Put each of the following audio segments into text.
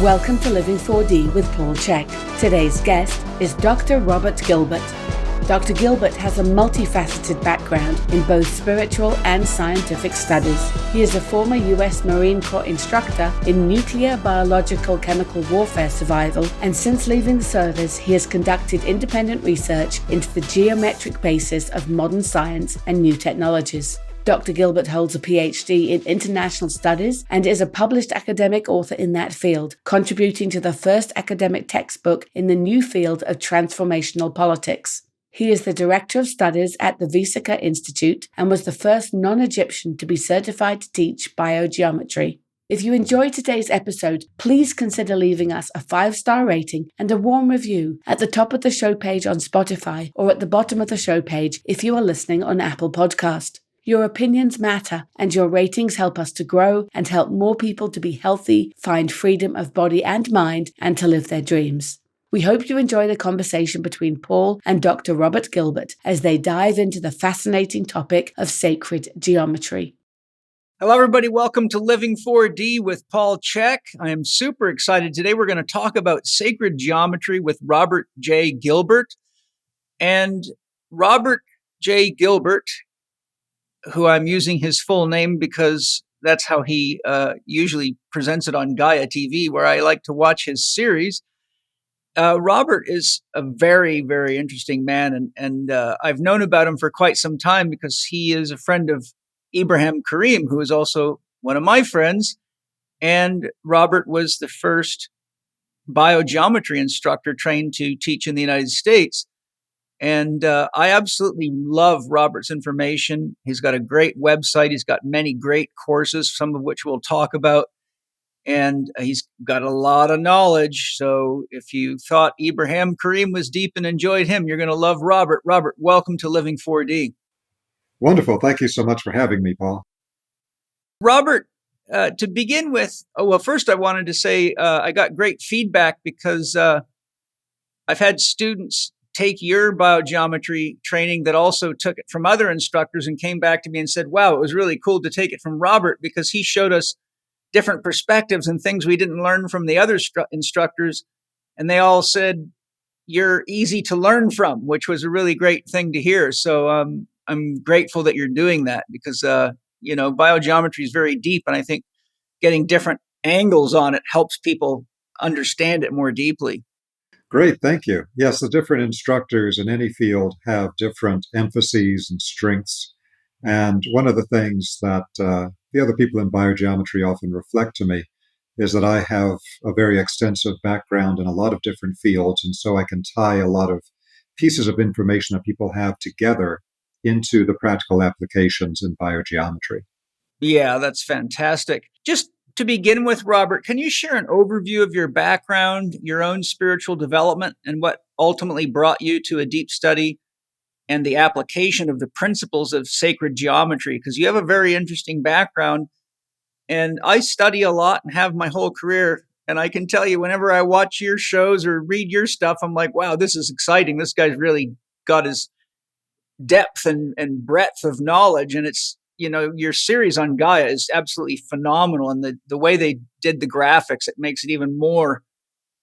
Welcome to Living 4D with Paul Chek. Today's guest is Dr. Robert Gilbert. Dr. Gilbert has a multifaceted background in both spiritual and scientific studies. He is a former U.S. Marine Corps instructor in nuclear, biological, chemical warfare survival, and since leaving the service, he has conducted independent research into the geometric basis of modern science and new technologies. Dr. Gilbert holds a PhD in international studies and is a published academic author in that field, contributing to the first academic textbook in the new field of transformational politics. He is the Director of Studies at the Vesica Institute and was the first non-Egyptian to be certified to teach BioGeometry. If you enjoyed today's episode, please consider leaving us a 5-star rating and a warm review at the top of the show page on Spotify or at the bottom of the show page if you are listening on Apple Podcast. Your opinions matter, and your ratings help us to grow and help more people to be healthy, find freedom of body and mind, and to live their dreams. We hope you enjoy the conversation between Paul and Dr. Robert Gilbert as they dive into the fascinating topic of sacred geometry. Hello, everybody. Welcome to Living 4D with Paul Chek. I am super excited. Today, we're going to talk about sacred geometry with Robert J. Gilbert. And Robert J. Gilbert, who I'm using his full name because that's how he usually presents it on Gaia TV, where I like to watch his series. Robert is a very, very interesting man, and I've known about him for quite some time because he is a friend of Ibrahim Karim, who is also one of my friends, and Robert was the first biogeometry instructor trained to teach in the United States. And I absolutely love Robert's information. He's got a great website. He's got many great courses, some of which we'll talk about. And he's got a lot of knowledge. So if you thought Ibrahim Karim was deep and enjoyed him, you're going to love Robert. Robert, welcome to Living 4D. Wonderful. Thank you so much for having me, Paul. Robert, to begin with, first I wanted to say I got great feedback because I've had students take your biogeometry training that also took it from other instructors and came back to me and said, wow, it was really cool to take it from Robert because he showed us different perspectives and things we didn't learn from the other instructors. And they all said, you're easy to learn from, which was a really great thing to hear. So I'm grateful that you're doing that because, biogeometry is very deep. And I think getting different angles on it helps people understand it more deeply. Great, thank you. Yes, the different instructors in any field have different emphases and strengths. And one of the things that the other people in biogeometry often reflect to me is that I have a very extensive background in a lot of different fields. And so I can tie a lot of pieces of information that people have together into the practical applications in biogeometry. Yeah, that's fantastic. Just to begin with, Robert, can you share an overview of your background, your own spiritual development, and what ultimately brought you to a deep study and the application of the principles of sacred geometry? Because you have a very interesting background, and I study a lot and have my whole career. And I can tell you, whenever I watch your shows or read your stuff, I'm like, wow, this is exciting. This guy's really got his depth and breadth of knowledge. And it's, your series on Gaia is absolutely phenomenal. And the way they did the graphics, it makes it even more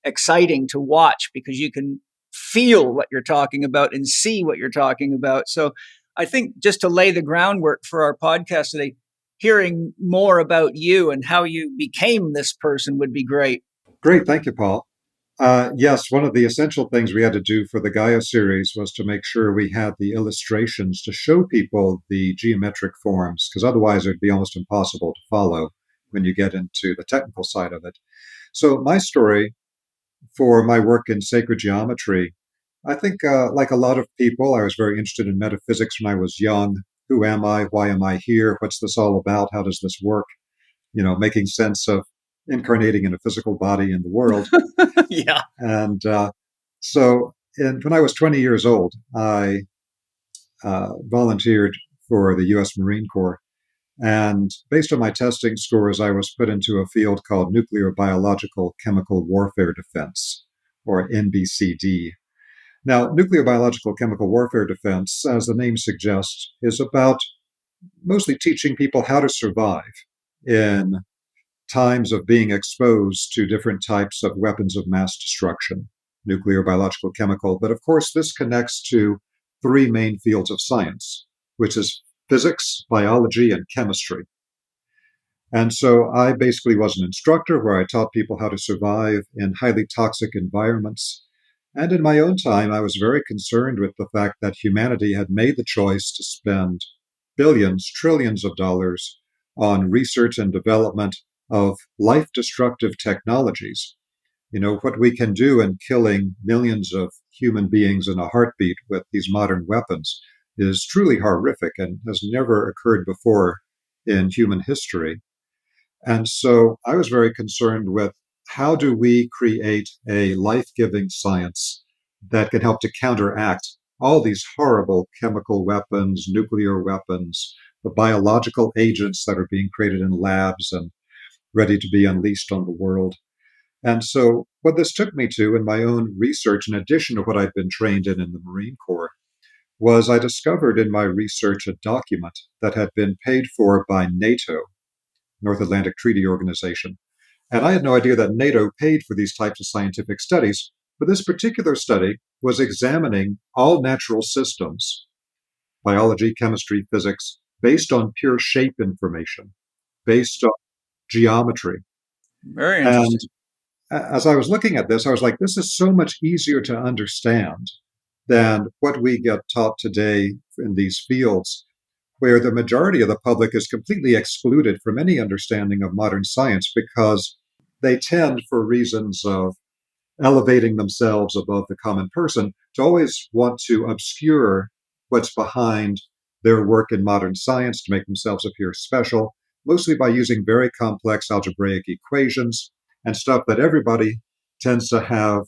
exciting to watch because you can feel what you're talking about and see what you're talking about. So I think just to lay the groundwork for our podcast today, hearing more about you and how you became this person would be great. Great. Thank you, Paul. Yes, one of the essential things we had to do for the Gaia series was to make sure we had the illustrations to show people the geometric forms, because otherwise it would be almost impossible to follow when you get into the technical side of it. So my story for my work in sacred geometry, I think like a lot of people, I was very interested in metaphysics when I was young. Who am I? Why am I here? What's this all about? How does this work? Making sense of incarnating in a physical body in the world. Yeah. And when I was 20 years old, I volunteered for the U.S. Marine Corps. And based on my testing scores, I was put into a field called nuclear, biological, chemical warfare defense, or NBCD. Now, nuclear, biological, chemical warfare defense, as the name suggests, is about mostly teaching people how to survive in times of being exposed to different types of weapons of mass destruction, nuclear, biological, chemical. But of course, this connects to three main fields of science, which is physics, biology, and chemistry. And so I basically was an instructor where I taught people how to survive in highly toxic environments. And in my own time, I was very concerned with the fact that humanity had made the choice to spend billions, trillions of dollars on research and development of life destructive technologies. You know, what we can do in killing millions of human beings in a heartbeat with these modern weapons is truly horrific and has never occurred before in human history. And so I was very concerned with how do we create a life-giving science that can help to counteract all these horrible chemical weapons, nuclear weapons, the biological agents that are being created in labs and ready to be unleashed on the world. And so what this took me to in my own research, in addition to what I'd been trained in the Marine Corps, was I discovered in my research a document that had been paid for by NATO, North Atlantic Treaty Organization. And I had no idea that NATO paid for these types of scientific studies, but this particular study was examining all natural systems, biology, chemistry, physics, based on pure shape information, based on geometry. Very And interesting. as I was looking at this, I was like, this is so much easier to understand than what we get taught today in these fields, where the majority of the public is completely excluded from any understanding of modern science because they tend, for reasons of elevating themselves above the common person, to always want to obscure what's behind their work in modern science to make themselves appear special, mostly by using very complex algebraic equations and stuff that everybody tends to have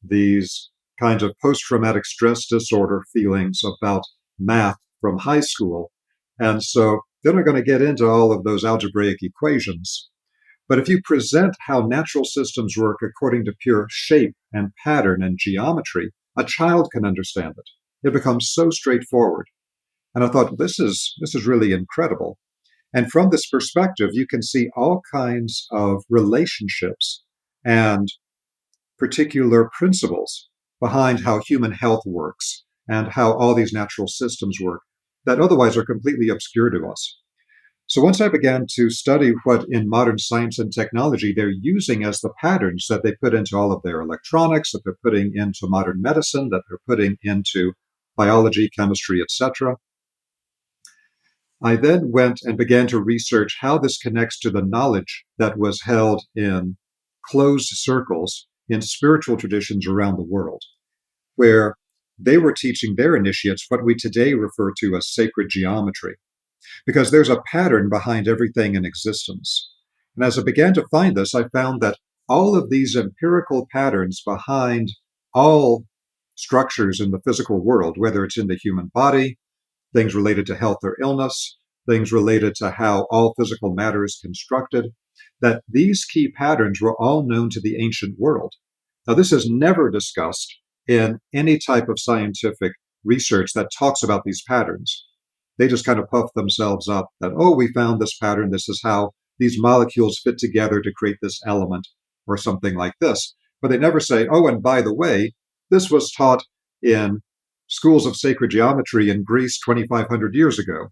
these kinds of post-traumatic stress disorder feelings about math from high school. And so they're not going to get into all of those algebraic equations. But if you present how natural systems work according to pure shape and pattern and geometry, a child can understand it. It becomes so straightforward. And I thought, this is really incredible. And from this perspective, you can see all kinds of relationships and particular principles behind how human health works and how all these natural systems work that otherwise are completely obscure to us. So once I began to study what in modern science and technology they're using as the patterns that they put into all of their electronics, that they're putting into modern medicine, that they're putting into biology, chemistry, etc., I then went and began to research how this connects to the knowledge that was held in closed circles in spiritual traditions around the world, where they were teaching their initiates what we today refer to as sacred geometry, because there's a pattern behind everything in existence. And as I began to find this, I found that all of these empirical patterns behind all structures in the physical world, whether it's in the human body, things related to health or illness, things related to how all physical matter is constructed, that these key patterns were all known to the ancient world. Now, this is never discussed in any type of scientific research that talks about these patterns. They just kind of puff themselves up that, oh, we found this pattern. This is how these molecules fit together to create this element or something like this. But they never say, oh, and by the way, this was taught in schools of sacred geometry in Greece 2,500 years ago,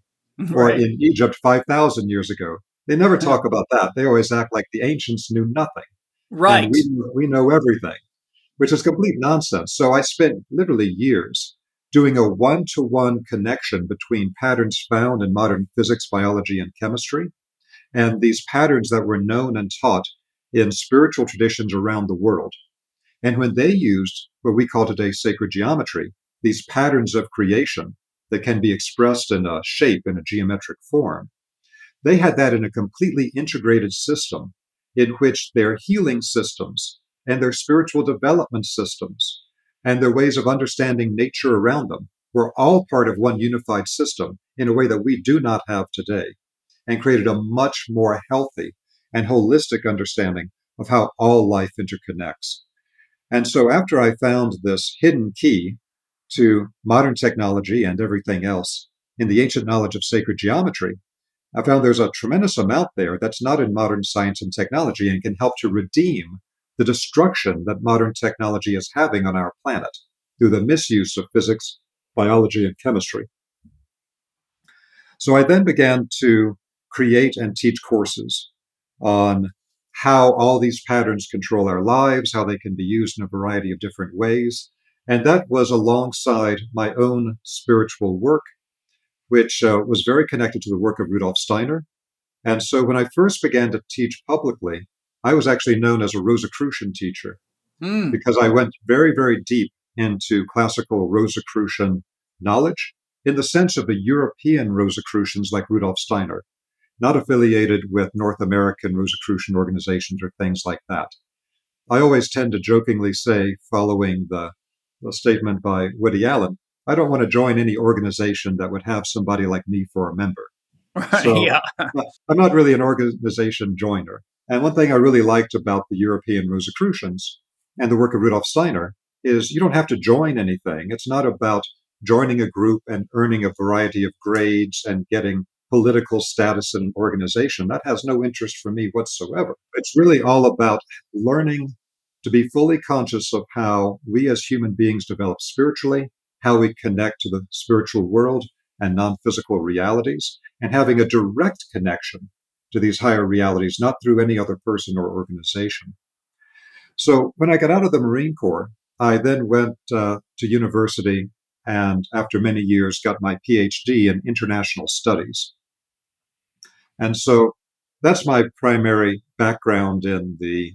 or Right. in Egypt 5,000 years ago. They never talk about that. They always act like the ancients knew nothing, and Right. we know everything, which is complete nonsense. So I spent literally years doing a one-to-one connection between patterns found in modern physics, biology, and chemistry, and these patterns that were known and taught in spiritual traditions around the world. And when they used what we call today sacred geometry, these patterns of creation that can be expressed in a shape, in a geometric form, they had that in a completely integrated system in which their healing systems and their spiritual development systems and their ways of understanding nature around them were all part of one unified system in a way that we do not have today, and created a much more healthy and holistic understanding of how all life interconnects. And so after I found this hidden key to modern technology and everything else in the ancient knowledge of sacred geometry, I found there's a tremendous amount there that's not in modern science and technology and can help to redeem the destruction that modern technology is having on our planet through the misuse of physics, biology, and chemistry. So I then began to create and teach courses on how all these patterns control our lives, how they can be used in a variety of different ways. And that was alongside my own spiritual work, which was very connected to the work of Rudolf Steiner. And so when I first began to teach publicly, I was actually known as a Rosicrucian teacher Mm. because I went very, very deep into classical Rosicrucian knowledge in the sense of the European Rosicrucians like Rudolf Steiner, not affiliated with North American Rosicrucian organizations or things like that. I always tend to jokingly say, following the statement by Woody Allen, I don't want to join any organization that would have somebody like me for a member. So Yeah. I'm not really an organization joiner. And one thing I really liked about the European Rosicrucians and the work of Rudolf Steiner is you don't have to join anything. It's not about joining a group and earning a variety of grades and getting political status in an organization. That has no interest for me whatsoever. It's really all about learning to be fully conscious of how we as human beings develop spiritually, how we connect to the spiritual world and non physical realities, and having a direct connection to these higher realities, not through any other person or organization. So when I got out of the Marine Corps, I then went to university and after many years got my PhD in international studies. And so that's my primary background in the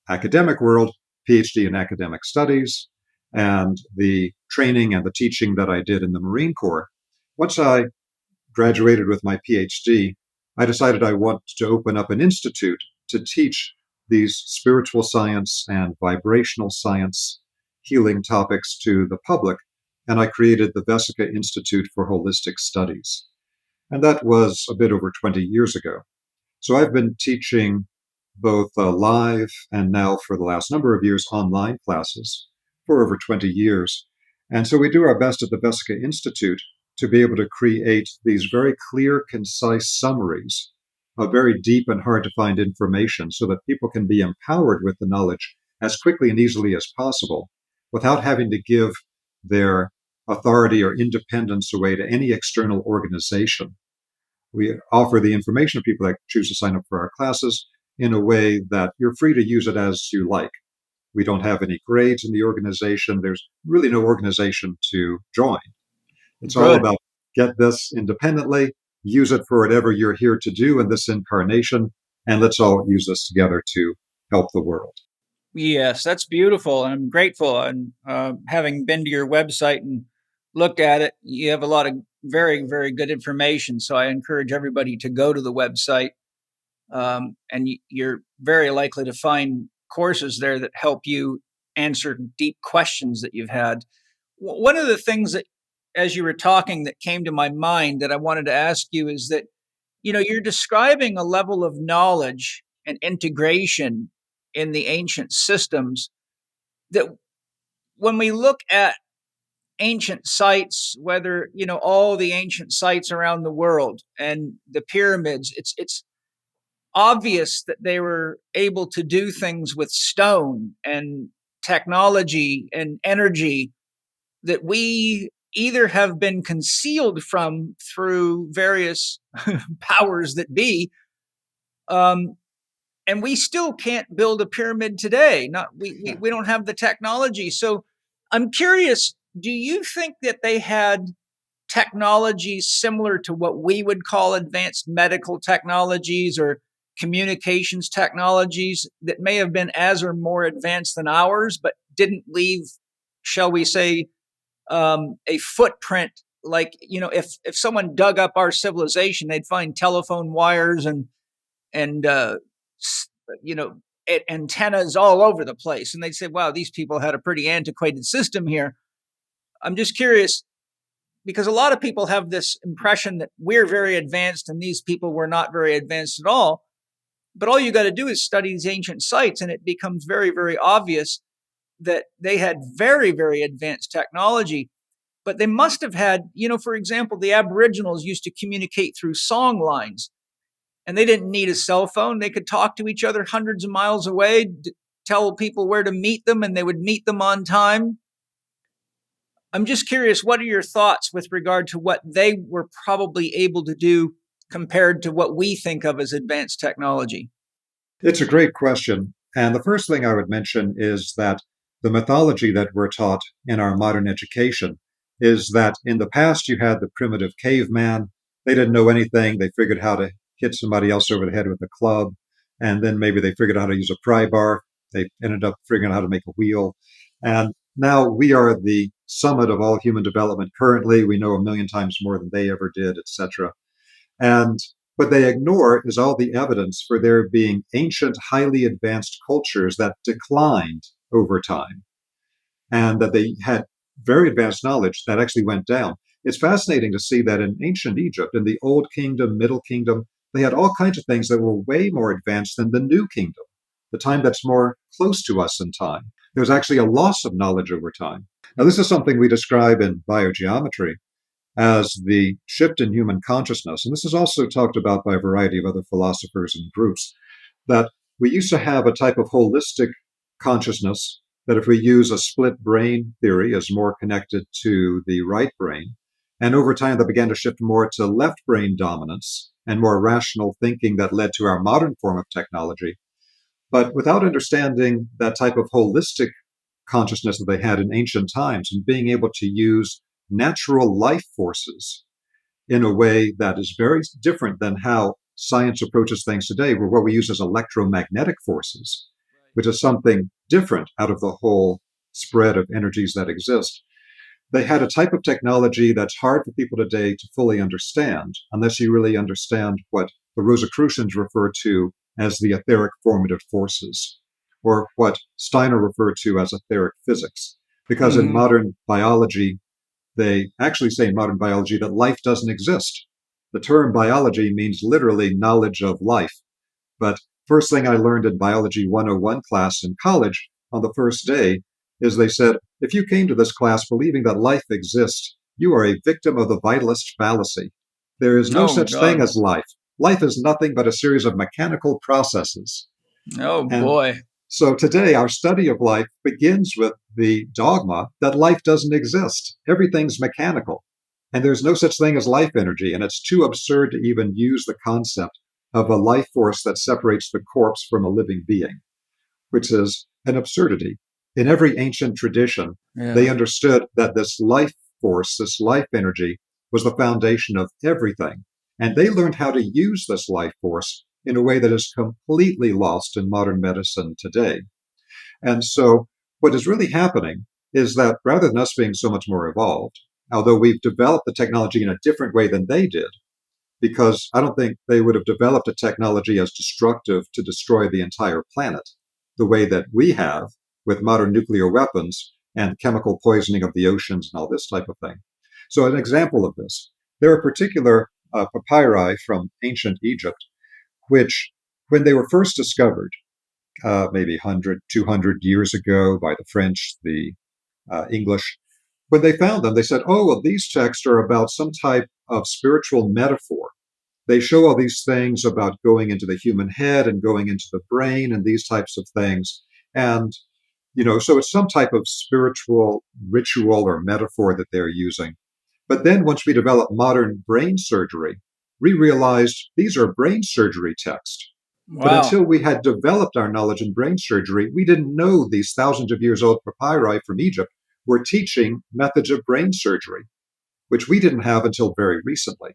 academic world, PhD in academic studies, and the training and the teaching that I did in the Marine Corps. Once I graduated with my PhD, I decided I wanted to open up an institute to teach these spiritual science and vibrational science healing topics to the public. And I created the Vesica Institute for Holistic Studies. And that was a bit over 20 years ago. So I've been teaching both live and now for the last number of years online classes for over 20 years. And so we do our best at the Vesica Institute to be able to create these very clear, concise summaries of very deep and hard to find information so that people can be empowered with the knowledge as quickly and easily as possible without having to give their authority or independence away to any external organization. We offer the information to people that choose to sign up for our classes in a way that you're free to use it as you like. We don't have any grades in the organization. There's really no organization to join. It's all Good. about get this independently, use it for whatever you're here to do in this incarnation, and let's all use this together to help the world. Yes, that's beautiful. I'm grateful. And having been to your website and looked at it, you have a lot of very, very good information. So I encourage everybody to go to the website. And you're very likely to find courses there that help you answer deep questions that you've had. One of the things that, as you were talking, that came to my mind that I wanted to ask you is that, you're describing a level of knowledge and integration in the ancient systems that when we look at ancient sites, whether, all the ancient sites around the world and the pyramids, it's obvious that they were able to do things with stone and technology and energy that we either have been concealed from through various powers that be, um, and we still can't build a pyramid today. Not we don't have the technology. So I'm curious, do you think that they had technologies similar to what we would call advanced medical technologies or communications technologies that may have been as or more advanced than ours, but didn't leave, shall we say, a footprint? Like, if someone dug up our civilization, they'd find telephone wires and you know antennas all over the place, and they'd say, "Wow, these people had a pretty antiquated system here." I'm just curious because a lot of people have this impression that we're very advanced and these people were not very advanced at all. But all you got to do is study these ancient sites, and it becomes very, very obvious that they had very, very advanced technology. But they must have had, for example, the Aboriginals used to communicate through song lines, and they didn't need a cell phone. They could talk to each other hundreds of miles away, tell people where to meet them, and they would meet them on time. I'm just curious, what are your thoughts with regard to what they were probably able to do compared to what we think of as advanced technology? It's a great question. And the first thing I would mention is that the mythology that we're taught in our modern education is that in the past you had the primitive caveman. They didn't know anything. They figured how to hit somebody else over the head with a club. And then maybe they figured out how to use a pry bar. They ended up figuring out how to make a wheel. And now we are the summit of all human development currently. We know a million times more than they ever did, etc. And what they ignore is all the evidence for there being ancient, highly advanced cultures that declined over time and that they had very advanced knowledge that actually went down. It's fascinating to see that in ancient Egypt, in the Old Kingdom, Middle Kingdom, they had all kinds of things that were way more advanced than the New Kingdom, the time that's more close to us in time. There's actually a loss of knowledge over time. Now, this is something we describe in biogeometry as the shift in human consciousness. And this is also talked about by a variety of other philosophers and groups, that we used to have a type of holistic consciousness that if we use a split brain theory is more connected to the right brain. And over time, that began to shift more to left brain dominance and more rational thinking that led to our modern form of technology. But without understanding that type of holistic consciousness that they had in ancient times and being able to use natural life forces in a way that is very different than how science approaches things today, where what we use is electromagnetic forces, which is something different out of the whole spread of energies that exist. They had a type of technology that's hard for people today to fully understand unless you really understand what the Rosicrucians refer to as the etheric formative forces, or what Steiner referred to as etheric physics. Because in modern biology, they actually say in modern biology that life doesn't exist. The term biology means literally knowledge of life. But first thing I learned in Biology 101 class in college on the first day is they said, if you came to this class believing that life exists, you are a victim of the vitalist fallacy. There is no such thing as life. Life is nothing but a series of mechanical processes. Oh, boy. So today, our study of life begins with the dogma that life doesn't exist. Everything's mechanical. And there's no such thing as life energy. And it's too absurd to even use the concept of a life force that separates the corpse from a living being, which is an absurdity. In every ancient tradition, they understood that this life force, this life energy, was the foundation of everything. And they learned how to use this life force in a way that is completely lost in modern medicine today. And so what is really happening is that rather than us being so much more evolved, although we've developed the technology in a different way than they did, because I don't think they would have developed a technology as destructive to destroy the entire planet the way that we have with modern nuclear weapons and chemical poisoning of the oceans and all this type of thing. So an example of this, there are particular papyri from ancient Egypt, which when they were first discovered, maybe 100, 200 years ago by the French, the English, when they found them, they said, oh, well, these texts are about some type of spiritual metaphor. They show all these things about going into the human head and going into the brain and these types of things. And, so it's some type of spiritual ritual or metaphor that they're using. But then once we developed modern brain surgery, we realized these are brain surgery texts. Wow. But until we had developed our knowledge in brain surgery, we didn't know these thousands of years old papyri from Egypt were teaching methods of brain surgery, which we didn't have until very recently.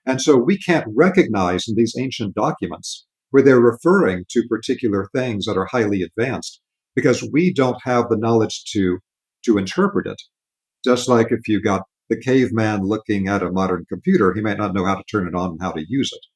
And so we can't recognize in these ancient documents where they're referring to particular things that are highly advanced because we don't have the knowledge to interpret it. Just like if you got the caveman looking at a modern computer, he might not know how to turn it on and how to use it.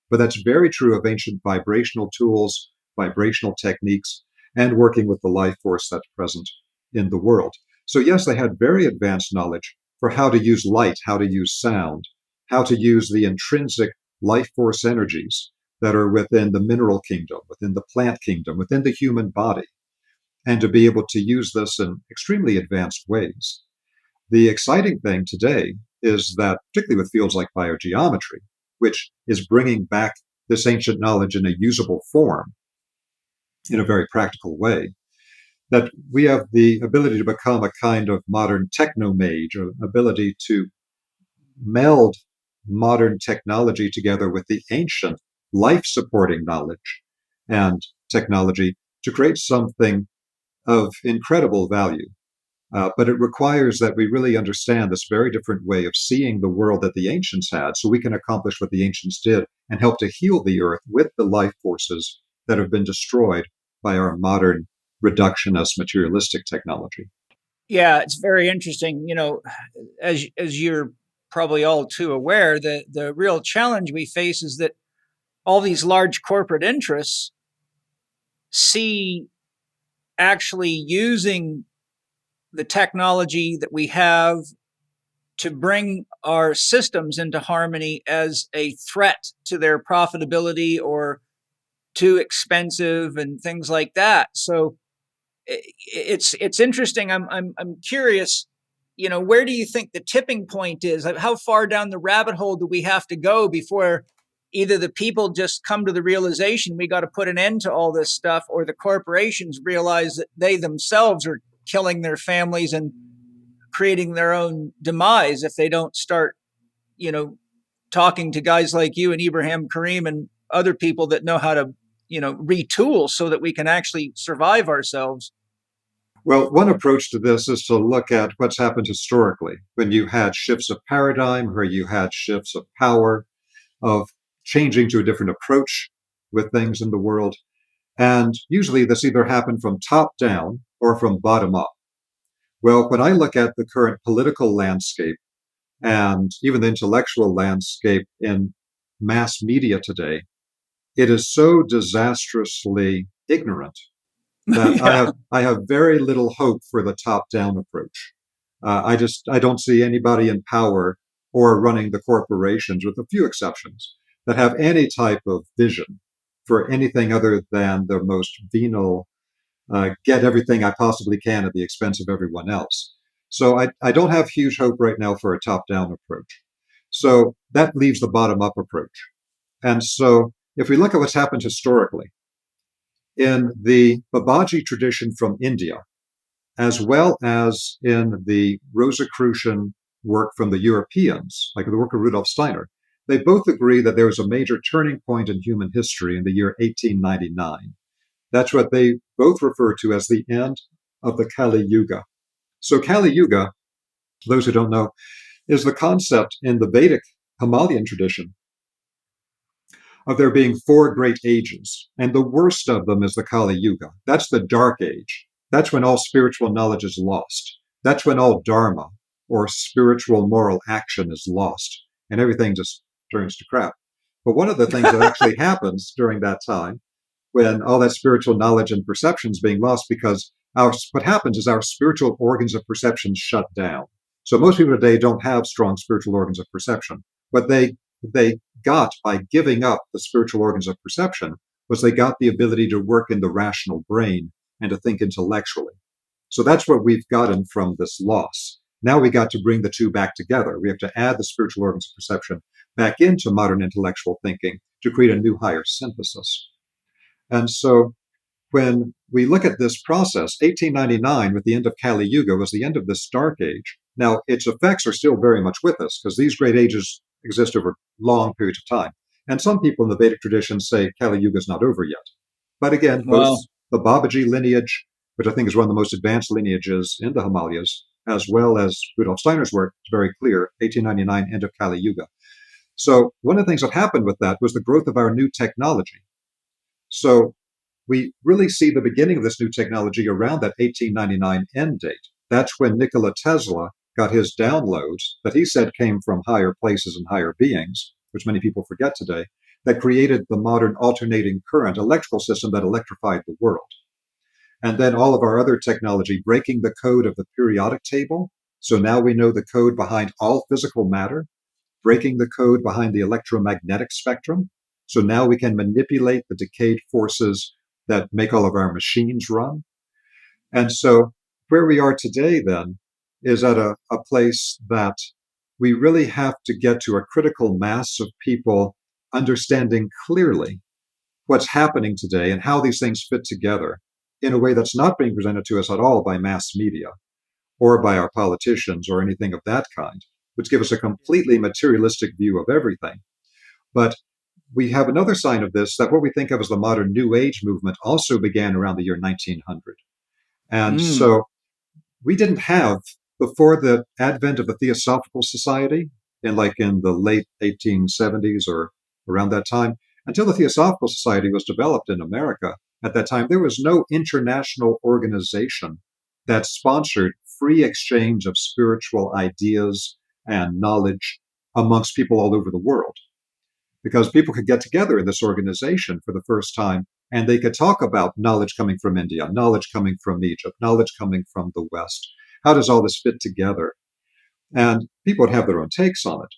But that's very true of ancient vibrational tools, vibrational techniques, and working with the life force that's present in the world. So yes, they had very advanced knowledge for how to use light, how to use sound, how to use the intrinsic life force energies that are within the mineral kingdom, within the plant kingdom, within the human body, and to be able to use this in extremely advanced ways. The exciting thing today is that, particularly with fields like biogeometry, which is bringing back this ancient knowledge in a usable form in a very practical way, that we have the ability to become a kind of modern techno-mage, or ability to meld modern technology together with the ancient life-supporting knowledge and technology to create something of incredible value. But it requires that we really understand this very different way of seeing the world that the ancients had, so we can accomplish what the ancients did and help to heal the earth with the life forces that have been destroyed by our modern reductionist materialistic technology. Yeah, it's very interesting. As you're probably all too aware, the real challenge we face is that all these large corporate interests see actually using the technology that we have to bring our systems into harmony as a threat to their profitability or too expensive and things like that. So it's interesting. I'm curious. Where do you think the tipping point is? How far down the rabbit hole do we have to go before either the people just come to the realization we got to put an end to all this stuff, or the corporations realize that they themselves are killing their families and creating their own demise if they don't start, talking to guys like you and Ibrahim Karim and other people that know how to, retool so that we can actually survive ourselves. Well, one approach to this is to look at what's happened historically when you had shifts of paradigm, where you had shifts of power, of changing to a different approach with things in the world. And usually this either happened from top down or from bottom up. Well, when I look at the current political landscape and even the intellectual landscape in mass media today, it is so disastrously ignorant that Yeah. I have very little hope for the top down approach. I don't see anybody in power or running the corporations, with a few exceptions, that have any type of vision for anything other than the most venal, get everything I possibly can at the expense of everyone else. So I don't have huge hope right now for a top down approach. So that leaves the bottom up approach. And so if we look at what's happened historically, in the Babaji tradition from India, as well as in the Rosicrucian work from the Europeans, like the work of Rudolf Steiner, they both agree that there was a major turning point in human history in the year 1899. That's what they both refer to as the end of the Kali Yuga. So Kali Yuga, those who don't know, is the concept in the Vedic Himalayan tradition of there being four great ages, and the worst of them is the Kali Yuga. That's the dark age. That's when all spiritual knowledge is lost. That's when all dharma, or spiritual moral action, is lost, and everything just turns to crap. But one of the things that actually happens during that time, when all that spiritual knowledge and perception is being lost, because what happens is our spiritual organs of perception shut down. So most people today don't have strong spiritual organs of perception. What they got by giving up the spiritual organs of perception was they got the ability to work in the rational brain and to think intellectually. So that's what we've gotten from this loss. Now we got to bring the two back together. We have to add the spiritual organs of perception back into modern intellectual thinking to create a new higher synthesis. And so when we look at this process, 1899, with the end of Kali Yuga, was the end of this dark age. Now, its effects are still very much with us, because these great ages exist over long periods of time. And some people in the Vedic tradition say Kali Yuga is not over yet. But again, both Well, the Babaji lineage, which I think is one of the most advanced lineages in the Himalayas, as well as Rudolf Steiner's work, is very clear, 1899, end of Kali Yuga. So one of the things that happened with that was the growth of our new technology. So we really see the beginning of this new technology around that 1899 end date. That's when Nikola Tesla got his downloads that he said came from higher places and higher beings, which many people forget today, that created the modern alternating current electrical system that electrified the world. And then all of our other technology, breaking the code of the periodic table. So now we know the code behind all physical matter, breaking the code behind the electromagnetic spectrum. So now we can manipulate the decayed forces that make all of our machines run. And so where we are today then is at a place that we really have to get to a critical mass of people understanding clearly what's happening today and how these things fit together in a way that's not being presented to us at all by mass media or by our politicians or anything of that kind, which give us a completely materialistic view of everything. But we have another sign of this, that what we think of as the modern New Age movement also began around the year 1900. And so we didn't have, before the advent of the Theosophical Society, in the late 1870s or around that time, until the Theosophical Society was developed in America at that time, there was no international organization that sponsored free exchange of spiritual ideas and knowledge amongst people all over the world. Because people could get together in this organization for the first time and they could talk about knowledge coming from India, knowledge coming from Egypt, knowledge coming from the West. How does all this fit together? And people would have their own takes on it.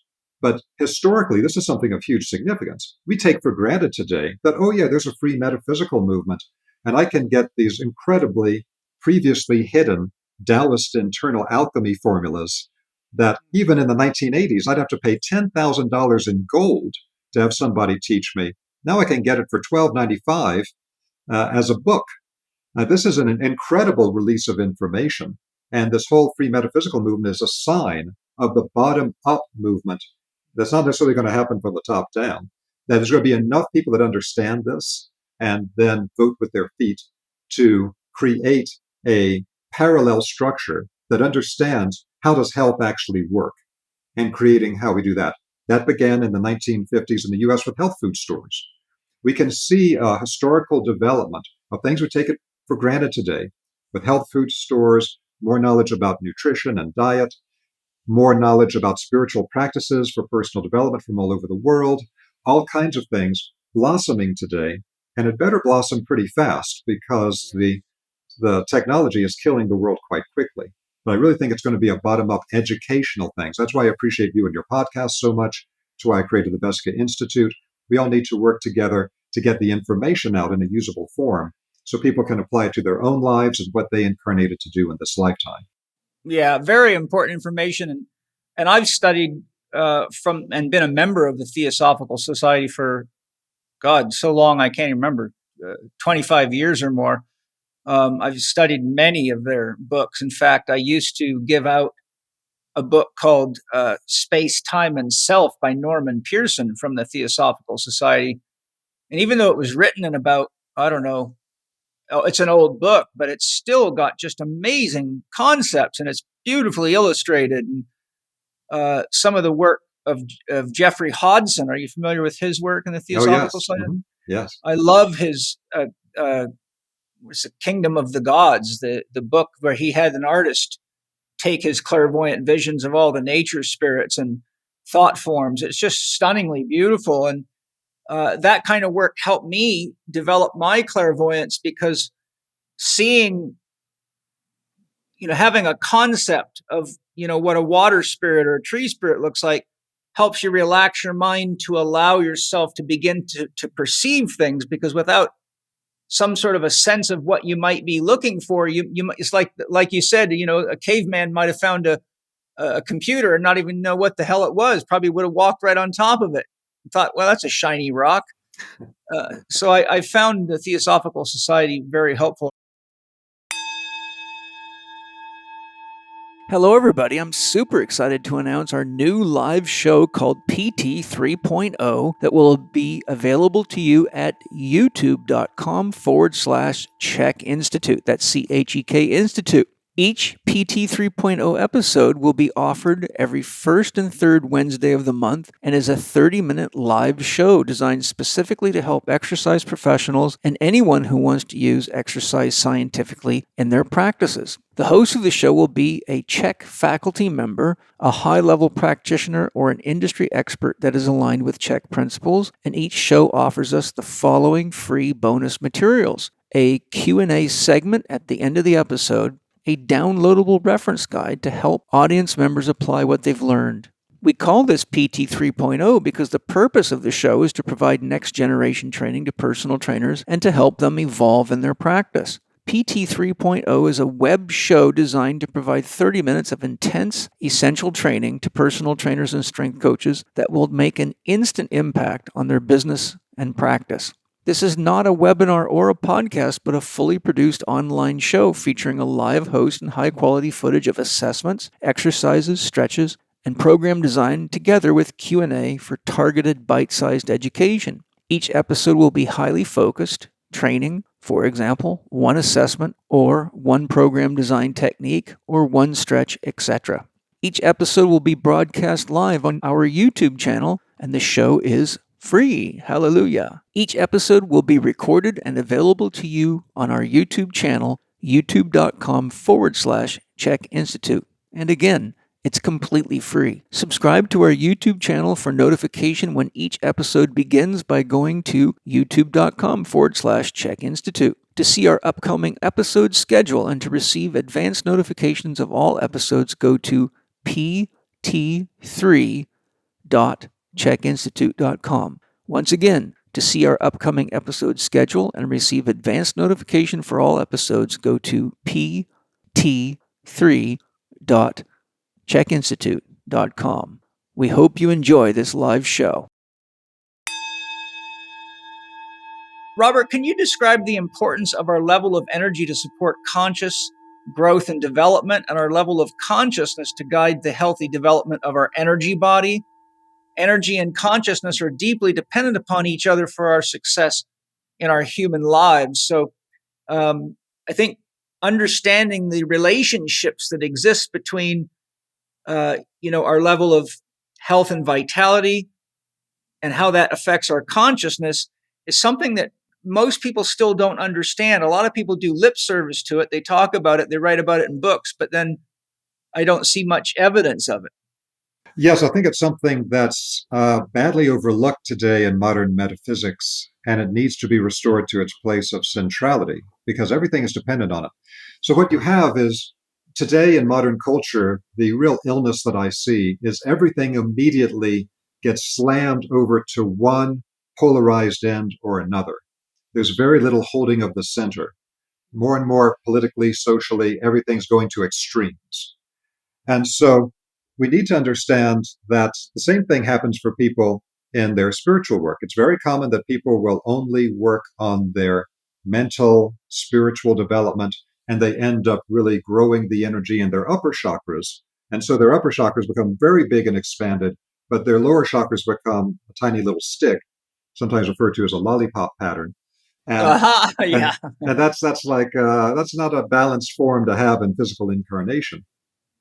But historically, this is something of huge significance. We take for granted today that, oh yeah, there's a free metaphysical movement, and I can get these incredibly previously hidden Taoist internal alchemy formulas that even in the 1980s, I'd have to pay $10,000 in gold to have somebody teach me. Now I can get it for $12.95 as a book. Now, this is an incredible release of information. And this whole free metaphysical movement is a sign of the bottom-up movement. That's not necessarily going to happen from the top down. That there's going to be enough people that understand this and then vote with their feet to create a parallel structure that understands how does health actually work and creating how we do that. That began in the 1950s in the US with health food stores. We can see a historical development of things we take it for granted today with health food stores, more knowledge about nutrition and diet, more knowledge about spiritual practices for personal development from all over the world, all kinds of things blossoming today. And it better blossom pretty fast because the technology is killing the world quite quickly. But I really think it's going to be a bottom-up educational thing. So that's why I appreciate you and your podcast so much. That's why I created the Vesica Institute. We all need to work together to get the information out in a usable form so people can apply it to their own lives and what they incarnated to do in this lifetime. Yeah, very important information. And I've studied from and been a member of the Theosophical Society for, God, so long I can't even remember, 25 years or more. I've studied many of their books. In fact, I used to give out a book called Space, Time, and Self by Norman Pearson from the Theosophical Society. And even though it was written in about, I don't know, it's an old book, but it's still got just amazing concepts and it's beautifully illustrated. And some of the work of Jeffrey Hodson, are you familiar with his work in the Theosophical Society? Mm-hmm. Yes. I love his what's the Kingdom of the Gods, the book where he had an artist take his clairvoyant visions of all the nature spirits and thought forms. It's just stunningly beautiful. And that kind of work helped me develop my clairvoyance because seeing, having a concept of, what a water spirit or a tree spirit looks like helps you relax your mind to allow yourself to begin to perceive things, because without some sort of a sense of what you might be looking for, it's like you said, a caveman might have found a computer and not even know what the hell it was, probably would have walked right on top of it and thought, well, that's a shiny rock. So I found the Theosophical Society very helpful. Hello, everybody. I'm super excited to announce our new live show called PT 3.0 that will be available to you at youtube.com/Chek Institute. That's CHEK Institute. Each PT 3.0 episode will be offered every first and third Wednesday of the month and is a 30-minute live show designed specifically to help exercise professionals and anyone who wants to use exercise scientifically in their practices. The host of the show will be a Chek faculty member, a high-level practitioner, or an industry expert that is aligned with Chek principles, and each show offers us the following free bonus materials: a Q&A segment at the end of the episode, a downloadable reference guide to help audience members apply what they've learned. We call this PT 3.0 because the purpose of the show is to provide next-generation training to personal trainers and to help them evolve in their practice. PT 3.0 is a web show designed to provide 30 minutes of intense, essential training to personal trainers and strength coaches that will make an instant impact on their business and practice. This is not a webinar or a podcast, but a fully produced online show featuring a live host and high-quality footage of assessments, exercises, stretches, and program design together with Q&A for targeted bite-sized education. Each episode will be highly focused, training, for example, one assessment or one program design technique or one stretch, etc. Each episode will be broadcast live on our YouTube channel, and the show is free. Hallelujah. Each episode will be recorded and available to you on our YouTube channel, youtube.com/Chek Institute. And again, it's completely free. Subscribe to our YouTube channel for notification when each episode begins by going to youtube.com/Chek Institute. To see our upcoming episode schedule and to receive advanced notifications of all episodes, go to pt3.chekinstitute.com. Once again, to see our upcoming episode schedule and receive advanced notification for all episodes, go to pt3.chekinstitute.com. We hope you enjoy this live show. Robert, can you describe the importance of our level of energy to support conscious growth and development, and our level of consciousness to guide the healthy development of our energy body? Energy and consciousness are deeply dependent upon each other for our success in our human lives. So I think understanding the relationships that exist between our level of health and vitality and how that affects our consciousness is something that most people still don't understand. A lot of people do lip service to it. They talk about it, they write about it in books, but then I don't see much evidence of it. Yes, I think it's something that's badly overlooked today in modern metaphysics, and it needs to be restored to its place of centrality because everything is dependent on it. So what you have is today in modern culture, the real illness that I see is everything immediately gets slammed over to one polarized end or another. There's very little holding of the center. More and more politically, socially, everything's going to extremes. And so we need to understand that the same thing happens for people in their spiritual work. It's very common that people will only work on their mental, spiritual development, and they end up really growing the energy in their upper chakras. And so their upper chakras become very big and expanded, but their lower chakras become a tiny little stick, sometimes referred to as a lollipop pattern. And, Yeah. and that's not a balanced form to have in physical incarnation.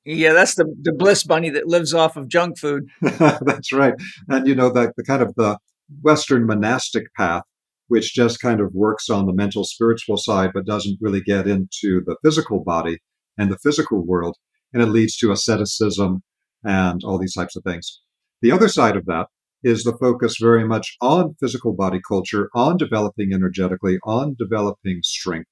Yeah, that's the bliss bunny that lives off of junk food. That's right. And the kind of the Western monastic path, which just kind of works on the mental spiritual side, but doesn't really get into the physical body and the physical world. And it leads to asceticism and all these types of things. The other side of that is the focus very much on physical body culture, on developing energetically, on developing strength.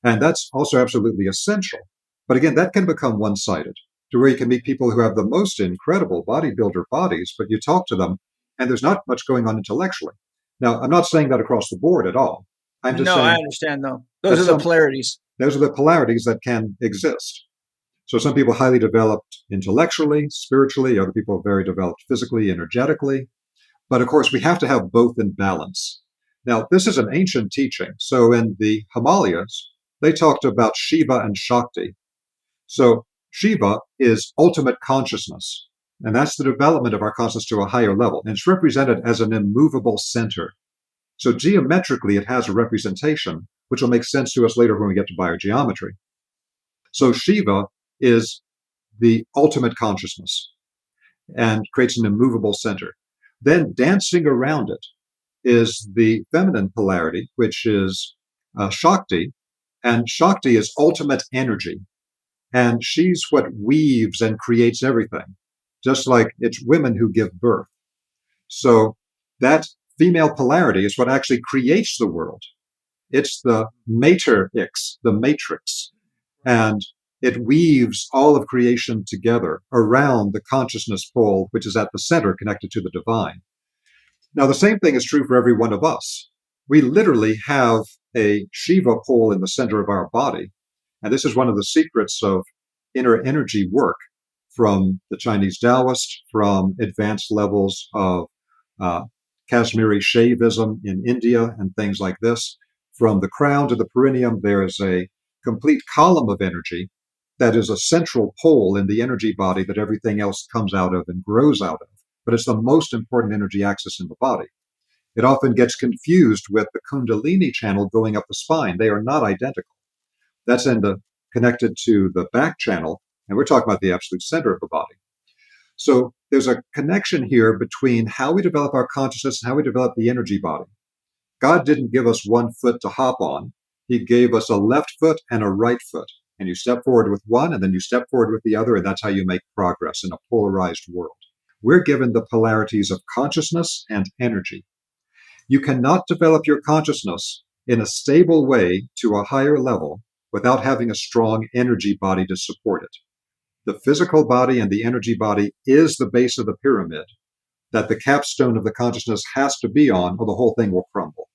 And that's also absolutely essential. But again, that can become one-sided, to where you can meet people who have the most incredible bodybuilder bodies, but you talk to them and there's not much going on intellectually. Now, I'm not saying that across the board at all. I'm just saying, I understand though. Those are the polarities. Those are the polarities that can exist. So some people highly developed intellectually, spiritually, other people very developed physically, energetically. But of course, we have to have both in balance. Now, this is an ancient teaching. So in the Himalayas, they talked about Shiva and Shakti. So Shiva is ultimate consciousness, and that's the development of our consciousness to a higher level. And it's represented as an immovable center. So geometrically, it has a representation, which will make sense to us later when we get to biogeometry. So Shiva is the ultimate consciousness and creates an immovable center. Then dancing around it is the feminine polarity, which is Shakti, and Shakti is ultimate energy. And she's what weaves and creates everything, just like it's women who give birth. So that female polarity is what actually creates the world. It's the matrix, the matrix. And it weaves all of creation together around the consciousness pole, which is at the center connected to the divine. Now, the same thing is true for every one of us. We literally have a Shiva pole in the center of our body. And this is one of the secrets of inner energy work from the Chinese Taoist, from advanced levels of uh, Kashmiri Shaivism in India and things like this. From the crown to the perineum, there is a complete column of energy that is a central pole in the energy body that everything else comes out of and grows out of. But it's the most important energy axis in the body. It often gets confused with the Kundalini channel going up the spine. They are not identical. That's connected to the back channel, and we're talking about the absolute center of the body. So there's a connection here between how we develop our consciousness and how we develop the energy body. God didn't give us one foot to hop on. He gave us a left foot and a right foot. And you step forward with one, and then you step forward with the other, and that's how you make progress in a polarized world. We're given the polarities of consciousness and energy. You cannot develop your consciousness in a stable way to a higher level without having a strong energy body to support it. The physical body and the energy body is the base of the pyramid that the capstone of the consciousness has to be on, or the whole thing will crumble.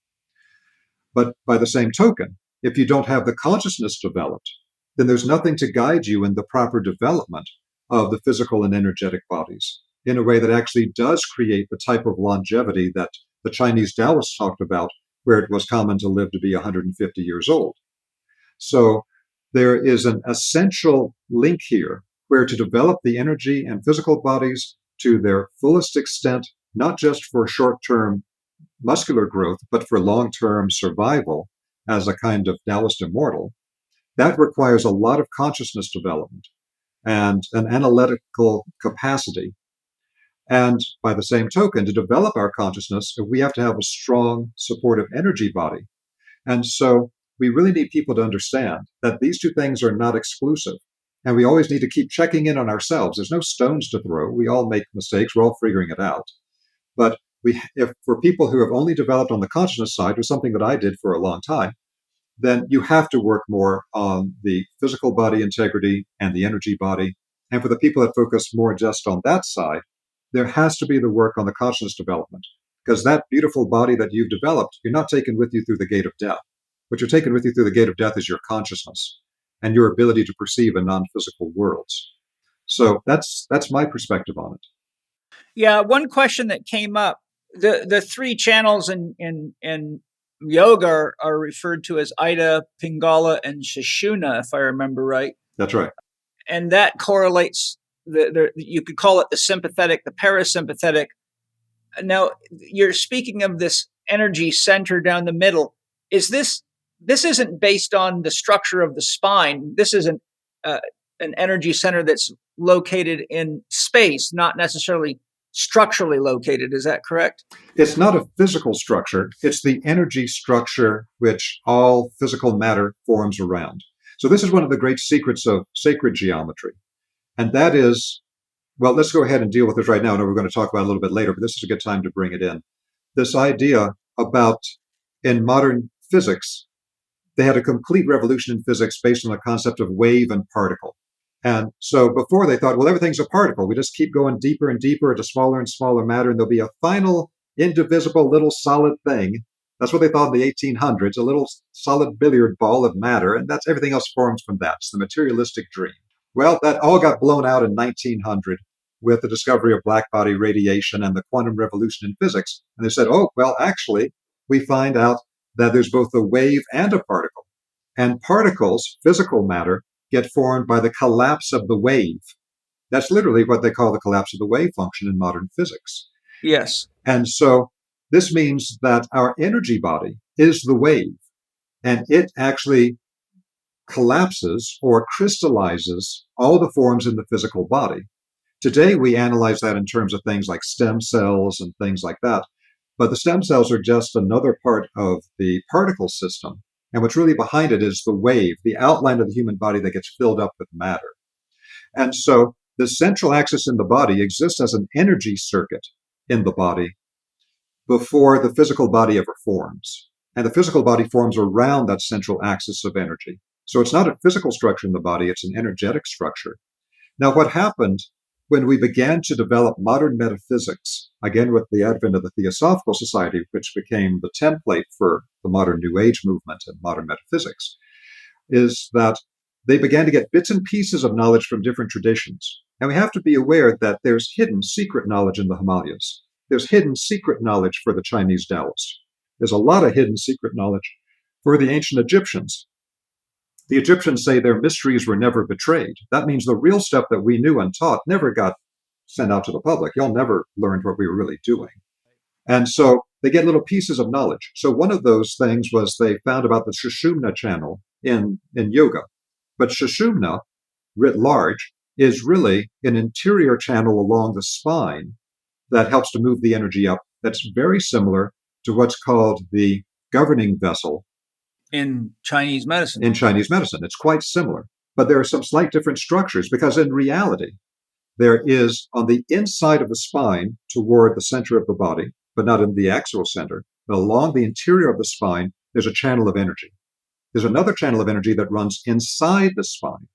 But by the same token, if you don't have the consciousness developed, then there's nothing to guide you in the proper development of the physical and energetic bodies in a way that actually does create the type of longevity that the Chinese Taoists talked about, where it was common to live to be 150 years old. So there is an essential link here where to develop the energy and physical bodies to their fullest extent, not just for short-term muscular growth, but for long-term survival as a kind of Taoist immortal, that requires a lot of consciousness development and an analytical capacity. And by the same token, to develop our consciousness, we have to have a strong, supportive energy body. And so we really need people to understand that these two things are not exclusive. And we always need to keep checking in on ourselves. There's no stones to throw. We all make mistakes. We're all figuring it out. But if for people who have only developed on the consciousness side, was something that I did for a long time, then you have to work more on the physical body integrity and the energy body. And for the people that focus more just on that side, there has to be the work on the consciousness development. Because that beautiful body that you've developed, you're not taken with you through the gate of death. What you're taken with you through the gate of death is your consciousness and your ability to perceive in non-physical worlds. So that's my perspective on it. Yeah, one question that came up, the three channels in yoga are referred to as Ida, Pingala, and Sushumna, if I remember right. That's right. And that correlates, you could call it the sympathetic, the parasympathetic. Now, you're speaking of this energy center down the middle. This isn't based on the structure of the spine. This isn't an energy center that's located in space, not necessarily structurally located. Is that correct? It's not a physical structure. It's the energy structure which all physical matter forms around. So this is one of the great secrets of sacred geometry. And that is, well, let's go ahead and deal with this right now. I know we're going to talk about it a little bit later, but this is a good time to bring it in. This idea about, in modern physics, they had a complete revolution in physics based on the concept of wave and particle. And so before they thought, well, everything's a particle. We just keep going deeper and deeper into smaller and smaller matter, and there'll be a final indivisible little solid thing. That's what they thought in the 1800s, a little solid billiard ball of matter, and that's everything else forms from that. It's the materialistic dream. Well, that all got blown out in 1900 with the discovery of blackbody radiation and the quantum revolution in physics. And they said, oh, well, actually, we find out that there's both a wave and a particle. And particles, physical matter, get formed by the collapse of the wave. That's literally what they call the collapse of the wave function in modern physics. Yes. And so this means that our energy body is the wave, and it actually collapses or crystallizes all the forms in the physical body. Today, we analyze that in terms of things like stem cells and things like that. But the stem cells are just another part of the particle system. And what's really behind it is the wave, the outline of the human body that gets filled up with matter. And so the central axis in the body exists as an energy circuit in the body before the physical body ever forms. And the physical body forms around that central axis of energy. So it's not a physical structure in the body, it's an energetic structure. Now, what happened when we began to develop modern metaphysics again with the advent of the Theosophical Society, which became the template for the modern New Age movement and modern metaphysics, is that they began to get bits and pieces of knowledge from different traditions. And we have to be aware that there's hidden secret knowledge in the Himalayas. There's hidden secret knowledge for the Chinese Taoists. There's a lot of hidden secret knowledge for the ancient Egyptians. The Egyptians say their mysteries were never betrayed. That means the real stuff that we knew and taught never got sent out to the public. Y'all never learned what we were really doing. And so they get little pieces of knowledge. So one of those things was they found about the Sushumna channel in yoga. But Sushumna, writ large, is really an interior channel along the spine that helps to move the energy up. That's very similar to what's called the governing vessel in Chinese medicine. It's quite similar. But there are some slight different structures because in reality, there is on the inside of the spine toward the center of the body, but not in the axial center, but along the interior of the spine, there's a channel of energy. There's another channel of energy that runs inside the spine.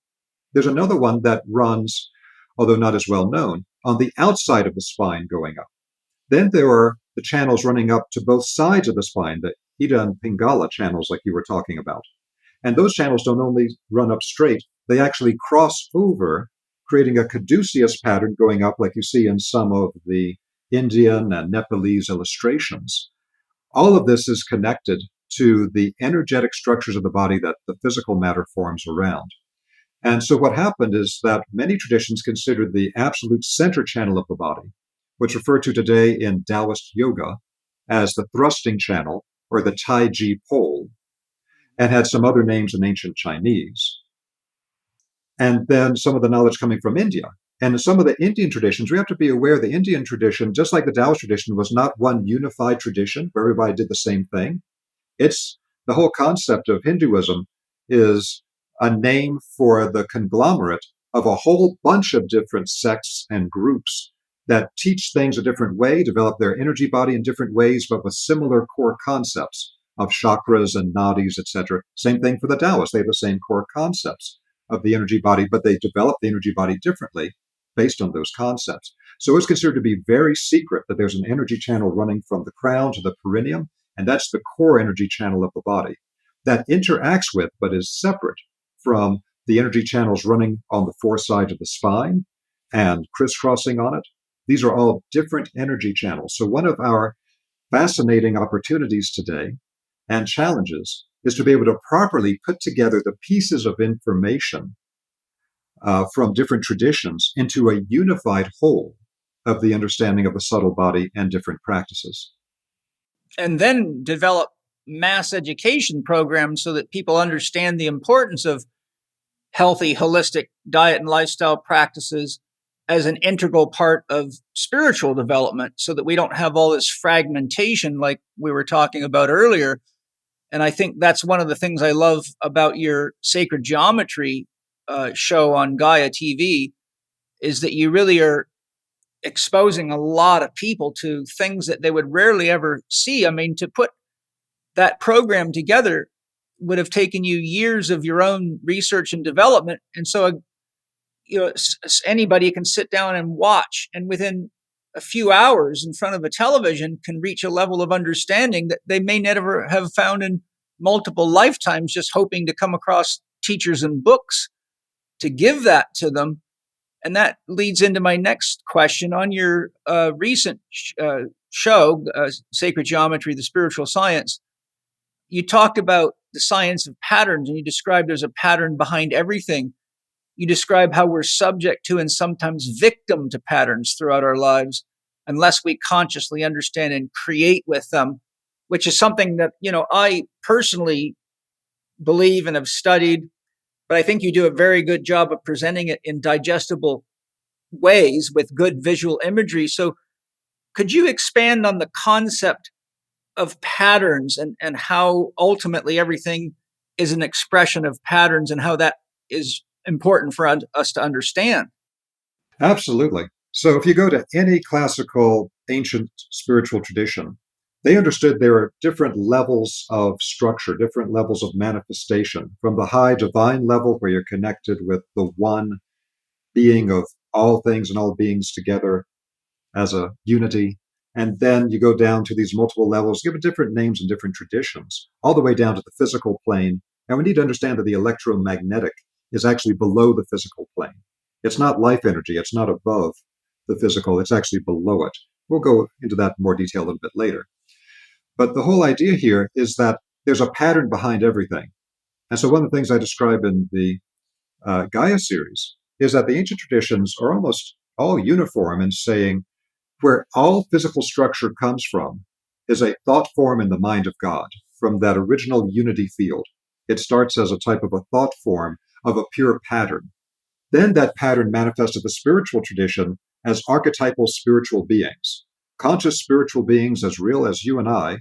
There's another one that runs, although not as well known, on the outside of the spine going up. Then there are the channels running up to both sides of the spine, the Ida and Pingala channels like you were talking about. And those channels don't only run up straight, they actually cross over, creating a caduceus pattern going up like you see in some of the Indian and Nepalese illustrations. All of this is connected to the energetic structures of the body that the physical matter forms around. And so what happened is that many traditions considered the absolute center channel of the body, which referred to today in Taoist yoga as the thrusting channel or the Tai Chi pole, and had some other names in ancient Chinese. And then some of the knowledge coming from India. And in some of the Indian traditions, we have to be aware the Indian tradition, just like the Taoist tradition, was not one unified tradition where everybody did the same thing. It's the whole concept of Hinduism is a name for the conglomerate of a whole bunch of different sects and groups that teach things a different way, develop their energy body in different ways, but with similar core concepts of chakras and nadis, etc. Same thing for the Taoists. They have the same core concepts of the energy body, but they develop the energy body differently based on those concepts. So it's considered to be very secret that there's an energy channel running from the crown to the perineum, and that's the core energy channel of the body that interacts with, but is separate from the energy channels running on the four sides of the spine and crisscrossing on it. These are all different energy channels. So one of our fascinating opportunities today and challenges is to be able to properly put together the pieces of information from different traditions into a unified whole of the understanding of the subtle body and different practices. And then develop mass education programs so that people understand the importance of healthy, holistic diet and lifestyle practices as an integral part of spiritual development so that we don't have all this fragmentation like we were talking about earlier. And I think that's one of the things I love about your Sacred Geometry show on Gaia TV is that you really are exposing a lot of people to things that they would rarely ever see. I mean, to put that program together would have taken you years of your own research and development. And so, anybody can sit down and watch, and within a few hours in front of a television can reach a level of understanding that they may never have found in multiple lifetimes, just hoping to come across teachers and books to give that to them. And that leads into my next question. On your recent show, Sacred Geometry, the Spiritual Science, you talked about the science of patterns, and you described there's a pattern behind everything. You describe how we're subject to and sometimes victim to patterns throughout our lives unless we consciously understand and create with them, which is something that, I personally believe and have studied, but I think you do a very good job of presenting it in digestible ways with good visual imagery. So could you expand on the concept of patterns and how ultimately everything is an expression of patterns and how that is important for us to understand? Absolutely. So if you go to any classical ancient spiritual tradition, they understood there are different levels of structure, different levels of manifestation, from the high divine level where you're connected with the one being of all things and all beings together as a unity, And then you go down to these multiple levels, given different names in different traditions, all the way down to the physical plane. And we need to understand that the electromagnetic is actually below the physical plane. It's not life energy. It's not above the physical. It's actually below it. We'll go into that in more detail a little bit later. But the whole idea here is that there's a pattern behind everything. And so one of the things I describe in the Gaia series is that the ancient traditions are almost all uniform in saying where all physical structure comes from is a thought form in the mind of God, from that original unity field. It starts as a type of a thought form of a pure pattern. Then that pattern manifested the spiritual tradition as archetypal spiritual beings, conscious spiritual beings as real as you and I,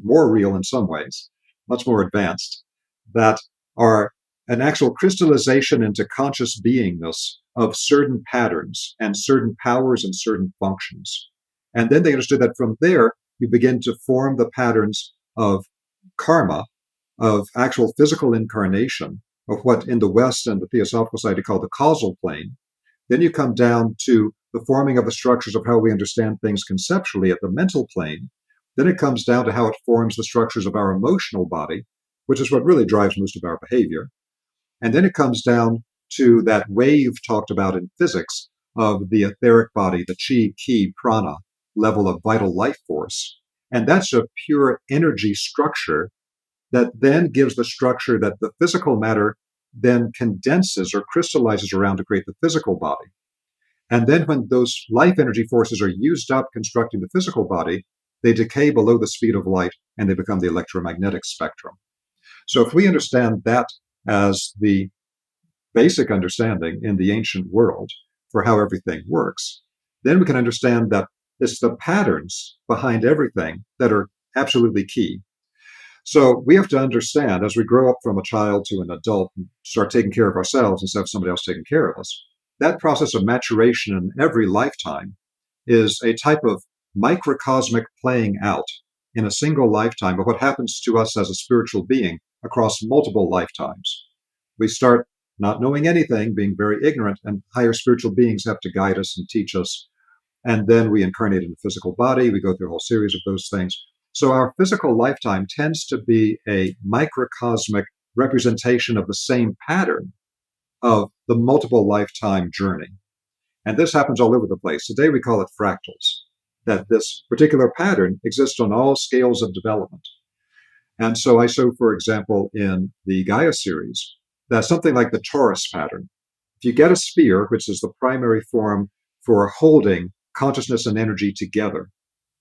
more real in some ways, much more advanced, that are an actual crystallization into conscious beingness of certain patterns and certain powers and certain functions. And then they understood that from there, you begin to form the patterns of karma, of actual physical incarnation, of what in the West and the Theosophical Society call the causal plane. Then you come down to the forming of the structures of how we understand things conceptually at the mental plane. Then it comes down to how it forms the structures of our emotional body, which is what really drives most of our behavior. And then it comes down to that wave talked about in physics of the etheric body, the chi, ki, prana level of vital life force. And that's a pure energy structure that then gives the structure that the physical matter then condenses or crystallizes around to create the physical body. And then when those life energy forces are used up constructing the physical body, they decay below the speed of light and they become the electromagnetic spectrum. So if we understand that as the basic understanding in the ancient world for how everything works, then we can understand that it's the patterns behind everything that are absolutely key. So we have to understand as we grow up from a child to an adult and start taking care of ourselves instead of somebody else taking care of us, that process of maturation in every lifetime is a type of microcosmic playing out in a single lifetime of what happens to us as a spiritual being across multiple lifetimes. We start not knowing anything, being very ignorant, and higher spiritual beings have to guide us and teach us. And then we incarnate in the physical body. We go through a whole series of those things. So our physical lifetime tends to be a microcosmic representation of the same pattern of the multiple lifetime journey. And this happens all over the place. Today we call it fractals, that this particular pattern exists on all scales of development. And so I show, for example, in the Gaia series, that something like the torus pattern. If you get a sphere, which is the primary form for holding consciousness and energy together,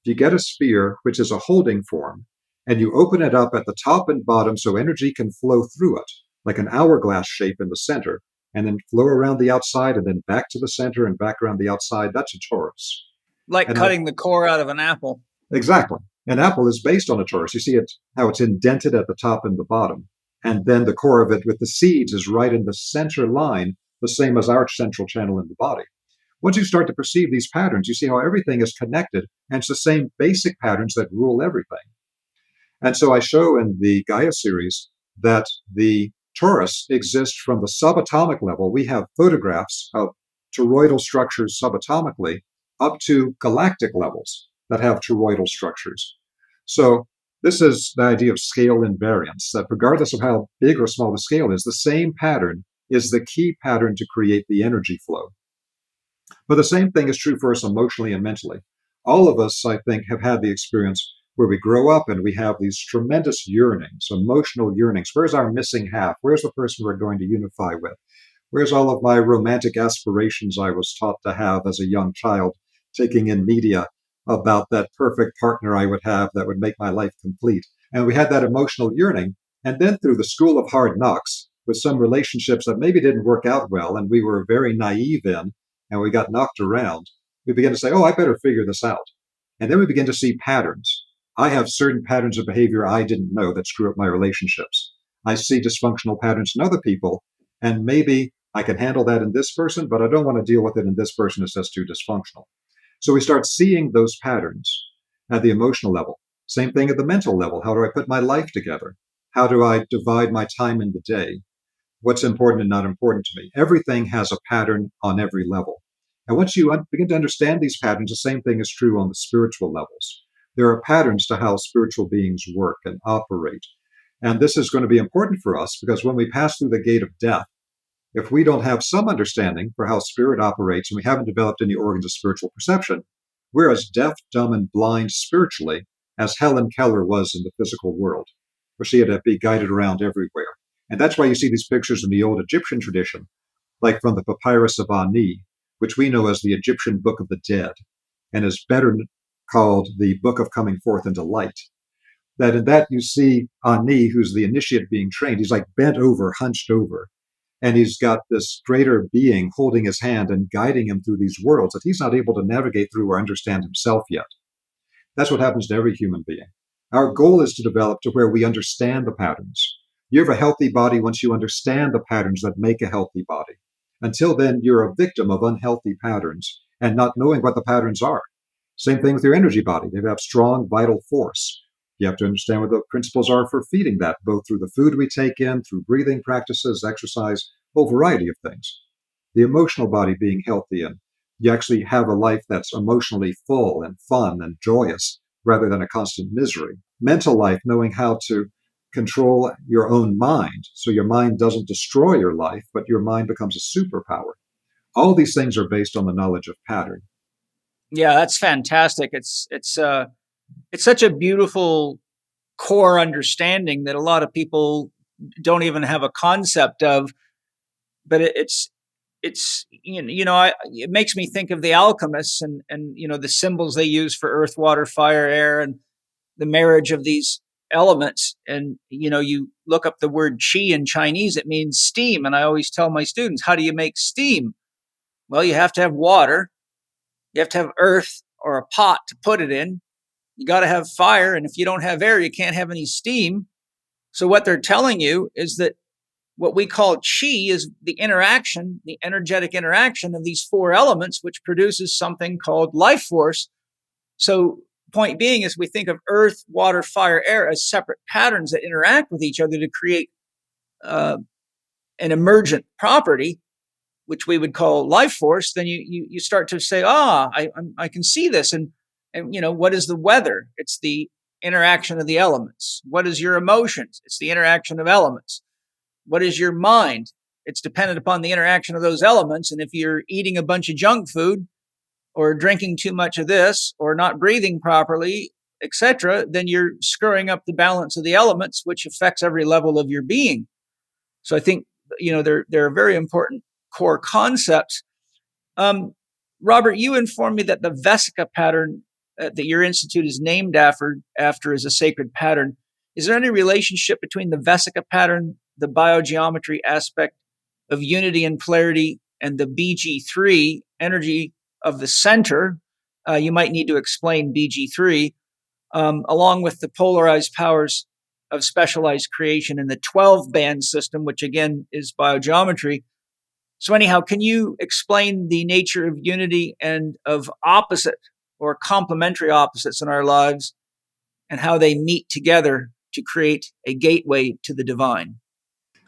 if you get a sphere, which is a holding form, and you open it up at the top and bottom so energy can flow through it, like an hourglass shape in the center, and then flow around the outside and then back to the center and back around the outside, that's a torus. Like And cutting the core out of an apple. Exactly. An apple is based on a torus. You see it how it's indented at the top and the bottom. And then the core of it with the seeds is right in the center line, the same as our central channel in the body. Once you start to perceive these patterns, you see how everything is connected, and it's the same basic patterns that rule everything. And so I show in the Gaia series that the torus exists from the subatomic level. We have photographs of toroidal structures subatomically up to galactic levels that have toroidal structures. So this is the idea of scale invariance, that regardless of how big or small the scale is, the same pattern is the key pattern to create the energy flow. But the same thing is true for us emotionally and mentally. All of us, I think, have had the experience where we grow up and we have these tremendous yearnings, emotional yearnings. Where's our missing half? Where's the person we're going to unify with? Where's all of my romantic aspirations I was taught to have as a young child, taking in media about that perfect partner I would have that would make my life complete? And we had that emotional yearning. And then through the school of hard knocks, with some relationships that maybe didn't work out well and we were very naive in, and we got knocked around, we begin to say, oh, I better figure this out. And then we begin to see patterns. I have certain patterns of behavior I didn't know that screw up my relationships. I see dysfunctional patterns in other people, and maybe I can handle that in this person, but I don't want to deal with it in this person. It's just too dysfunctional. So we start seeing those patterns at the emotional level. Same thing at the mental level. How do I put my life together? How do I divide my time in the day? What's important and not important to me? Everything has a pattern on every level. And once you begin to understand these patterns, the same thing is true on the spiritual levels. There are patterns to how spiritual beings work and operate. And this is going to be important for us because when we pass through the gate of death, if we don't have some understanding for how spirit operates and we haven't developed any organs of spiritual perception, we're as deaf, dumb, and blind spiritually as Helen Keller was in the physical world, where she had to be guided around everywhere. And that's why you see these pictures in the old Egyptian tradition, like from the Papyrus of Ani, which we know as the Egyptian Book of the Dead, and is better called the Book of Coming Forth into Light. That in that you see Ani, who's the initiate being trained, he's like bent over, hunched over, and he's got this greater being holding his hand and guiding him through these worlds that he's not able to navigate through or understand himself yet. That's what happens to every human being. Our goal is to develop to where we understand the patterns. You have a healthy body once you understand the patterns that make a healthy body. Until then, you're a victim of unhealthy patterns and not knowing what the patterns are. Same thing with your energy body. They have strong, vital force. You have to understand what the principles are for feeding that, both through the food we take in, through breathing practices, exercise, a whole variety of things. The emotional body being healthy, and you actually have a life that's emotionally full and fun and joyous rather than a constant misery. Mental life, knowing how to control your own mind so your mind doesn't destroy your life, but your mind becomes a superpower. All these things are based on the knowledge of pattern. Yeah, that's fantastic. It's such a beautiful core understanding that a lot of people don't even have a concept of. But it makes me think of the alchemists and the symbols they use for earth, water, fire, air, and the marriage of these elements. And you look up the word qi in Chinese, it means steam. And I always tell my students, how do you make steam? Well, you have to have water, you have to have earth or a pot to put it in. You got to have fire. And if you don't have air, you can't have any steam. So what they're telling you is that what we call qi is the interaction, the energetic interaction of these four elements, which produces something called life force. So point being is we think of earth, water, fire, air as separate patterns that interact with each other to create an emergent property, which we would call life force. Then you start to say, I can see this. And what is the weather? It's the interaction of the elements. What is your emotions? It's the interaction of elements. What is your mind? It's dependent upon the interaction of those elements. And if you're eating a bunch of junk food or drinking too much of this or not breathing properly, etc., then you're screwing up the balance of the elements, which affects every level of your being. So I think, there are very important core concepts. Robert, you informed me that the Vesica pattern that your institute is named after is a sacred pattern. Is there any relationship between the Vesica pattern, the biogeometry aspect of unity and polarity, and the BG3 energy of the center? You might need to explain BG3, along with the polarized powers of specialized creation in the 12-band system, which again is biogeometry. So anyhow, can you explain the nature of unity and of opposite or complementary opposites in our lives and how they meet together to create a gateway to the divine?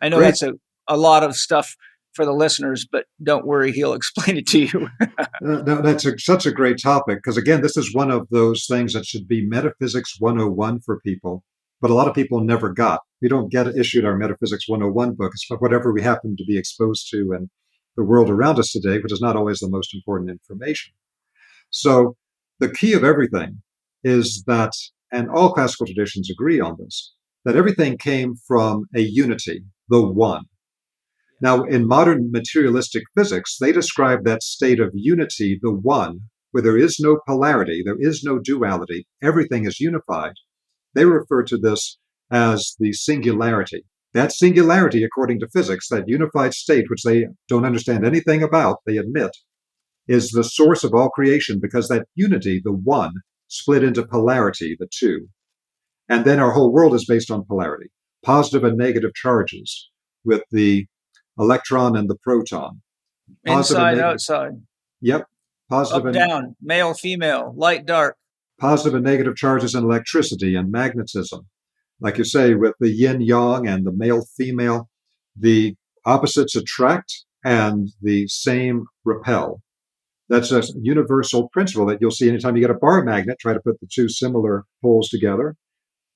I know Great. that's a lot of stuff for the listeners, but don't worry, he'll explain it to you. No, that's such a great topic because, again, this is one of those things that should be Metaphysics 101 for people, but a lot of people never got. We don't get issued our Metaphysics 101 book. It's whatever we happen to be exposed to in the world around us today, which is not always the most important information. So the key of everything is that, and all classical traditions agree on this, that everything came from a unity, the one. Now, in modern materialistic physics, they describe that state of unity, the one, where there is no polarity, there is no duality, everything is unified. They refer to this as the singularity. That singularity, according to physics, that unified state, which they don't understand anything about, they admit, is the source of all creation because that unity, the one, split into polarity, the two. And then our whole world is based on polarity, positive and negative charges, with the electron and the proton. Inside, outside. Yep. Positive Up, down, male, female, light, dark. Positive and negative charges in electricity and magnetism. Like you say, with the yin yang and the male female, the opposites attract and the same repel. That's a universal principle that you'll see anytime you get a bar magnet, try to put the two similar poles together.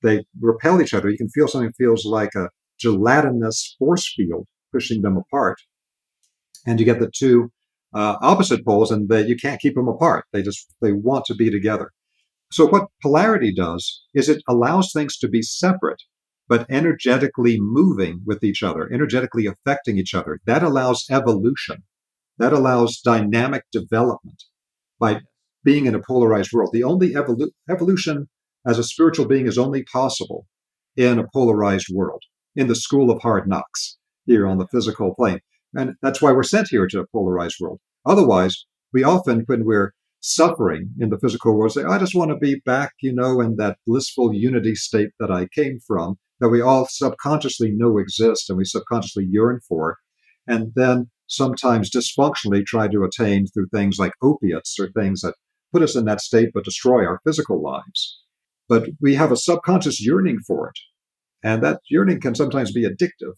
They repel each other. You can feel something feels like a gelatinous force field pushing them apart. And you get the two opposite poles, and you can't keep them apart. They want to be together. So what polarity does is it allows things to be separate, but energetically moving with each other, energetically affecting each other. That allows evolution. That allows dynamic development by being in a polarized world. The only evolution as a spiritual being is only possible in a polarized world, in the school of hard knocks here on the physical plane. And that's why we're sent here to a polarized world. Otherwise, we often, when we're suffering in the physical world, say, I just want to be back, in that blissful unity state that I came from, that we all subconsciously know exists and we subconsciously yearn for. And then sometimes dysfunctionally try to attain through things like opiates or things that put us in that state but destroy our physical lives. But we have a subconscious yearning for it. And that yearning can sometimes be addictive.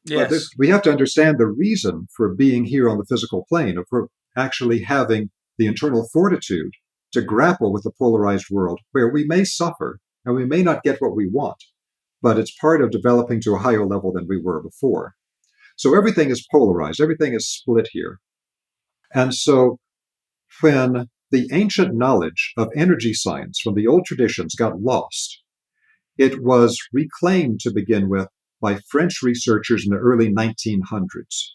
Yes. But we have to understand the reason for being here on the physical plane, of for actually having the internal fortitude to grapple with the polarized world where we may suffer and we may not get what we want, but it's part of developing to a higher level than we were before. So everything is polarized, everything is split here. And so when the ancient knowledge of energy science from the old traditions got lost, it was reclaimed to begin with by French researchers in the early 1900s.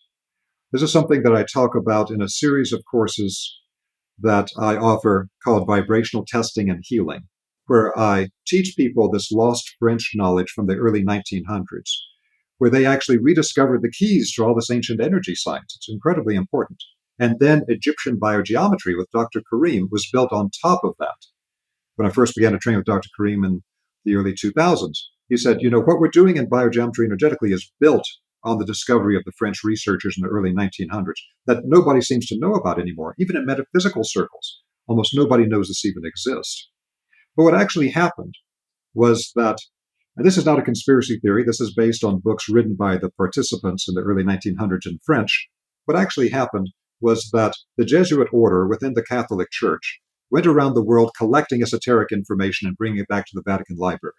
This is something that I talk about in a series of courses that I offer called Vibrational Testing and Healing, where I teach people this lost French knowledge from the early 1900s, where they actually rediscovered the keys to all this ancient energy science. It's incredibly important. And then Egyptian biogeometry with Dr. Karim was built on top of that. When I first began to train with Dr. Karim in the early 2000s, he said, what we're doing in biogeometry energetically is built on the discovery of the French researchers in the early 1900s that nobody seems to know about anymore. Even in metaphysical circles, almost nobody knows this even exists. But what actually happened was that, and this is not a conspiracy theory, this is based on books written by the participants in the early 1900s in French. What actually happened was that the Jesuit order within the Catholic Church went around the world collecting esoteric information and bringing it back to the Vatican Library.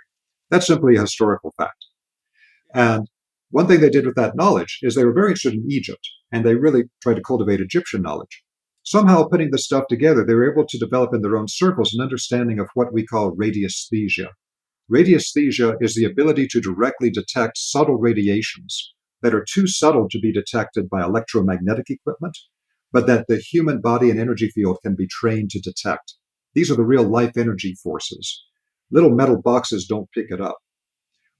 That's simply a historical fact. And one thing they did with that knowledge is they were very interested in Egypt, and they really tried to cultivate Egyptian knowledge. Somehow, putting this stuff together, they were able to develop in their own circles an understanding of what we call radiesthesia. Radiesthesia is the ability to directly detect subtle radiations that are too subtle to be detected by electromagnetic equipment, but that the human body and energy field can be trained to detect. These are the real life energy forces. Little metal boxes don't pick it up,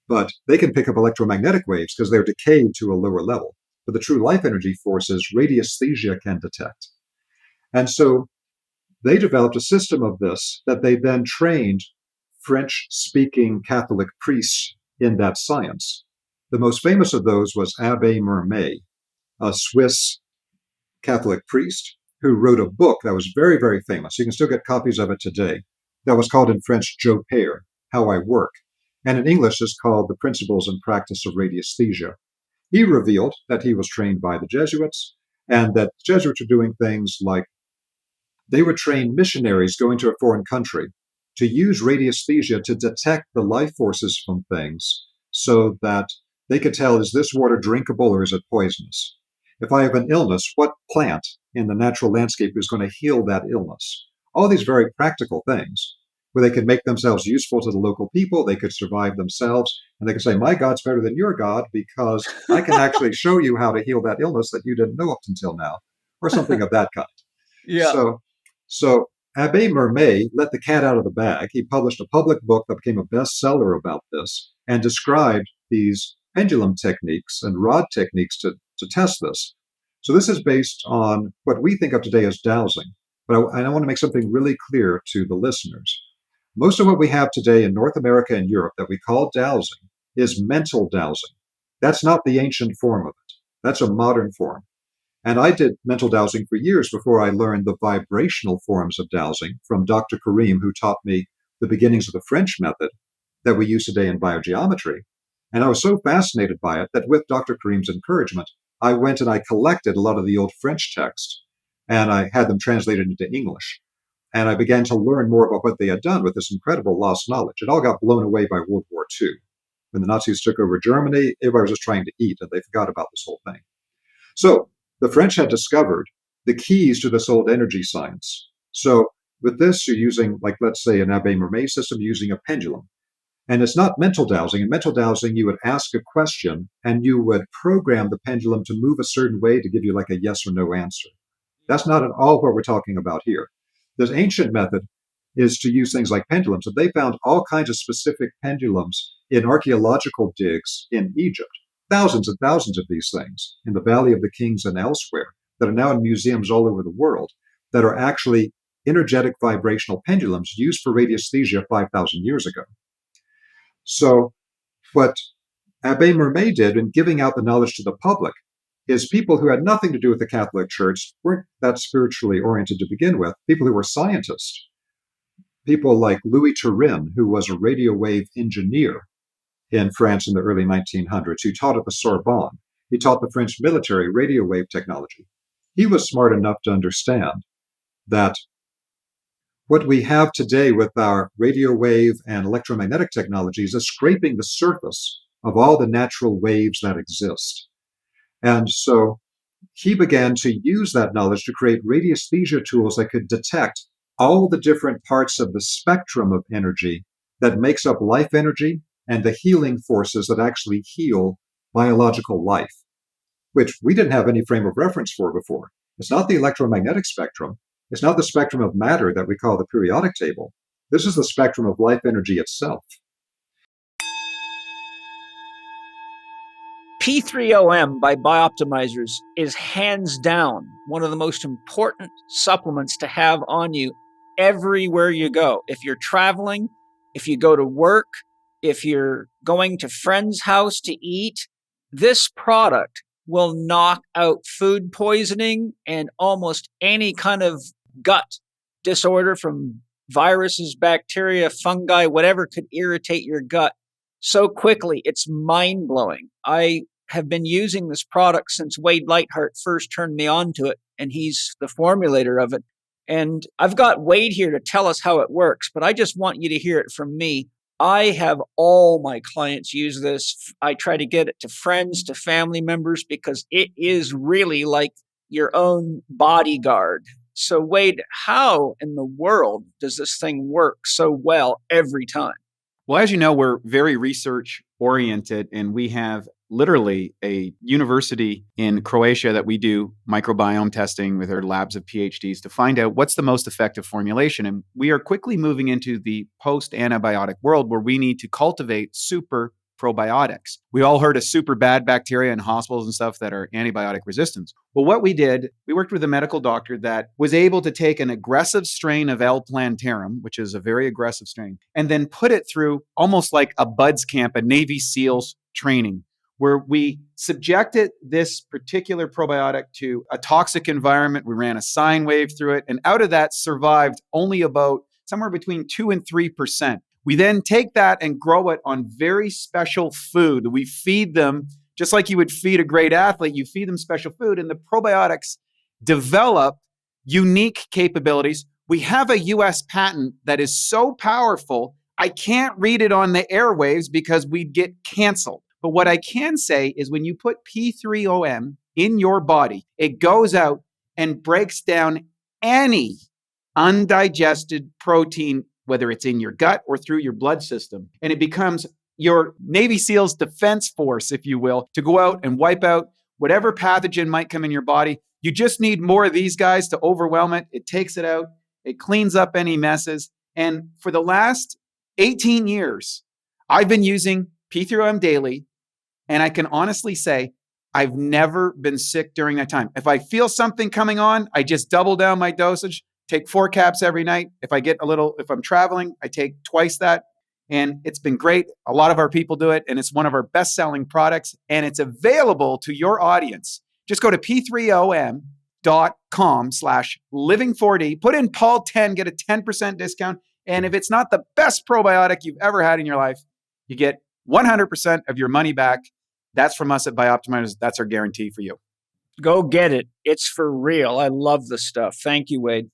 but they can pick up electromagnetic waves because they're decayed to a lower level. But the true life energy forces, radiesthesia can detect. And so they developed a system of this that they then trained French-speaking Catholic priests in that science. The most famous of those was Abbé Mermet, a Swiss Catholic priest who wrote a book that was very, very famous. You can still get copies of it today. That was called in French, Je Père, How I Work. And in English, it's called The Principles and Practice of Radiesthesia. He revealed that he was trained by the Jesuits, and that the Jesuits were doing things like they would train missionaries going to a foreign country to use radiesthesia to detect the life forces from things so that they could tell, is this water drinkable or is it poisonous? If I have an illness, what plant in the natural landscape is going to heal that illness? All these very practical things where they could make themselves useful to the local people, they could survive themselves, and they could say, my God's better than your God because I can actually show you how to heal that illness that you didn't know up until now, or something of that kind. Yeah. So Abbé Mermet let the cat out of the bag. He published a public book that became a bestseller about this and described these pendulum techniques and rod techniques to test this. So this is based on what we think of today as dowsing. But I want to make something really clear to the listeners. Most of what we have today in North America and Europe that we call dowsing is mental dowsing. That's not the ancient form of it. That's a modern form. And I did mental dowsing for years before I learned the vibrational forms of dowsing from Dr. Karim, who taught me the beginnings of the French method that we use today in biogeometry. And I was so fascinated by it that with Dr. Karim's encouragement, I went and I collected a lot of the old French texts and I had them translated into English. And I began to learn more about what they had done with this incredible lost knowledge. It all got blown away by World War II. When the Nazis took over Germany, everybody was just trying to eat, and they forgot about this whole thing. So the French had discovered the keys to this old energy science. So with this, you're using, like, let's say, an Abbé Mermet system, using a pendulum. And it's not mental dowsing. In mental dowsing, you would ask a question, and you would program the pendulum to move a certain way to give you like a yes or no answer. That's not at all what we're talking about here. This ancient method is to use things like pendulums, and they found all kinds of specific pendulums in archaeological digs in Egypt. Thousands and thousands of these things in the Valley of the Kings and elsewhere that are now in museums all over the world that are actually energetic vibrational pendulums used for radiesthesia 5,000 years ago. So what Abbé Mermet did in giving out the knowledge to the public is people who had nothing to do with the Catholic Church, weren't that spiritually oriented to begin with, people who were scientists, people like Louis Turin, who was a radio wave engineer in France in the early 1900s, who taught at the Sorbonne. He taught the French military radio wave technology. He was smart enough to understand that what we have today with our radio wave and electromagnetic technologies is scraping the surface of all the natural waves that exist. And so he began to use that knowledge to create radiesthesia tools that could detect all the different parts of the spectrum of energy that makes up life energy and the healing forces that actually heal biological life, which we didn't have any frame of reference for before. It's not the electromagnetic spectrum. It's not the spectrum of matter that we call the periodic table. This is the spectrum of life energy itself. P3OM by Bioptimizers is hands down one of the most important supplements to have on you everywhere you go. If you're traveling, if you go to work, if you're going to friend's house to eat, this product will knock out food poisoning and almost any kind of gut disorder from viruses, bacteria, fungi, whatever could irritate your gut so quickly. It's mind-blowing. I have been using this product since Wade Lightheart first turned me on to it, and he's the formulator of it. And I've got Wade here to tell us how it works, but I just want you to hear it from me. I have all my clients use this. I try to get it to friends, to family members, because it is really like your own bodyguard. So Wade, how in the world does this thing work so well every time? Well, as you know, we're very research oriented, and we have literally a university in Croatia that we do microbiome testing with our labs of PhDs to find out what's the most effective formulation. And we are quickly moving into the post-antibiotic world where we need to cultivate super probiotics. We all heard of super bad bacteria in hospitals and stuff that are antibiotic resistant. Well, what we did, we worked with a medical doctor that was able to take an aggressive strain of L. plantarum, which is a very aggressive strain, and then put it through almost like a BUDS camp, a Navy SEALs training, where we subjected this particular probiotic to a toxic environment. We ran a sine wave through it, and out of that survived only about somewhere between 2 and 3%. We then take that and grow it on very special food. We feed them, just like you would feed a great athlete, you feed them special food, and the probiotics develop unique capabilities. We have a US patent that is so powerful, I can't read it on the airwaves because we'd get canceled. But what I can say is when you put P3OM in your body, it goes out and breaks down any undigested protein, whether it's in your gut or through your blood system. And it becomes your Navy SEALs defense force, if you will, to go out and wipe out whatever pathogen might come in your body. You just need more of these guys to overwhelm it. It takes it out. It cleans up any messes. And for the last 18 years, I've been using P3OM daily. And I can honestly say, I've never been sick during that time. If I feel something coming on, I just double down my dosage, take 4 caps every night. If I'm traveling, I take twice that. And it's been great. A lot of our people do it, and it's one of our best-selling products, and it's available to your audience. Just go to p3om.com/living4d, put in Paul10, get a 10% discount. And if it's not the best probiotic you've ever had in your life, you get 100% of your money back. That's from us at Bioptimizers. That's our guarantee for you. Go get it. It's for real. I love the stuff. Thank you, Wade.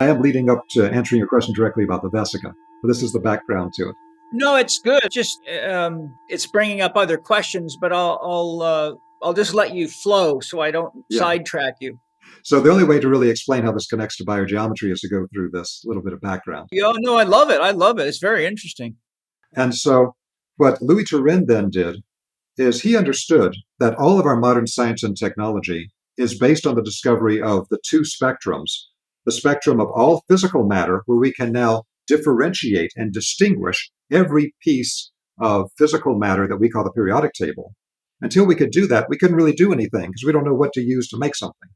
I am leading up to answering your question directly about the Vesica, but this is the background to it. No, it's good. Just it's bringing up other questions, but I'll just let you flow so I don't sidetrack you. So the only way to really explain how this connects to biogeometry is to go through this little bit of background. Yeah, no, I love it. I love it. It's very interesting. And so what Louis Turin then did is he understood that all of our modern science and technology is based on the discovery of the two spectrums, the spectrum of all physical matter, where we can now differentiate and distinguish every piece of physical matter that we call the periodic table. Until we could do that, we couldn't really do anything because we don't know what to use to make something.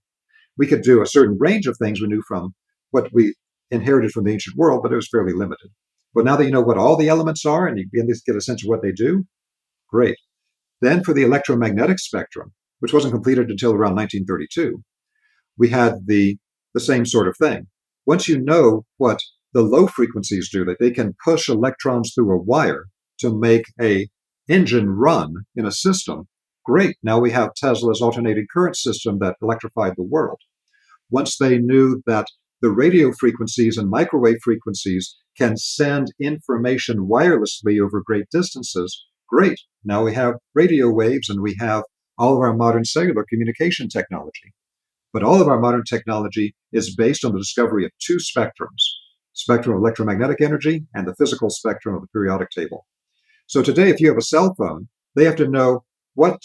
We could do a certain range of things we knew from what we inherited from the ancient world, but it was fairly limited. But now that you know what all the elements are and you begin to get a sense of what they do, great. Then for the electromagnetic spectrum, which wasn't completed until around 1932, we had the same sort of thing. Once you know what the low frequencies do, that they can push electrons through a wire to make a engine run in a system, great. Now we have Tesla's alternating current system that electrified the world. Once they knew that the radio frequencies and microwave frequencies can send information wirelessly over great distances, great. Now we have radio waves and we have all of our modern cellular communication technology. But all of our modern technology is based on the discovery of two spectrums, spectrum of electromagnetic energy and the physical spectrum of the periodic table. So today, if you have a cell phone, they have to know what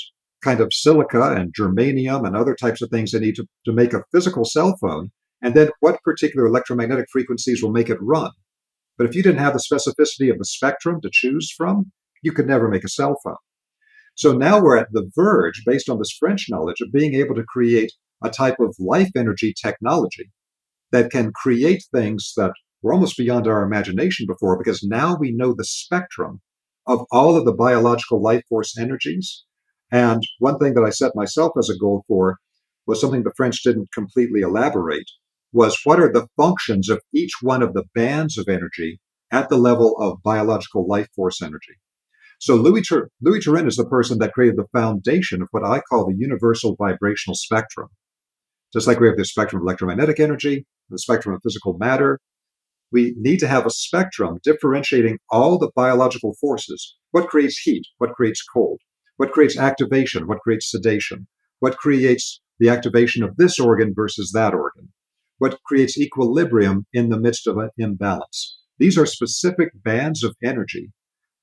kind of silica and germanium and other types of things they need to make a physical cell phone, and then what particular electromagnetic frequencies will make it run. But if you didn't have the specificity of the spectrum to choose from, you could never make a cell phone. So now we're at the verge, based on this French knowledge, of being able to create a type of life energy technology that can create things that were almost beyond our imagination before, because now we know the spectrum of all of the biological life force energies. And one thing that I set myself as a goal for was something the French didn't completely elaborate, was what are the functions of each one of the bands of energy at the level of biological life force energy. So Louis Turin is the person that created the foundation of what I call the universal vibrational spectrum. Just like we have the spectrum of electromagnetic energy, the spectrum of physical matter, we need to have a spectrum differentiating all the biological forces. What creates heat? What creates cold? What creates activation? What creates sedation? What creates the activation of this organ versus that organ? What creates equilibrium in the midst of an imbalance? These are specific bands of energy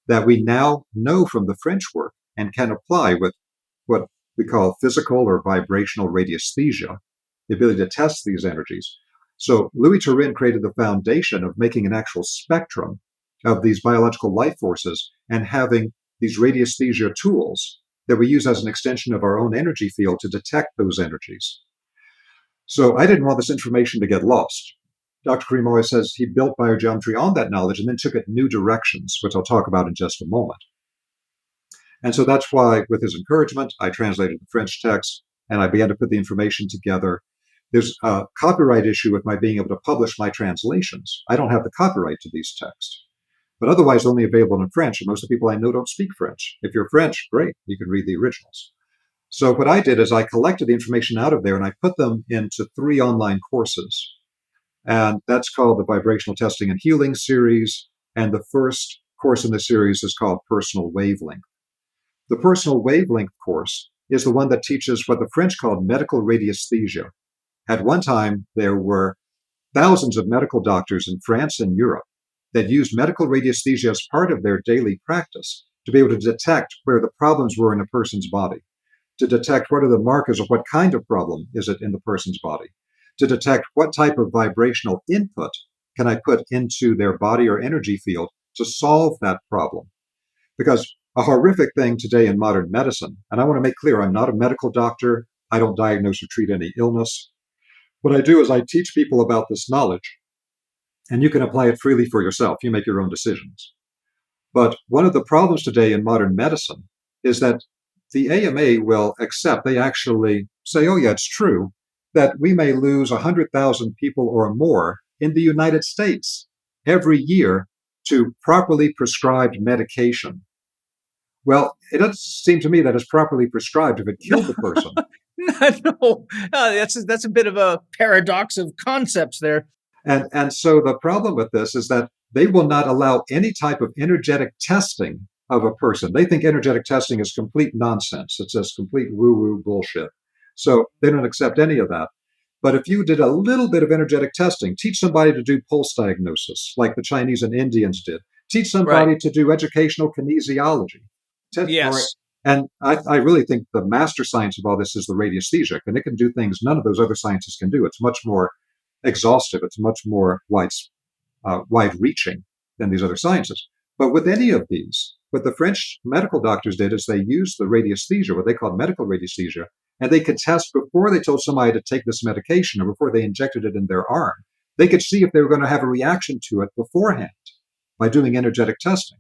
that we now know from the French work and can apply with what we call physical or vibrational radiesthesia, the ability to test these energies. So Louis Turin created the foundation of making an actual spectrum of these biological life forces and having these radiesthesia tools that we use as an extension of our own energy field to detect those energies. So I didn't want this information to get lost. Dr. Karim always says he built biogeometry on that knowledge and then took it new directions, which I'll talk about in just a moment. And so that's why, with his encouragement, I translated the French text and I began to put the information together. There's a copyright issue with my being able to publish my translations. I don't have the copyright to these texts, but otherwise only available in French. And most of the people I know don't speak French. If you're French, great, you can read the originals. So what I did is I collected the information out of there and I put them into 3 online courses. And that's called the Vibrational Testing and Healing series. And the first course in the series is called Personal Wavelength. The Personal Wavelength course is the one that teaches what the French called medical radiesthesia. At one time, there were thousands of medical doctors in France and Europe that used medical radiesthesia as part of their daily practice to be able to detect where the problems were in a person's body, to detect what are the markers of what kind of problem is it in the person's body, to detect what type of vibrational input can I put into their body or energy field to solve that problem. Because a horrific thing today in modern medicine, and I want to make clear, I'm not a medical doctor, I don't diagnose or treat any illness. What I do is I teach people about this knowledge, and you can apply it freely for yourself. You make your own decisions. But one of the problems today in modern medicine is that the AMA will accept, they actually say, oh yeah, it's true, that we may lose 100,000 people or more in the United States every year to properly prescribed medication. Well, it doesn't seem to me that it's properly prescribed if it killed the person. No, that's a bit of a paradox of concepts there. And so the problem with this is that they will not allow any type of energetic testing of a person. They think energetic testing is complete nonsense. It's just complete woo-woo bullshit. So they don't accept any of that. But if you did a little bit of energetic testing, teach somebody to do pulse diagnosis, like the Chinese and Indians did. Teach somebody to do educational kinesiology. Yes. And I really think the master science of all this is the radiesthesia, and it can do things none of those other sciences can do. It's much more exhaustive. It's much more wide-reaching than these other sciences. But with any of these, what the French medical doctors did is they used the radiesthesia, what they called medical radiesthesia, and they could test before they told somebody to take this medication or before they injected it in their arm. They could see if they were going to have a reaction to it beforehand by doing energetic testing.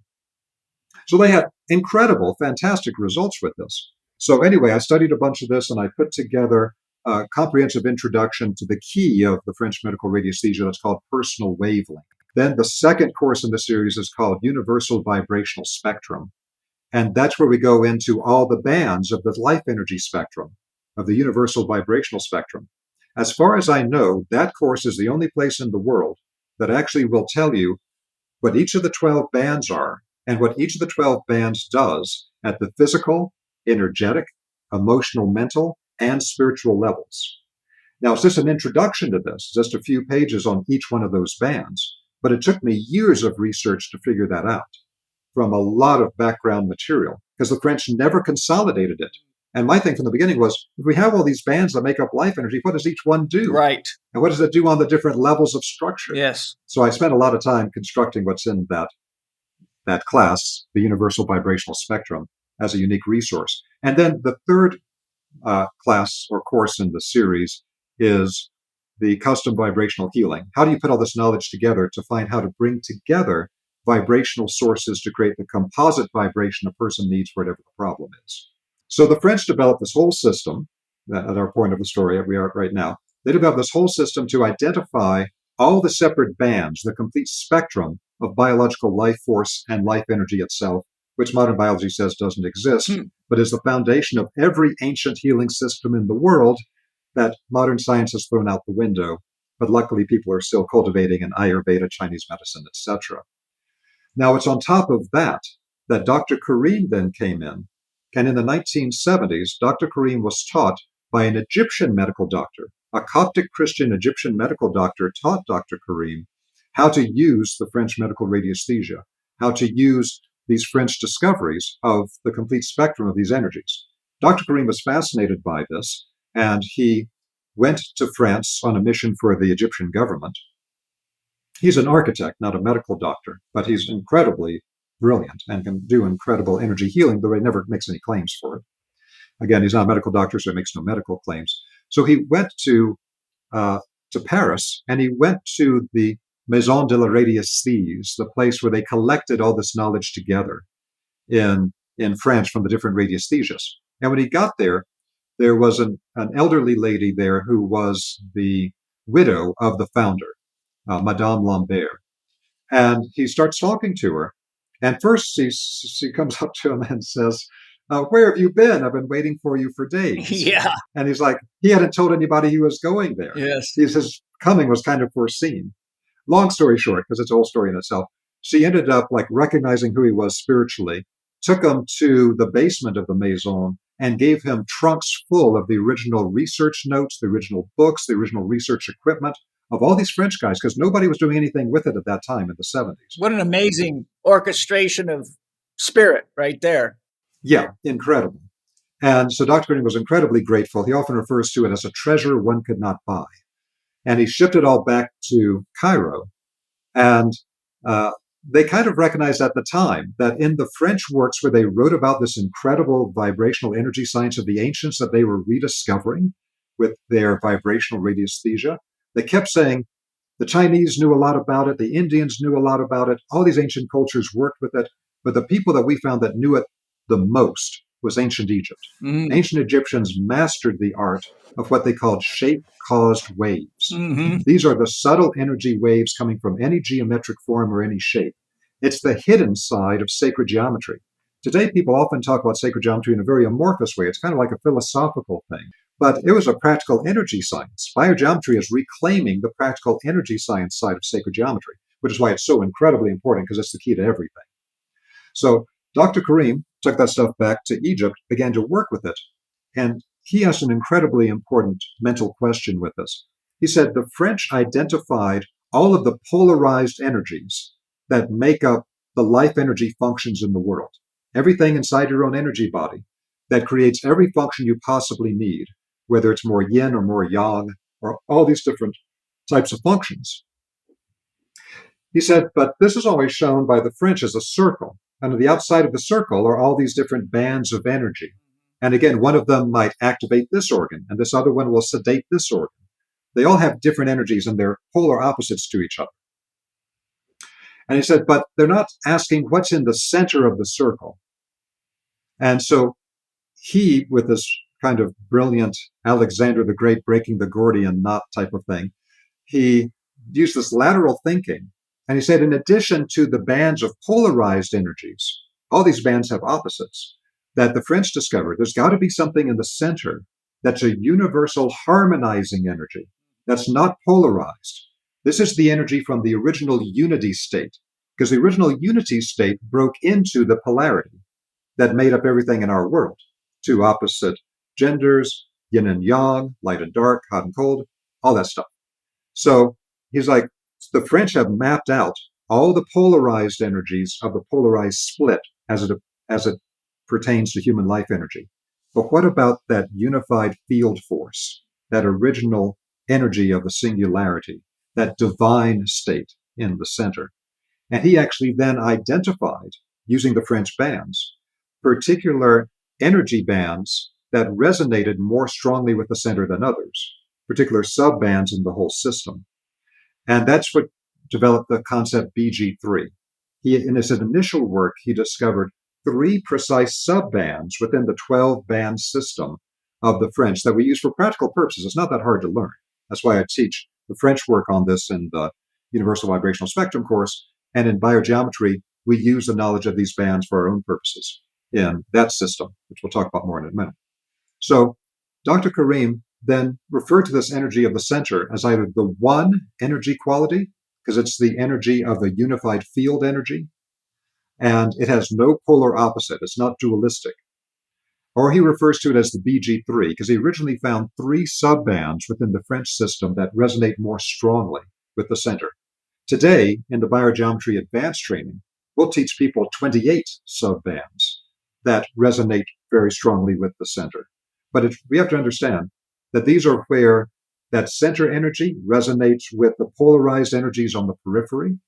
So they had incredible, fantastic results with this. So anyway, I studied a bunch of this and I put together a comprehensive introduction to the key of the French medical radiesthesia that's called personal wavelength. Then the second course in the series is called Universal Vibrational Spectrum. And that's where we go into all the bands of the life energy spectrum, of the universal vibrational spectrum. As far as I know, that course is the only place in the world that actually will tell you what each of the 12 bands are and what each of the 12 bands does at the physical, energetic, emotional, mental, and spiritual levels. Now, it's just an introduction to this, just a few pages on each one of those bands, but it took me years of research to figure that out from a lot of background material, because the French never consolidated it. And my thing from the beginning was, if we have all these bands that make up life energy, what does each one do? Right. And what does it do on the different levels of structure? Yes. So I spent a lot of time constructing what's in that class, the Universal Vibrational Spectrum, as a unique resource. And then the third class or course in the series is the custom vibrational healing. How do you put all this knowledge together to find how to bring together vibrational sources to create the composite vibration a person needs for whatever the problem is? So the French developed this whole system, at our point of the story we are right now, they developed this whole system to identify all the separate bands, the complete spectrum of biological life force and life energy itself, which modern biology says doesn't exist, but is the foundation of every ancient healing system in the world that modern science has thrown out the window. But luckily, people are still cultivating in Ayurveda, Chinese medicine, etc. Now, it's on top of that Dr. Karim then came in. And in the 1970s, Dr. Karim was taught by an Egyptian medical doctor. A Coptic Christian Egyptian medical doctor taught Dr. Karim how to use the French medical radiesthesia, how to use these French discoveries of the complete spectrum of these energies. Dr. Karim was fascinated by this, and he went to France on a mission for the Egyptian government. He's an architect, not a medical doctor, but he's incredibly brilliant and can do incredible energy healing, though he never makes any claims for it. Again, he's not a medical doctor, so he makes no medical claims. So he went to Paris, and he went to the Maison de la Radiesthèse, the place where they collected all this knowledge together in France from the different radiesthesias. And when he got there, there was an elderly lady there who was the widow of the founder, Madame Lambert. And he starts talking to her. And first she comes up to him and says, where have you been? I've been waiting for you for days. Yeah. And he's like, he hadn't told anybody he was going there. Yes. His coming was kind of foreseen. Long story short, because it's a whole story in itself, she ended up like recognizing who he was spiritually, took him to the basement of the Maison and gave him trunks full of the original research notes, the original books, the original research equipment of all these French guys, because nobody was doing anything with it at that time in the 70s. What an amazing orchestration of spirit right there. Yeah, incredible. And so Dr. Green was incredibly grateful. He often refers to it as a treasure one could not buy. And he shipped it all back to Cairo. And they kind of recognized at the time that in the French works where they wrote about this incredible vibrational energy science of the ancients that they were rediscovering with their vibrational radiesthesia, they kept saying the Chinese knew a lot about it, the Indians knew a lot about it, all these ancient cultures worked with it, but the people that we found that knew it the most was ancient Egypt. Mm-hmm. Ancient Egyptians mastered the art of what they called shape-caused waves. Mm-hmm. These are the subtle energy waves coming from any geometric form or any shape. It's the hidden side of sacred geometry. Today, people often talk about sacred geometry in a very amorphous way. It's kind of like a philosophical thing. But it was a practical energy science. Biogeometry is reclaiming the practical energy science side of sacred geometry, which is why it's so incredibly important, because it's the key to everything. So Dr. Karim took that stuff back to Egypt, began to work with it, and he asked an incredibly important mental question with this. He said the French identified all of the polarized energies that make up the life energy functions in the world. Everything inside your own energy body that creates every function you possibly need, whether it's more yin or more yang, or all these different types of functions. He said, but this is always shown by the French as a circle. And on the outside of the circle are all these different bands of energy. And again, one of them might activate this organ, and this other one will sedate this organ. They all have different energies, and they're polar opposites to each other. And he said, but they're not asking what's in the center of the circle. And so he, with this kind of brilliant Alexander the Great breaking the Gordian knot type of thing, he used this lateral thinking. And he said, in addition to the bands of polarized energies, all these bands have opposites, that the French discovered there's got to be something in the center that's a universal harmonizing energy that's not polarized. This is the energy from the original unity state, because the original unity state broke into the polarity that made up everything in our world. Two opposite genders, yin and yang, light and dark, hot and cold, all that stuff. So he's like, the French have mapped out all the polarized energies of the polarized split as it pertains to human life energy. But what about that unified field force, that original energy of the singularity, that divine state in the center? And he actually then identified, using the French bands, particular energy bands that resonated more strongly with the center than others, particular sub-bands in the whole system. And that's what developed the concept BG3. In his initial work, he discovered 3 precise sub-bands within the 12-band system of the French that we use for practical purposes. It's not that hard to learn. That's why I teach the French work on this in the Universal Vibrational Spectrum course. And in biogeometry, we use the knowledge of these bands for our own purposes in that system, which we'll talk about more in a minute. So Dr. Karim then referred to this energy of the center as either the one energy quality, because it's the energy of the unified field energy, and it has no polar opposite. It's not dualistic. Or he refers to it as the BG3, because he originally found 3 sub-bands within the French system that resonate more strongly with the center. Today, in the biogeometry advanced training, we'll teach people 28 sub-bands that resonate very strongly with the center. But we have to understand that these are where that center energy resonates with the polarized energies on the periphery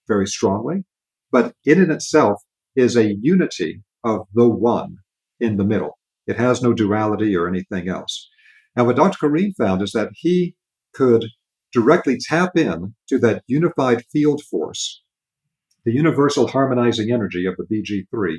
very strongly, but in itself is a unity of the one in the middle. It has no duality or anything else. And what Dr. Karim found is that he could directly tap in to that unified field force, the universal harmonizing energy of the BG3,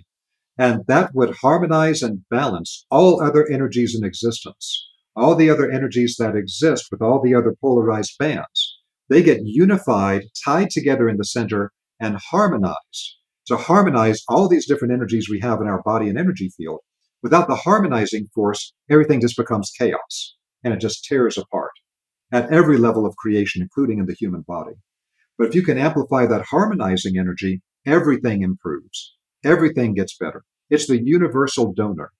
and that would harmonize and balance all other energies in existence. All the other energies that exist with all the other polarized bands, they get unified, tied together in the center, and harmonized. To harmonize all these different energies we have in our body and energy field, without the harmonizing force, everything just becomes chaos, and it just tears apart at every level of creation, including in the human body. But if you can amplify that harmonizing energy, everything improves. Everything gets better. It's the universal donor.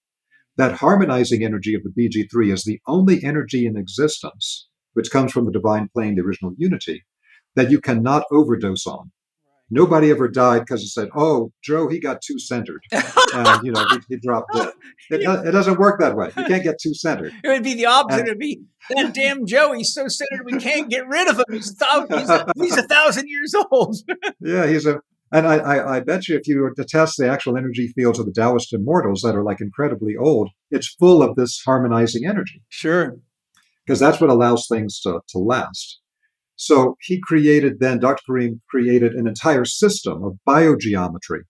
That harmonizing energy of the BG3 is the only energy in existence, which comes from the divine plane, the original unity, that you cannot overdose on. Nobody ever died because it said, oh, Joe, he got too centered. And, he dropped dead. It doesn't work that way. You can't get too centered. It would be the opposite. It would be, that damn Joe, he's so centered we can't get rid of him. He's 1,000 years old. Yeah, and I bet you if you were to test the actual energy fields of the Taoist immortals that are like incredibly old, it's full of this harmonizing energy. Sure. Because that's what allows things to last. So Dr. Karim created an entire system of biogeometry.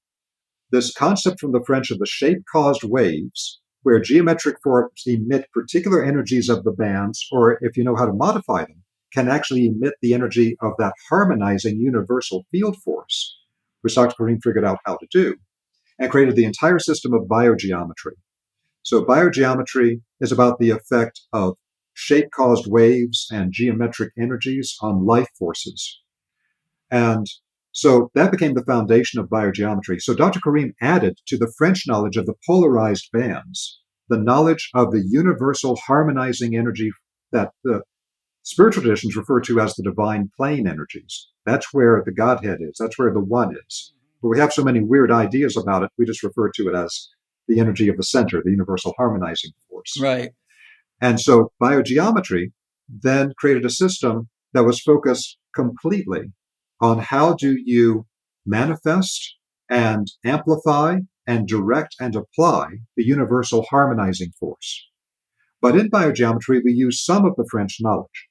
This concept from the French of the shape-caused waves, where geometric forms emit particular energies of the bands, or if you know how to modify them, can actually emit the energy of that harmonizing universal field force, which Dr. Karim figured out how to do. and created the entire system of biogeometry. So biogeometry is about the effect of shape-caused waves and geometric energies on life forces. And so that became the foundation of biogeometry. So Dr. Karim added to the French knowledge of the polarized bands the knowledge of the universal harmonizing energy that the spiritual traditions refer to as the divine plane energies. That's where the Godhead is. That's where the One is. But we have so many weird ideas about it, we just refer to it as the energy of the center, the universal harmonizing force. Right. And so biogeometry then created a system that was focused completely on how do you manifest and amplify and direct and apply the universal harmonizing force. But in biogeometry, we use some of the French knowledge,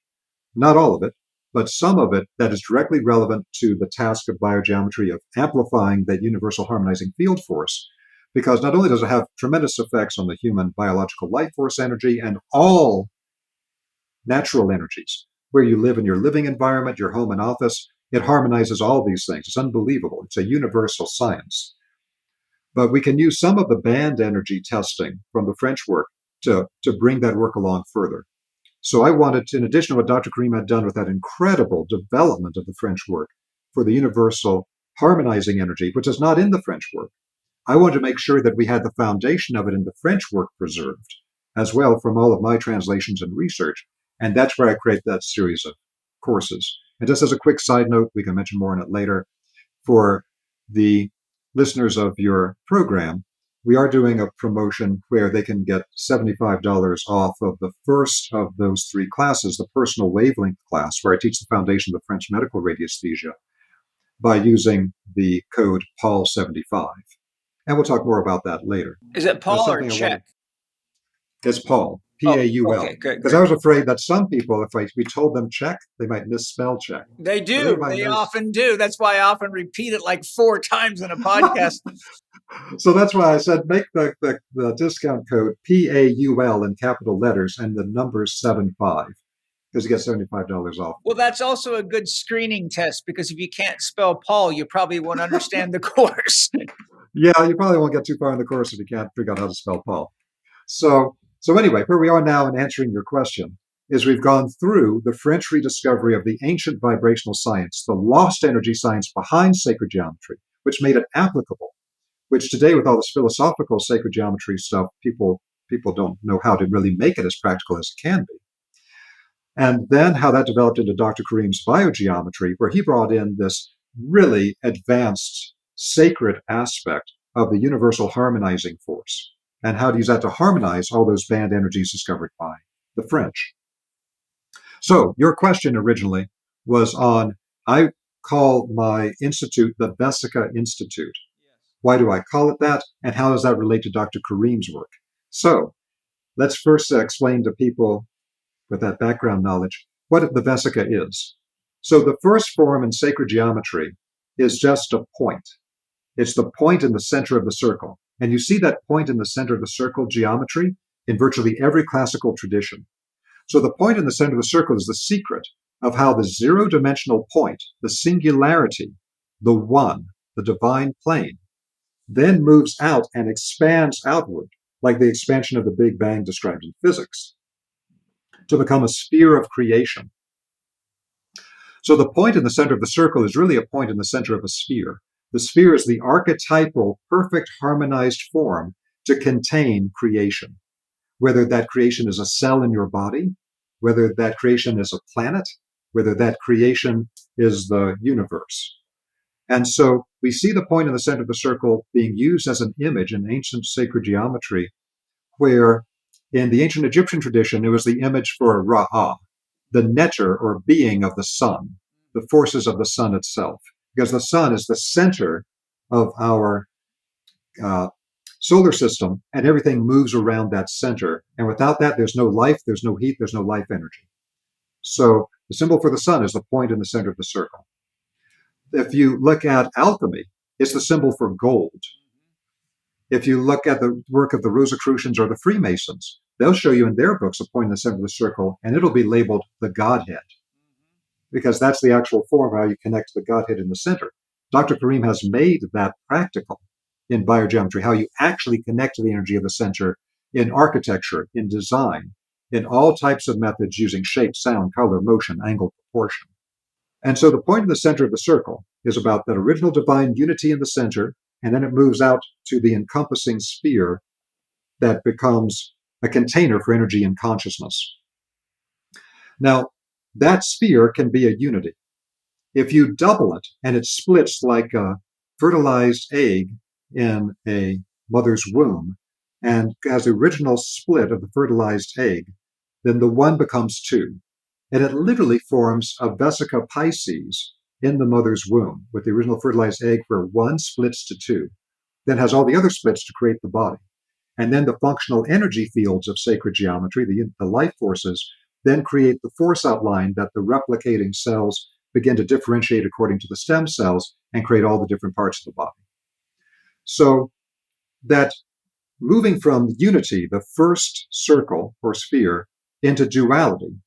not all of it, but some of it that is directly relevant to the task of biogeometry of amplifying that universal harmonizing field force, because not only does it have tremendous effects on the human biological life force energy and all natural energies, where you live in your living environment, your home and office, it harmonizes all these things. It's unbelievable. It's a universal science. But we can use some of the band energy testing from the French work to bring that work along further. So I wanted to, in addition to what Dr. Karim had done with that incredible development of the French work for the universal harmonizing energy, which is not in the French work, I wanted to make sure that we had the foundation of it in the French work preserved, as well from all of my translations and research. And that's where I create that series of courses. And just as a quick side note, we can mention more on it later, for the listeners of your program, we are doing a promotion where they can get $75 off of the first of those 3 classes, the personal wavelength class, where I teach the foundation of the French medical radiesthesia, by using the code Paul75. And we'll talk more about that later. Is it Paul or Chek? It's Paul, P-A-U-L. Okay, good. Because I was afraid that some people, if we told them Chek, they might misspell Chek. They do. They often do. That's why I often repeat it like 4 times in a podcast. So that's why I said make the discount code PAUL in capital letters and the numbers 75, because you get $75 off. Well, that's also a good screening test, because if you can't spell Paul, you probably won't understand the course. Yeah, you probably won't get too far in the course if you can't figure out how to spell Paul. So anyway, where we are now in answering your question is we've gone through the French rediscovery of the ancient vibrational science, the lost energy science behind sacred geometry, which made it applicable, which today with all this philosophical sacred geometry stuff, people don't know how to really make it as practical as it can be. And then how that developed into Dr. Karim's biogeometry, where he brought in this really advanced sacred aspect of the universal harmonizing force, and how to use that to harmonize all those band energies discovered by the French. So your question originally was on, I call my institute the Vesica Institute. Why do I call it that? And how does that relate to Dr. Karim's work? So let's first explain to people with that background knowledge what the Vesica is. So the first form in sacred geometry is just a point. It's the point in the center of the circle. And you see that point in the center of the circle geometry in virtually every classical tradition. So the point in the center of the circle is the secret of how the zero-dimensional point, the singularity, the one, the divine plane, then moves out and expands outward, like the expansion of the Big Bang described in physics, to become a sphere of creation. So the point in the center of the circle is really a point in the center of a sphere. The sphere is the archetypal, perfect harmonized form to contain creation, whether that creation is a cell in your body, whether that creation is a planet, whether that creation is the universe. And so we see the point in the center of the circle being used as an image in ancient sacred geometry, where in the ancient Egyptian tradition, it was the image for Ra'ah, the netter or being of the sun, the forces of the sun itself, because the sun is the center of our solar system, and everything moves around that center. And without that, there's no life, there's no heat, there's no life energy. So the symbol for the sun is the point in the center of the circle. If you look at alchemy, it's the symbol for gold. If you look at the work of the Rosicrucians or the Freemasons, they'll show you in their books a point in the center of the circle, and it'll be labeled the Godhead, because that's the actual form of how you connect to the Godhead in the center. Dr. Karim has made that practical in biogeometry, how you actually connect to the energy of the center in architecture, in design, in all types of methods using shape, sound, color, motion, angle, proportion. And so the point in the center of the circle is about that original divine unity in the center, and then it moves out to the encompassing sphere that becomes a container for energy and consciousness. Now, that sphere can be a unity. If you double it and it splits like a fertilized egg in a mother's womb and has the original split of the fertilized egg, then the one becomes two. And it literally forms a Vesica Pisces in the mother's womb with the original fertilized egg where one splits to two, then has all the other splits to create the body. And then the functional energy fields of sacred geometry, the life forces, then create the force outline that the replicating cells begin to differentiate according to the stem cells and create all the different parts of the body. So that moving from unity, the first circle or sphere, into duality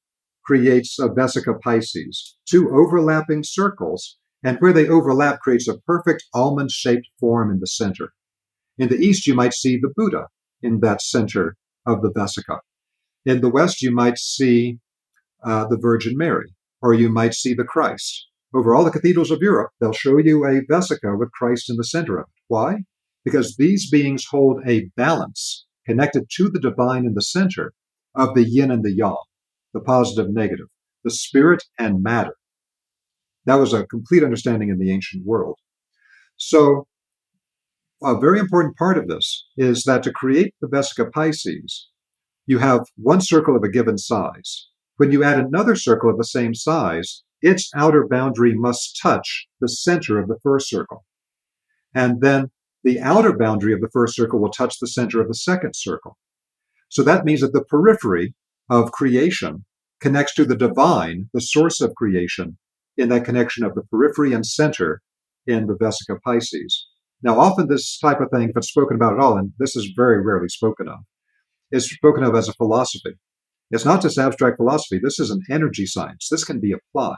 creates a Vesica Pisces, two overlapping circles, and where they overlap creates a perfect almond-shaped form in the center. In the East, you might see the Buddha in that center of the Vesica. In the West, you might see the Virgin Mary, or you might see the Christ. Over all the cathedrals of Europe, they'll show you a Vesica with Christ in the center of it. Why? Because these beings hold a balance connected to the divine in the center of the yin and the yang, the positive, negative, the spirit and matter. That was a complete understanding in the ancient world. So a very important part of this is that to create the Vesica Pisces, you have one circle of a given size. When you add another circle of the same size, its outer boundary must touch the center of the first circle. And then the outer boundary of the first circle will touch the center of the second circle. So that means that the periphery of creation connects to the divine, the source of creation, in that connection of the periphery and center in the Vesica Pisces. Now, often this type of thing, if it's spoken about at all, and this is very rarely spoken of, is spoken of as a philosophy. It's not just abstract philosophy. This is an energy science. This can be applied.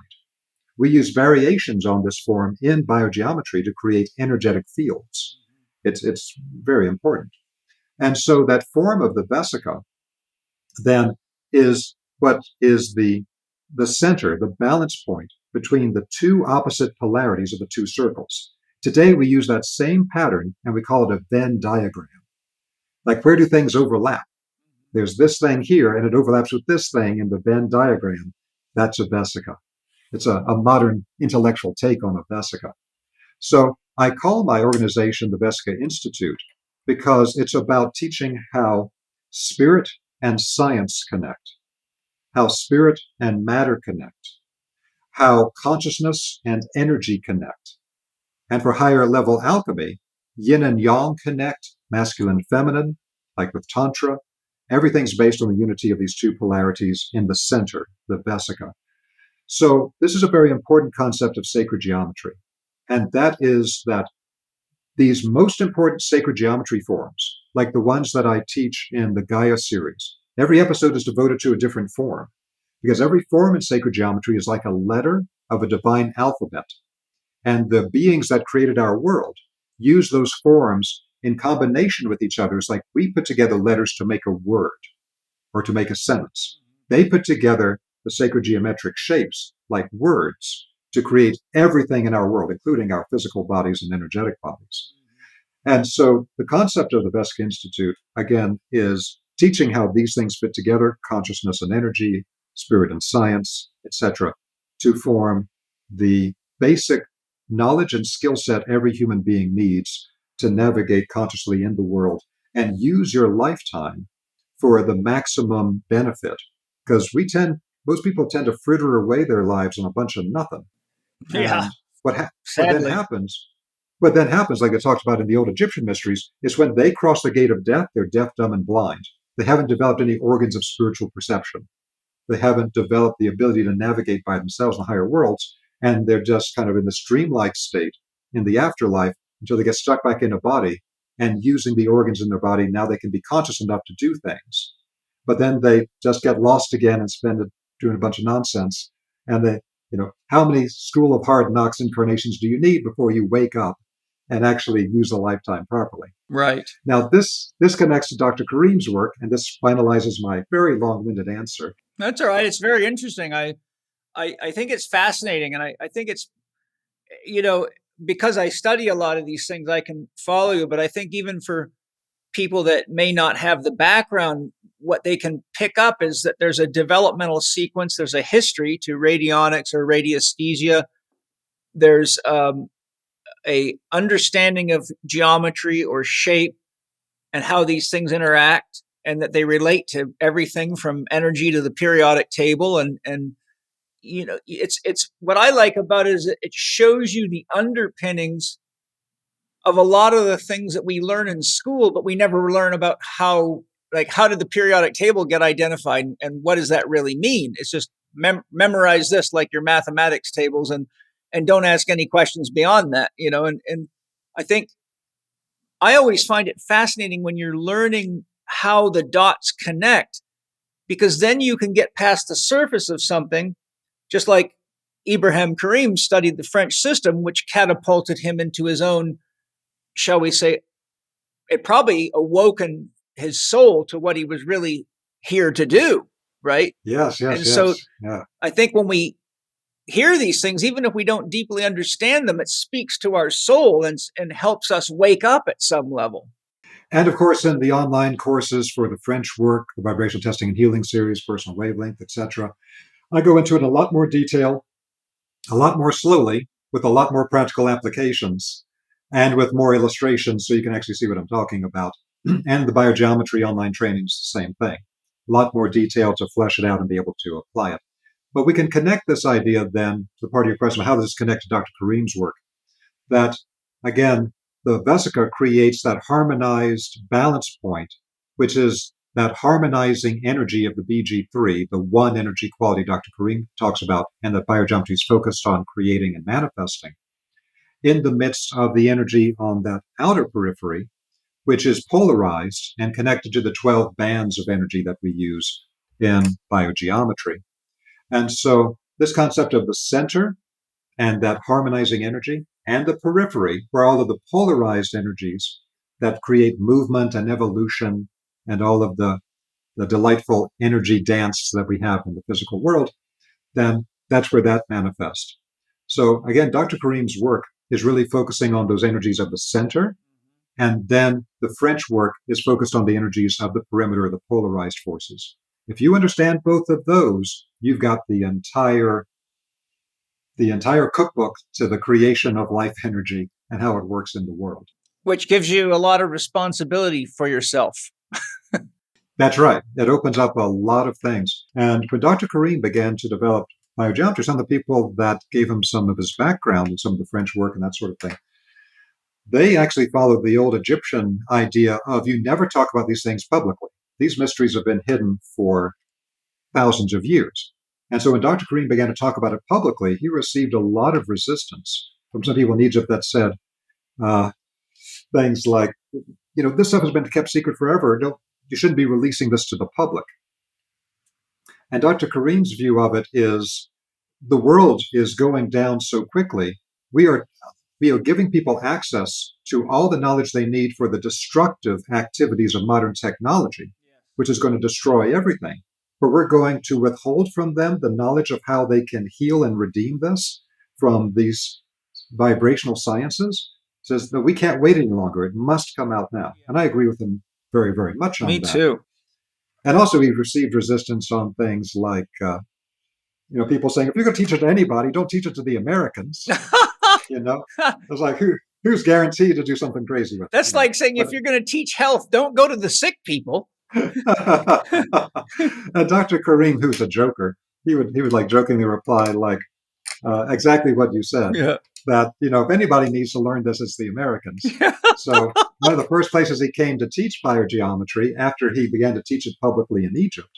We use variations on this form in biogeometry to create energetic fields. It's very important. And so that form of the Vesica then is what is the center, the balance point between the two opposite polarities of the two circles. Today, we use that same pattern and we call it a Venn diagram. Like, where do things overlap? There's this thing here and it overlaps with this thing in the Venn diagram. That's a Vesica. It's a modern intellectual take on a Vesica. So I call my organization the Vesica Institute because it's about teaching how spirit and science connect, how spirit and matter connect, how consciousness and energy connect. And for higher level alchemy, yin and yang connect, masculine and feminine, like with Tantra. Everything's based on the unity of these two polarities in the center, the Vesica. So this is a very important concept of sacred geometry. And that is that these most important sacred geometry forms, like the ones that I teach in the Gaia series, every episode is devoted to a different form, because every form in sacred geometry is like a letter of a divine alphabet. And the beings that created our world use those forms in combination with each other. It's like we put together letters to make a word or to make a sentence. They put together the sacred geometric shapes like words to create everything in our world, including our physical bodies and energetic bodies. And so the concept of the Vesica Institute, again, is teaching how these things fit together, consciousness and energy, spirit and science, etc., to form the basic knowledge and skill set every human being needs to navigate consciously in the world and use your lifetime for the maximum benefit. Because most people tend to fritter away their lives on a bunch of nothing. Yeah. What then happens, like it talks about in the old Egyptian mysteries, is when they cross the gate of death, they're deaf, dumb, and blind. They haven't developed any organs of spiritual perception. They haven't developed the ability to navigate by themselves in the higher worlds, and they're just kind of in this dreamlike state in the afterlife until they get stuck back in a body, and using the organs in their body, now they can be conscious enough to do things. But then they just get lost again and spend it doing a bunch of nonsense. And how many School of Hard Knocks incarnations do you need before you wake up and actually use a lifetime properly. Right. Now, this connects to Dr. Kareem's work, and this finalizes my very long-winded answer. That's all right. It's very interesting. I think it's fascinating, and I think it's, because I study a lot of these things, I can follow you. But I think even for people that may not have the background, what they can pick up is that there's a developmental sequence, there's a history to radionics or radiesthesia. There's a understanding of geometry or shape and how these things interact, and that they relate to everything from energy to the periodic table. And it's what I like about it is that it shows you the underpinnings of a lot of the things that we learn in school, but we never learn about how did the periodic table get identified, and what does that really mean? It's just memorize this like your mathematics tables, and don't ask any questions beyond that, and I think I always find it fascinating when you're learning how the dots connect, because then you can get past the surface of something, just like Ibrahim Karim studied the French system, which catapulted him into his own, shall we say, it probably awoken his soul to what he was really here to do, right? Yes. So I think when we hear these things, even if we don't deeply understand them, it speaks to our soul and helps us wake up at some level. And of course, in the online courses for the French work, the vibrational testing and healing series, personal wavelength, etc., I go into it in a lot more detail, a lot more slowly, with a lot more practical applications, and with more illustrations so you can actually see what I'm talking about. And the biogeometry online training is the same thing. A lot more detail to flesh it out and be able to apply it. But we can connect this idea then to the part of your question, how does this connect to Dr. Kareem's work? That, again, the Vesica creates that harmonized balance point, which is that harmonizing energy of the BG3, the one energy quality Dr. Kareem talks about, and that biogeometry is focused on creating and manifesting, in the midst of the energy on that outer periphery, which is polarized and connected to the 12 bands of energy that we use in biogeometry. And so this concept of the center and that harmonizing energy, and the periphery, where all of the polarized energies that create movement and evolution and all of the delightful energy dance that we have in the physical world, then that's where that manifests. So again, Dr. Kareem's work is really focusing on those energies of the center, and then the French work is focused on the energies of the perimeter, the polarized forces. If you understand both of those, you've got the entire cookbook to the creation of life energy and how it works in the world. Which gives you a lot of responsibility for yourself. That's right. It opens up a lot of things. And when Dr. Kareem began to develop biogeometry, some of the people that gave him some of his background and some of the French work and that sort of thing, they actually followed the old Egyptian idea of you never talk about these things publicly. These mysteries have been hidden for thousands of years. And so when Dr. Kareem began to talk about it publicly, he received a lot of resistance from some people in Egypt that said things like, this stuff has been kept secret forever. You shouldn't be releasing this to the public. And Dr. Kareem's view of it is the world is going down so quickly. We are giving people access to all the knowledge they need for the destructive activities of modern technology, which is going to destroy everything. But we're going to withhold from them the knowledge of how they can heal and redeem this from these vibrational sciences. Says that we can't wait any longer. It must come out now. And I agree with him very, very much on that. Me too. And also we've received resistance on things like, people saying, if you're going to teach it to anybody, don't teach it to the Americans. It's like, who's guaranteed to do something crazy with it? That's like saying, if you're going to teach health, don't go to the sick people. And Dr. Kareem, who's a joker, he would like jokingly reply like exactly what you said. Yeah. That, if anybody needs to learn this, it's the Americans. So one of the first places he came to teach biogeometry after he began to teach it publicly in Egypt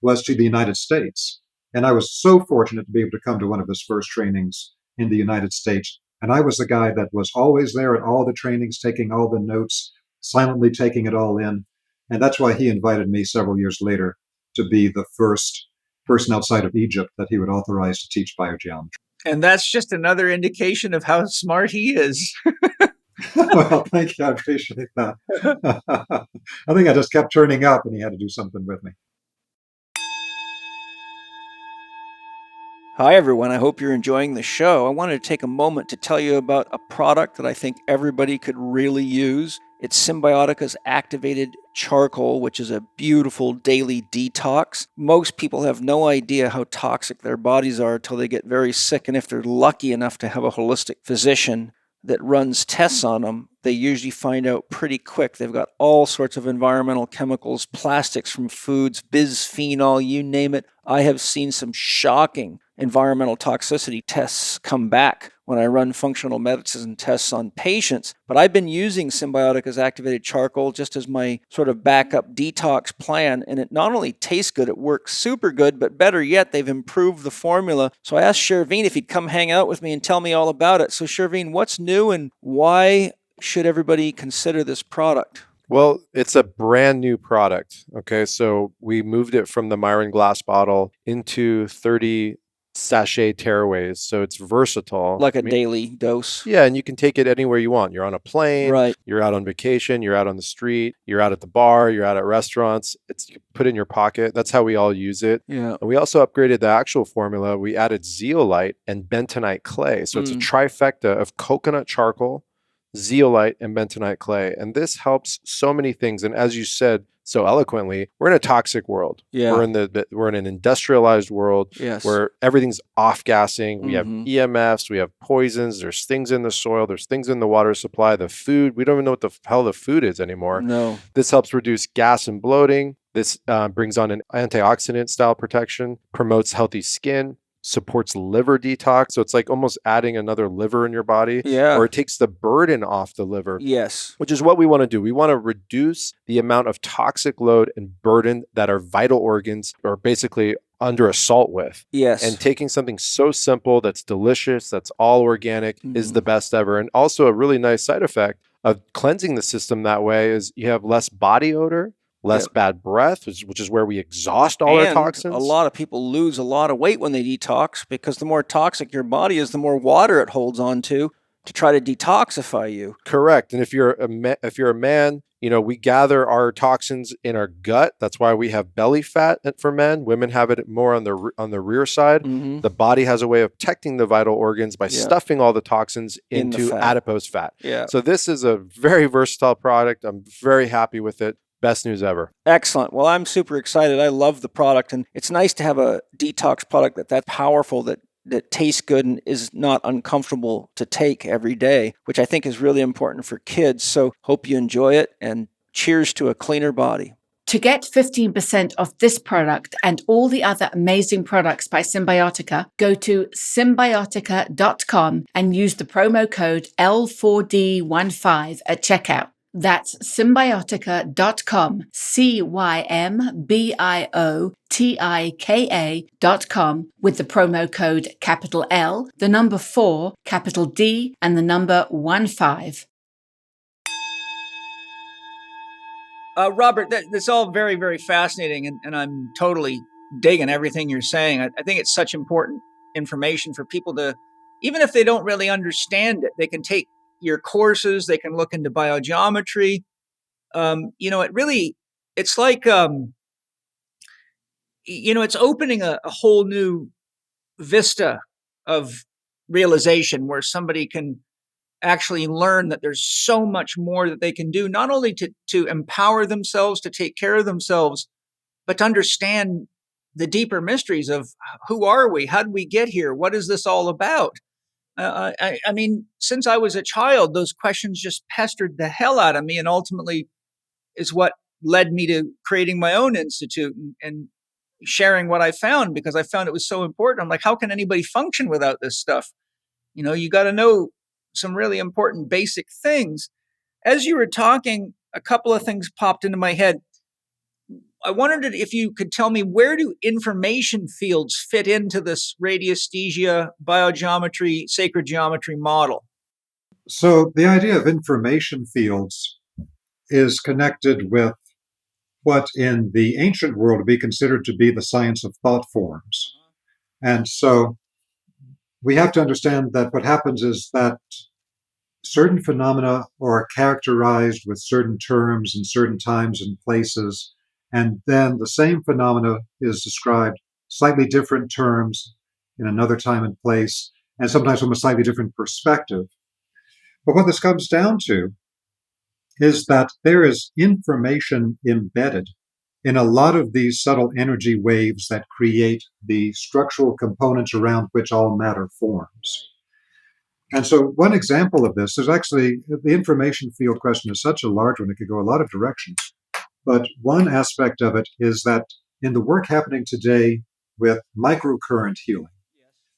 was to the United States. And I was so fortunate to be able to come to one of his first trainings in the United States. And I was the guy that was always there at all the trainings, taking all the notes, silently taking it all in. And that's why he invited me several years later to be the first person outside of Egypt that he would authorize to teach biogeometry. And that's just another indication of how smart he is. Well, thank you. I appreciate that. I think I just kept turning up and he had to do something with me. Hi, everyone. I hope you're enjoying the show. I wanted to take a moment to tell you about a product that I think everybody could really use. It's Symbiotica's activated charcoal, which is a beautiful daily detox. Most people have no idea how toxic their bodies are until they get very sick, and if they're lucky enough to have a holistic physician that runs tests on them, they usually find out pretty quick. They've got all sorts of environmental chemicals, plastics from foods, bisphenol, you name it. I have seen some shocking environmental toxicity tests come back when I run functional medicine tests on patients. But I've been using Symbiotica's activated charcoal just as my sort of backup detox plan, and it not only tastes good, it works super good, but better yet, they've improved the formula. So I asked Shervin if he'd come hang out with me and tell me all about it. So Shervin, what's new and why should everybody consider this product? Well, it's a brand new product. Okay, so we moved it from the Myron glass bottle into 30 sachet tearaways. So it's versatile. Like a daily dose. Yeah, and you can take it anywhere you want. You're on a plane, right. You're out on vacation, you're out on the street, you're out at the bar, you're out at restaurants. It's put in your pocket. That's how we all use it. Yeah. And we also upgraded the actual formula. We added zeolite and bentonite clay. So it's a trifecta of coconut charcoal, zeolite, and bentonite clay. And this helps so many things. And as you said so eloquently, we're in a toxic world. Yeah. We're in an industrialized world. Yes. Where everything's off-gassing. We have EMFs, we have poisons, there's things in the soil, there's things in the water supply, the food. We don't even know what the hell the food is anymore. No. This helps reduce gas and bloating. This brings on an antioxidant style protection, promotes healthy skin, supports liver detox. So it's like almost adding another liver in your body. Yeah. Or it takes the burden off the liver. Yes. Which is what we want to do. We want to reduce the amount of toxic load and burden that our vital organs are basically under assault with. Yes. And taking something so simple that's delicious, that's all organic, is the best ever. And also a really nice side effect of cleansing the system that way is you have less body odor, less bad breath, which is where we exhaust all our toxins. A lot of people lose a lot of weight when they detox because the more toxic your body is, the more water it holds on to try to detoxify you. Correct. And if you're a man, you know, we gather our toxins in our gut. That's why we have belly fat for men. Women have it more on the rear side. The body has a way of protecting the vital organs by stuffing all the toxins into adipose fat. Yeah. So this is a very versatile product. I'm very happy with it. Best news ever. Excellent. Well, I'm super excited. I love the product, and it's nice to have a detox product that's powerful, that tastes good and is not uncomfortable to take every day, which I think is really important for kids. So hope you enjoy it, and cheers to a cleaner body. To get 15% off this product and all the other amazing products by Symbiotica, go to symbiotica.com and use the promo code L4D15 at checkout. That's symbiotica.com, CYMBIOTIKA.com, with the promo code capital L, the number 4, capital D, and the number 15. Robert, that's all very, very fascinating, and I'm totally digging everything you're saying. I think it's such important information for people to, even if they don't really understand it, they can take your courses, they can look into biogeometry. It's like, it's opening a whole new vista of realization where somebody can actually learn that there's so much more that they can do, not only to empower themselves, to take care of themselves, but to understand the deeper mysteries of who are we? How did we get here? What is this all about? I mean, since I was a child, those questions just pestered the hell out of me, and ultimately is what led me to creating my own institute and sharing what I found, because I found it was so important. I'm like, how can anybody function without this stuff? You got to know some really important basic things. As you were talking, a couple of things popped into my head. I wondered if you could tell me, where do information fields fit into this radiesthesia, biogeometry, sacred geometry model? So the idea of information fields is connected with what in the ancient world would be considered to be the science of thought forms. And so we have to understand that what happens is that certain phenomena are characterized with certain terms in certain times and places, and then the same phenomena is described slightly different terms in another time and place, and sometimes from a slightly different perspective. But what this comes down to is that there is information embedded in a lot of these subtle energy waves that create the structural components around which all matter forms. And so, one example of this is actually the information field question is such a large one, it could go a lot of directions. But one aspect of it is that in the work happening today with microcurrent healing,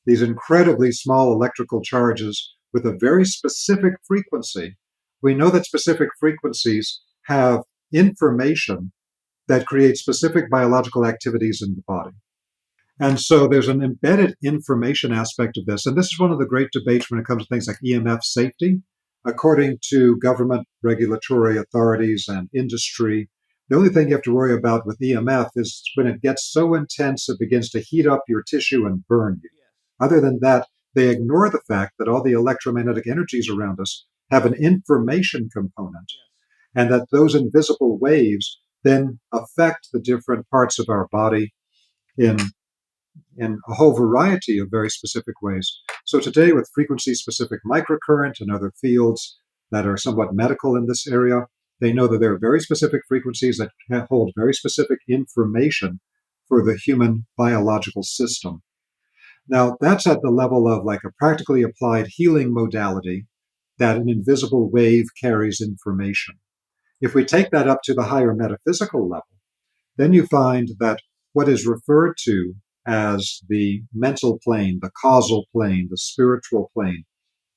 these incredibly small electrical charges with a very specific frequency, we know that specific frequencies have information that creates specific biological activities in the body. And so there's an embedded information aspect of this. And this is one of the great debates when it comes to things like EMF safety. According to government regulatory authorities and industry, the only thing you have to worry about with EMF is when it gets so intense it begins to heat up your tissue and burn you. Other than that, they ignore the fact that all the electromagnetic energies around us have an information component, and that those invisible waves then affect the different parts of our body in a whole variety of very specific ways. So today, with frequency-specific microcurrent and other fields that are somewhat medical in this area, they know that there are very specific frequencies that hold very specific information for the human biological system. Now, that's at the level of like a practically applied healing modality that an invisible wave carries information. If we take that up to the higher metaphysical level, then you find that what is referred to as the mental plane, the causal plane, the spiritual plane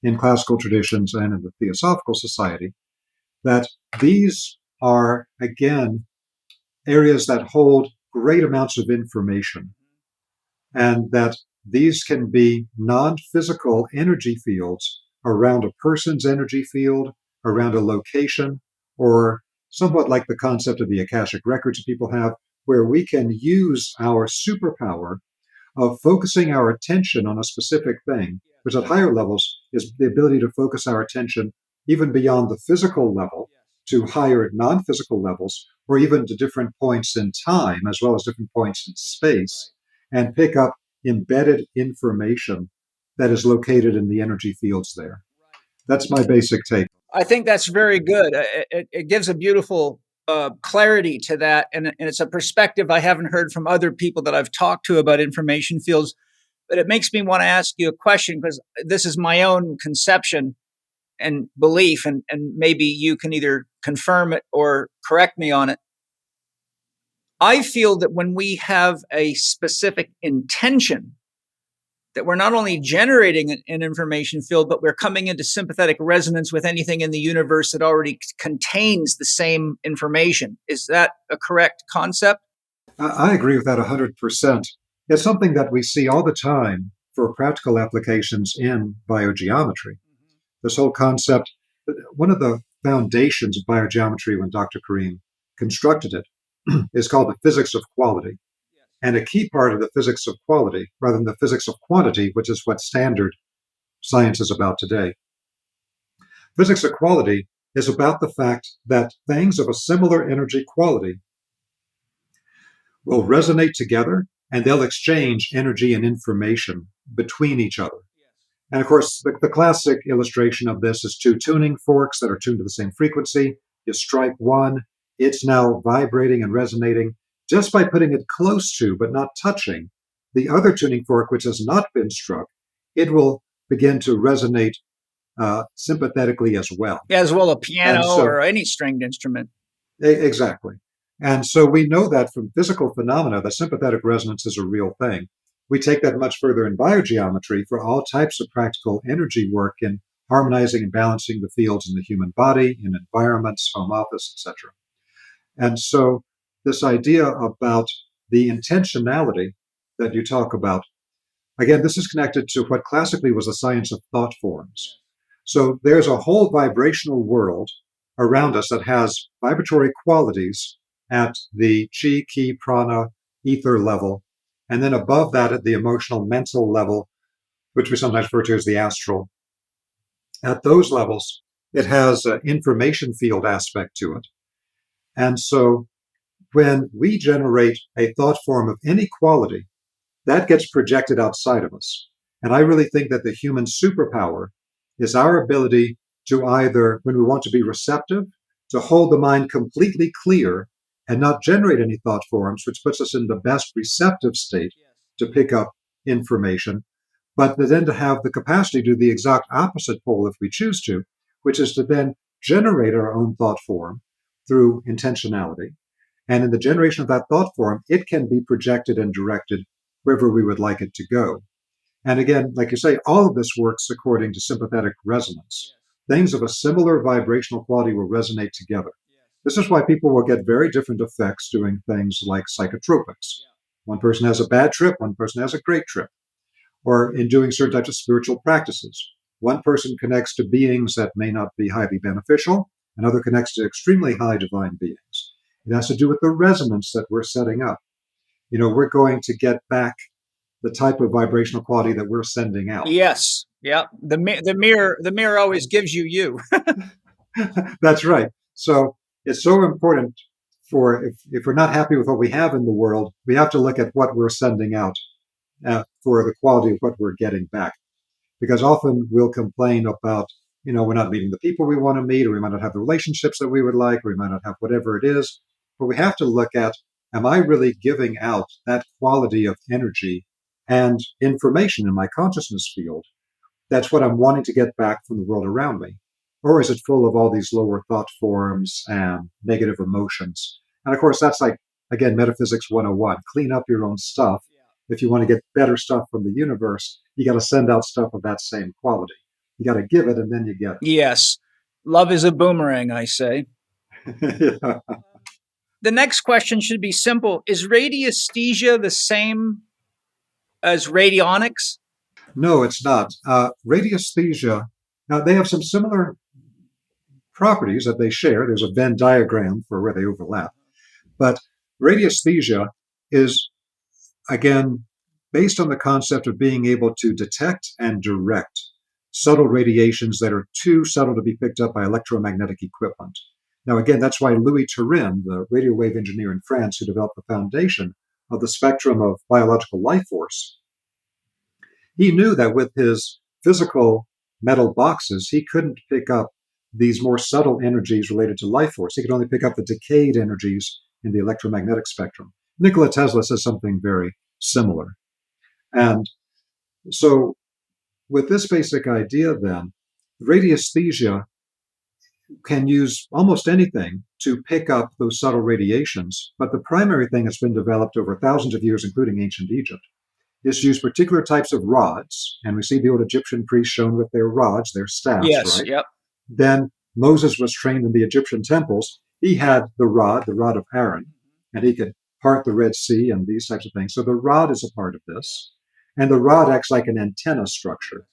in classical traditions and in the Theosophical Society, that these are, again, areas that hold great amounts of information, and that these can be non-physical energy fields around a person's energy field, around a location, or somewhat like the concept of the Akashic records that people have, where we can use our superpower of focusing our attention on a specific thing, which at higher levels is the ability to focus our attention even beyond the physical level to higher non-physical levels, or even to different points in time as well as different points in space, and pick up embedded information that is located in the energy fields there. That's my basic take. I think that's very good. It gives a beautiful clarity to that, and it's a perspective I haven't heard from other people that I've talked to about information fields. But it makes me want to ask you a question, because this is my own conception and belief, and maybe you can either confirm it or correct me on it. I feel that when we have a specific intention, that we're not only generating an information field, but we're coming into sympathetic resonance with anything in the universe that already contains the same information. Is that a correct concept? I agree with that 100%. It's something that we see all the time for practical applications in biogeometry. This whole concept, one of the foundations of biogeometry when Dr. Karim constructed it is called the physics of quality. And a key part of the physics of quality, rather than the physics of quantity, which is what standard science is about today, physics of quality is about the fact that things of a similar energy quality will resonate together and they'll exchange energy and information between each other. And of course, the classic illustration of this is two tuning forks that are tuned to the same frequency. You strike one, it's now vibrating and resonating just by putting it close to, but not touching, the other tuning fork, which has not been struck. It will begin to resonate sympathetically as well. As well, a piano or any stringed instrument. Exactly. And so we know that from physical phenomena, that sympathetic resonance is a real thing. We take that much further in biogeometry for all types of practical energy work in harmonizing and balancing the fields in the human body, in environments, home office, etc. And so this idea about the intentionality that you talk about, again, this is connected to what classically was the science of thought forms. So there's a whole vibrational world around us that has vibratory qualities at the chi, ki, prana, ether level, and then above that at the emotional, mental level, which we sometimes refer to as the astral. At those levels, it has an information field aspect to it. And so when we generate a thought form of any quality, that gets projected outside of us. And I really think that the human superpower is our ability to either, when we want to be receptive, to hold the mind completely clear and not generate any thought forms, which puts us in the best receptive state to pick up information, but then to have the capacity to do the exact opposite pole if we choose to, which is to then generate our own thought form through intentionality. And in the generation of that thought form, it can be projected and directed wherever we would like it to go. And again, like you say, all of this works according to sympathetic resonance. Things of a similar vibrational quality will resonate together. This is why people will get very different effects doing things like psychotropics. One person has a bad trip, one person has a great trip. Or in doing certain types of spiritual practices. One person connects to beings that may not be highly beneficial, another connects to extremely high divine beings. It has to do with the resonance that we're setting up. We're going to get back the type of vibrational quality that we're sending out. Yes. Yeah. The mirror always gives you. That's right. So it's so important for if we're not happy with what we have in the world, we have to look at what we're sending out for the quality of what we're getting back. Because often we'll complain about, we're not meeting the people we want to meet, or we might not have the relationships that we would like, or we might not have whatever it is. But we have to look at, am I really giving out that quality of energy and information in my consciousness field? That's what I'm wanting to get back from the world around me. Or is it full of all these lower thought forms and negative emotions? And of course, that's like, again, Metaphysics 101. Clean up your own stuff. If you want to get better stuff from the universe, you got to send out stuff of that same quality. You got to give it, and then you get it. Yes. Love is a boomerang, I say. Yeah. The next question should be simple. Is radiesthesia the same as radionics? No, it's not. Radiesthesia, now they have some similar properties that they share. There's a Venn diagram for where they overlap. But radiesthesia is, again, based on the concept of being able to detect and direct subtle radiations that are too subtle to be picked up by electromagnetic equipment. Now, again, that's why Louis Turin, the radio wave engineer in France who developed the foundation of the spectrum of biological life force, he knew that with his physical metal boxes, he couldn't pick up these more subtle energies related to life force. He could only pick up the decayed energies in the electromagnetic spectrum. Nikola Tesla says something very similar. And so with this basic idea then, radiesthesia can use almost anything to pick up those subtle radiations, but the primary thing that's been developed over thousands of years, including ancient Egypt, is to use particular types of rods. And we see the old Egyptian priests shown with their rods, their staffs, Yes. right? Yep. Then Moses was trained in the Egyptian temples. He had the rod of Aaron, and he could part the Red Sea and these types of things. So the rod is a part of this. And the rod acts like an antenna structure.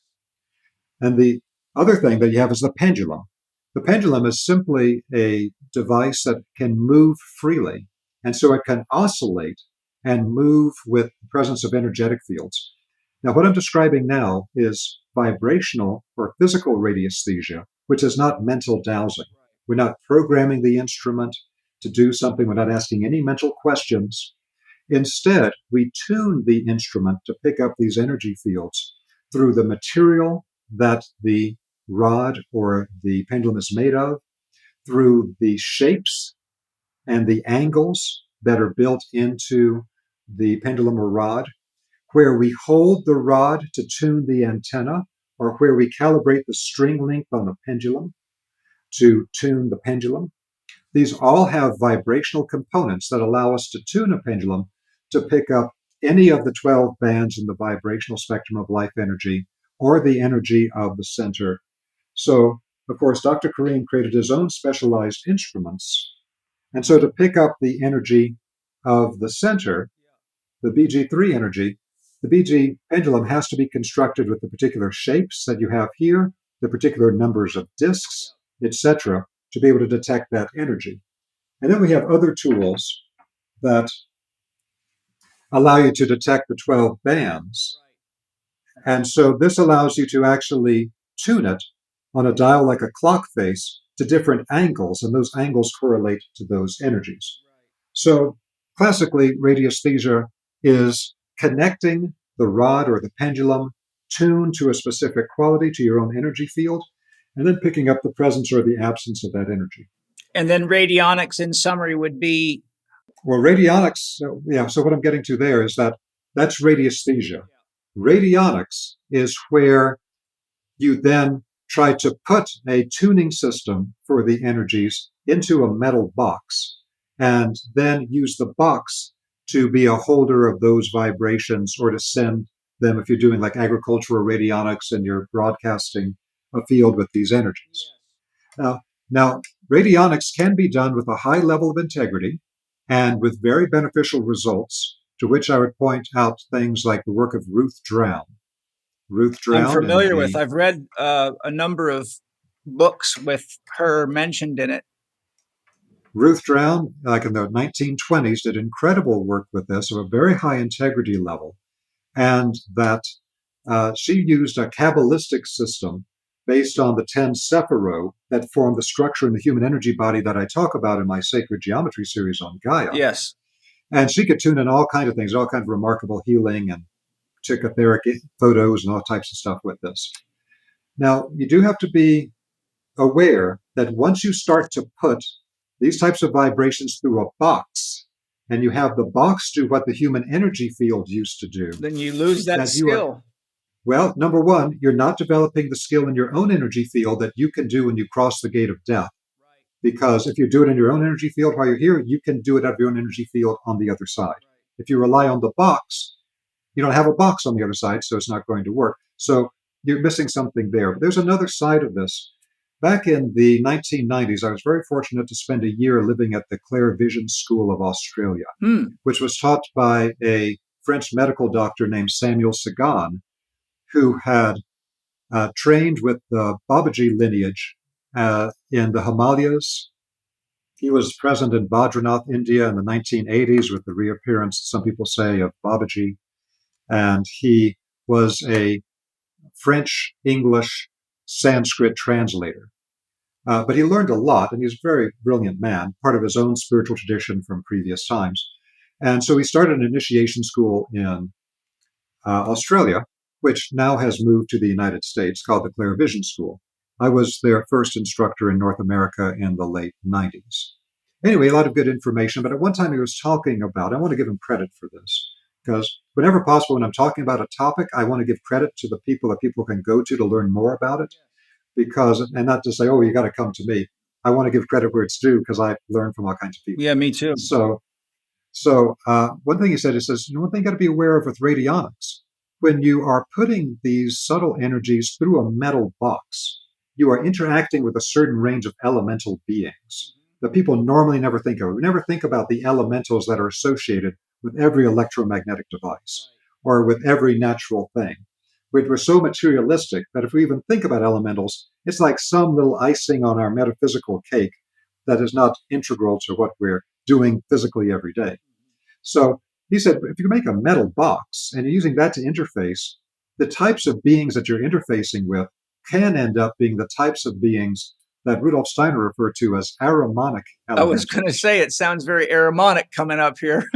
And the other thing that you have is the pendulum. The pendulum is simply a device that can move freely. And so it can oscillate and move with the presence of energetic fields. Now, what I'm describing now is vibrational or physical radiesthesia, which is not mental dowsing. We're not programming the instrument to do something. We're not asking any mental questions. Instead, we tune the instrument to pick up these energy fields through the material that the rod or the pendulum is made of, through the shapes and the angles that are built into the pendulum or rod, where we hold the rod to tune the antenna, or where we calibrate the string length on the pendulum to tune the pendulum. These all have vibrational components that allow us to tune a pendulum to pick up any of the 12 bands in the vibrational spectrum of life energy or the energy of the center. So, of course, Dr. Kareem created his own specialized instruments. And so to pick up the energy of the center, the BG3 energy, the BG pendulum has to be constructed with the particular shapes that you have here, the particular numbers of discs, etc., to be able to detect that energy. And then we have other tools that allow you to detect the 12 bands. And so this allows you to actually tune it on a dial like a clock face to different angles, and those angles correlate to those energies. So classically, radiesthesia is connecting the rod or the pendulum tuned to a specific quality to your own energy field, and then picking up the presence or the absence of that energy. And then radionics, in summary, would be? Well, radionics, so what I'm getting to there is that's radiesthesia. Radionics is where you then try to put a tuning system for the energies into a metal box, and then use the box to be a holder of those vibrations, or to send them if you're doing like agricultural radionics and you're broadcasting a field with these energies. Now, radionics can be done with a high level of integrity and with very beneficial results, to which I would point out things like the work of Ruth Drown. I'm familiar with. I've read a number of books with her mentioned in it. Ruth Drown, like in the 1920s, did incredible work with this of a very high integrity level, and that she used a Kabbalistic system based on the 10 Sephirot that form the structure in the human energy body that I talk about in my Sacred Geometry series on Gaia. Yes. And she could tune in all kinds of things, all kinds of remarkable healing and psychotherapy photos and all types of stuff with this. Now, you do have to be aware that once you start to put these types of vibrations through a box, and you have the box do what the human energy field used to do, then you lose that skill. Well, number one, you're not developing the skill in your own energy field that you can do when you cross the gate of death. Because if you do it in your own energy field while you're here, you can do it out of your own energy field on the other side. If you rely on the box, you don't have a box on the other side, so it's not going to work. So you're missing something there. But there's another side of this. Back in the 1990s, I was very fortunate to spend a year living at the Clairvision School of Australia, which was taught by a French medical doctor named Samuel Sagan, who had trained with the Babaji lineage in the Himalayas. He was present in Badrinath, India in the 1980s with the reappearance, some people say, of Babaji. And he was a French, English, Sanskrit translator. But he learned a lot, and he's a very brilliant man, part of his own spiritual tradition from previous times. And so he started an initiation school in Australia, which now has moved to the United States, called the Clairvision School. I was their first instructor in North America in the late 90s. Anyway, a lot of good information, but at one time he was talking about, I want to give him credit for this, because whenever possible, when I'm talking about a topic, I want to give credit to the people that people can go to learn more about it, and not to say, oh, you got to come to me. I want to give credit where it's due, because I learned from all kinds of people. Yeah, me too. So one thing he says, one thing you got to be aware of with radionics, when you are putting these subtle energies through a metal box, you are interacting with a certain range of elemental beings that people normally never think of. We never think about the elementals that are associated with every electromagnetic device or with every natural thing. We're so materialistic that if we even think about elementals, it's like some little icing on our metaphysical cake that is not integral to what we're doing physically every day. So he said, if you make a metal box and you're using that to interface, the types of beings that you're interfacing with can end up being the types of beings that Rudolf Steiner referred to as aramonic elementals. I was going to say, it sounds very aramonic coming up here.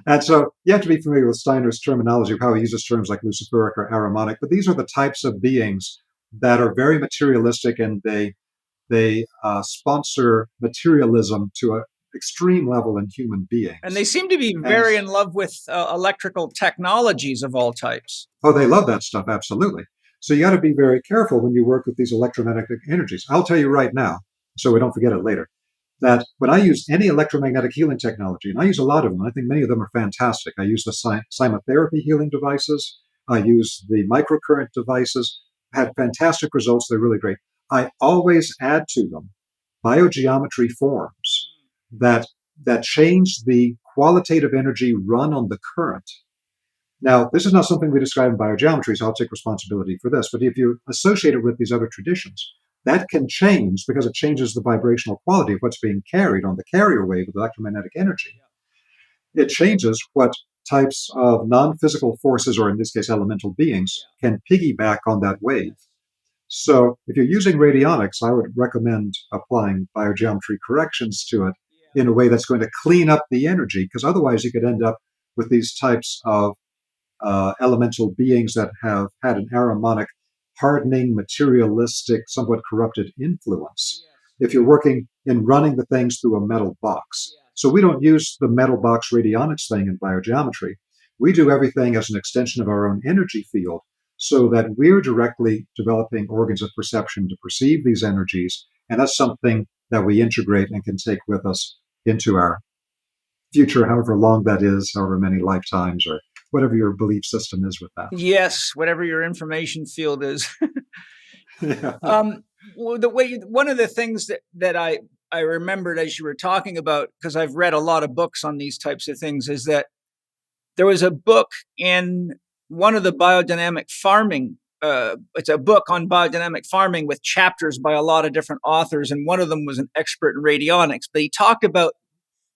And so you have to be familiar with Steiner's terminology of how he uses terms like luciferic or aramonic, but these are the types of beings that are very materialistic, and they sponsor materialism to an extreme level in human beings. And they seem to be very in love with electrical technologies of all types. Oh, they love that stuff, absolutely. So you got to be very careful when you work with these electromagnetic energies. I'll tell you right now, so we don't forget it later, that when I use any electromagnetic healing technology, and I use a lot of them, I think many of them are fantastic. I use the cymotherapy healing devices. I use the microcurrent devices. Had fantastic results. They're really great. I always add to them biogeometry forms that change the qualitative energy run on the current. Now, this is not something we describe in biogeometry, so I'll take responsibility for this. But if you associate it with these other traditions, that can change because it changes the vibrational quality of what's being carried on the carrier wave of electromagnetic energy. It changes what types of non-physical forces, or in this case, elemental beings, can piggyback on that wave. So if you're using radionics, I would recommend applying biogeometry corrections to it in a way that's going to clean up the energy, because otherwise you could end up with these types of elemental beings that have had an Ahrimanic, hardening, materialistic, somewhat corrupted influence if you're working in running the things through a metal box. So we don't use the metal box radionics thing in biogeometry. We do everything as an extension of our own energy field so that we're directly developing organs of perception to perceive these energies. And that's something that we integrate and can take with us into our future, however long that is, however many lifetimes, or whatever your belief system is with that. Yes, whatever your information field is. Yeah. Well, one of the things that I remembered as you were talking about, because I've read a lot of books on these types of things, is that there was a book in one of the biodynamic farming. It's a book on biodynamic farming with chapters by a lot of different authors, and one of them was an expert in radionics. But he talked about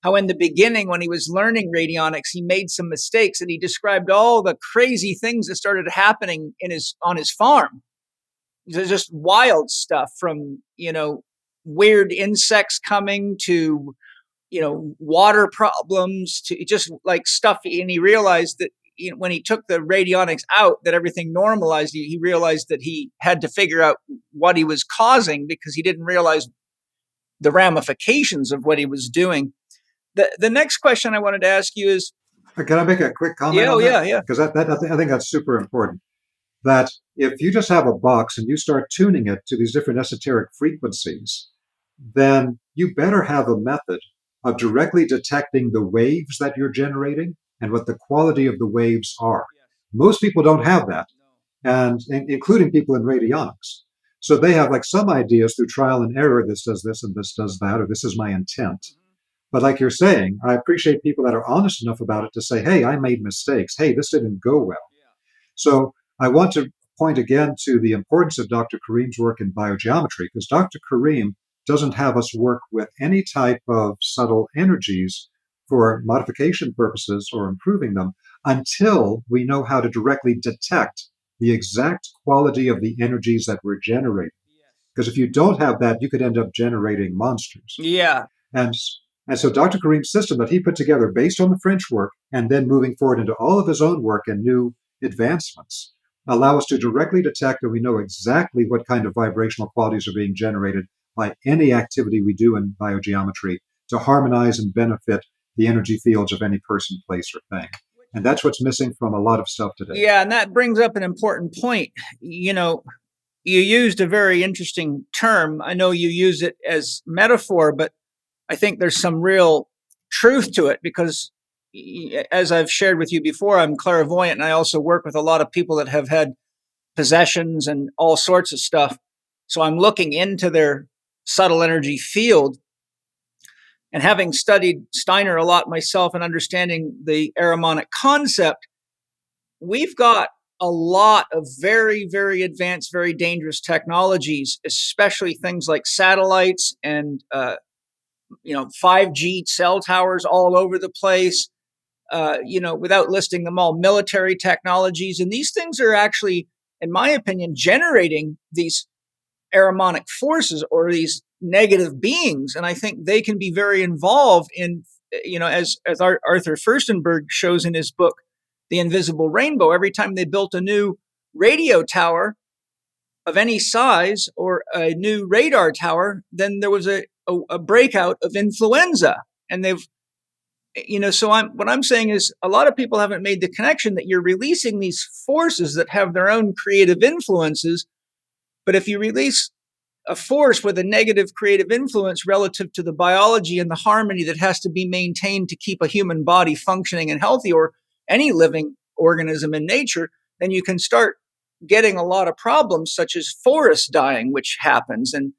how in the beginning, when he was learning radionics, he made some mistakes, and he described all the crazy things that started happening on his farm. There's just wild stuff, from, weird insects coming to, water problems, to just like stuff. And he realized that when he took the radionics out, that everything normalized. He realized that he had to figure out what he was causing, because he didn't realize the ramifications of what he was doing. The next question I wanted to ask you is, can I make a quick comment on that? Yeah. Because I think that's super important. That if you just have a box and you start tuning it to these different esoteric frequencies, then you better have a method of directly detecting the waves that you're generating and what the quality of the waves are. Most people don't have that, and including people in radionics. So they have like some ideas through trial and error. This does this and this does that, or this is my intent. But like you're saying, I appreciate people that are honest enough about it to say, hey, I made mistakes. Hey, this didn't go well. So I want to point again to the importance of Dr. Kareem's work in biogeometry, because Dr. Kareem doesn't have us work with any type of subtle energies for modification purposes or improving them until we know how to directly detect the exact quality of the energies that we're generating. Because if you don't have that, you could end up generating monsters. Yeah. And so Dr. Kareem's system that he put together based on the French work and then moving forward into all of his own work and new advancements allow us to directly detect, and we know exactly what kind of vibrational qualities are being generated by any activity we do in biogeometry to harmonize and benefit the energy fields of any person, place, or thing. And that's what's missing from a lot of stuff today. Yeah, and that brings up an important point. You used a very interesting term. I know you use it as metaphor, but I think there's some real truth to it, because as I've shared with you before, I'm clairvoyant, and I also work with a lot of people that have had possessions and all sorts of stuff. So I'm looking into their subtle energy field, and having studied Steiner a lot myself and understanding the Ahrimanic concept, we've got a lot of very, very advanced, very dangerous technologies, especially things like satellites and 5G cell towers all over the place, without listing them all, military technologies. And these things are actually, in my opinion, generating these Ahrimanic forces or these negative beings. And I think they can be very involved in, as Arthur Furstenberg shows in his book, The Invisible Rainbow. Every time they built a new radio tower of any size or a new radar tower, then there was a breakout of influenza. And they've, so what I'm saying is a lot of people haven't made the connection that you're releasing these forces that have their own creative influences. But if you release a force with a negative creative influence relative to the biology and the harmony that has to be maintained to keep a human body functioning and healthy, or any living organism in nature, then you can start getting a lot of problems, such as forest dying, which happens, and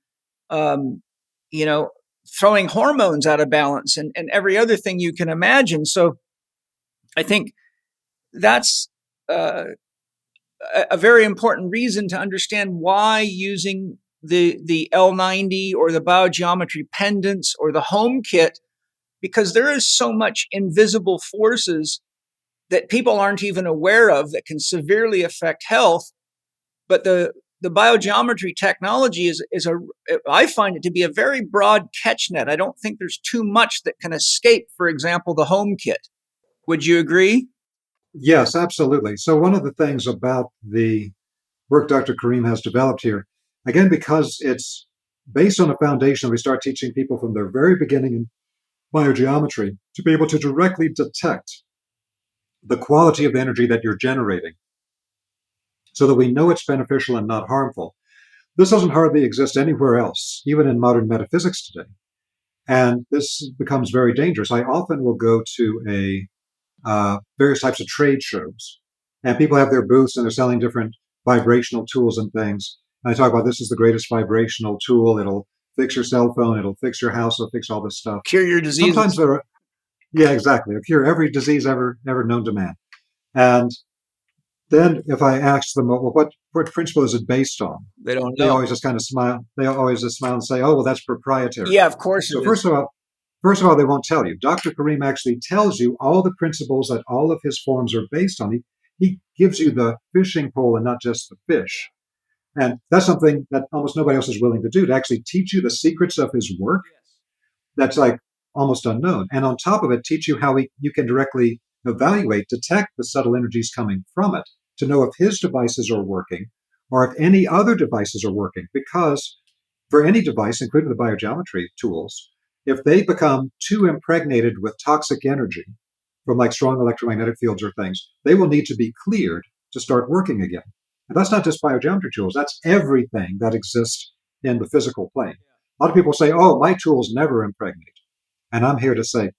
throwing hormones out of balance, and every other thing you can imagine. So I think that's a very important reason to understand why using the L90 or the biogeometry pendants or the home kit, because there is so much invisible forces that people aren't even aware of that can severely affect health. But the the biogeometry technology I find it to be a very broad catch net. I don't think there's too much that can escape, for example, the home kit. Would you agree? Yes, absolutely. So one of the things about the work Dr. Karim has developed here, again, because it's based on a foundation, we start teaching people from their very beginning in biogeometry to be able to directly detect the quality of the energy that you're generating so that we know it's beneficial and not harmful. This doesn't hardly exist anywhere else, even in modern metaphysics today. And this becomes very dangerous. I often will go to various types of trade shows, and people have their booths and they're selling different vibrational tools and things. And I talk about this is the greatest vibrational tool. It'll fix your cell phone. It'll fix your house. It'll fix all this stuff. Cure your disease. Sometimes yeah, exactly. It'll cure every disease ever known to man. And then if I ask them, well, what principle is it based on? They don't They know. always just kind of smile. They always just smile and say, oh, well, that's proprietary. Yeah, of course. So first of all, they won't tell you. Dr. Karim actually tells you all the principles that all of his forms are based on. He gives you the fishing pole and not just the fish. And that's something that almost nobody else is willing to do, to actually teach you the secrets of his work. That's like almost unknown. And on top of it, teach you how you can directly detect the subtle energies coming from it, to know if his devices are working or if any other devices are working. Because for any device, including the biogeometry tools, if they become too impregnated with toxic energy from like strong electromagnetic fields or things, they will need to be cleared to start working again. And that's not just biogeometry tools, that's everything that exists in the physical plane. A lot of people say, oh, my tools never impregnate. And I'm here to say,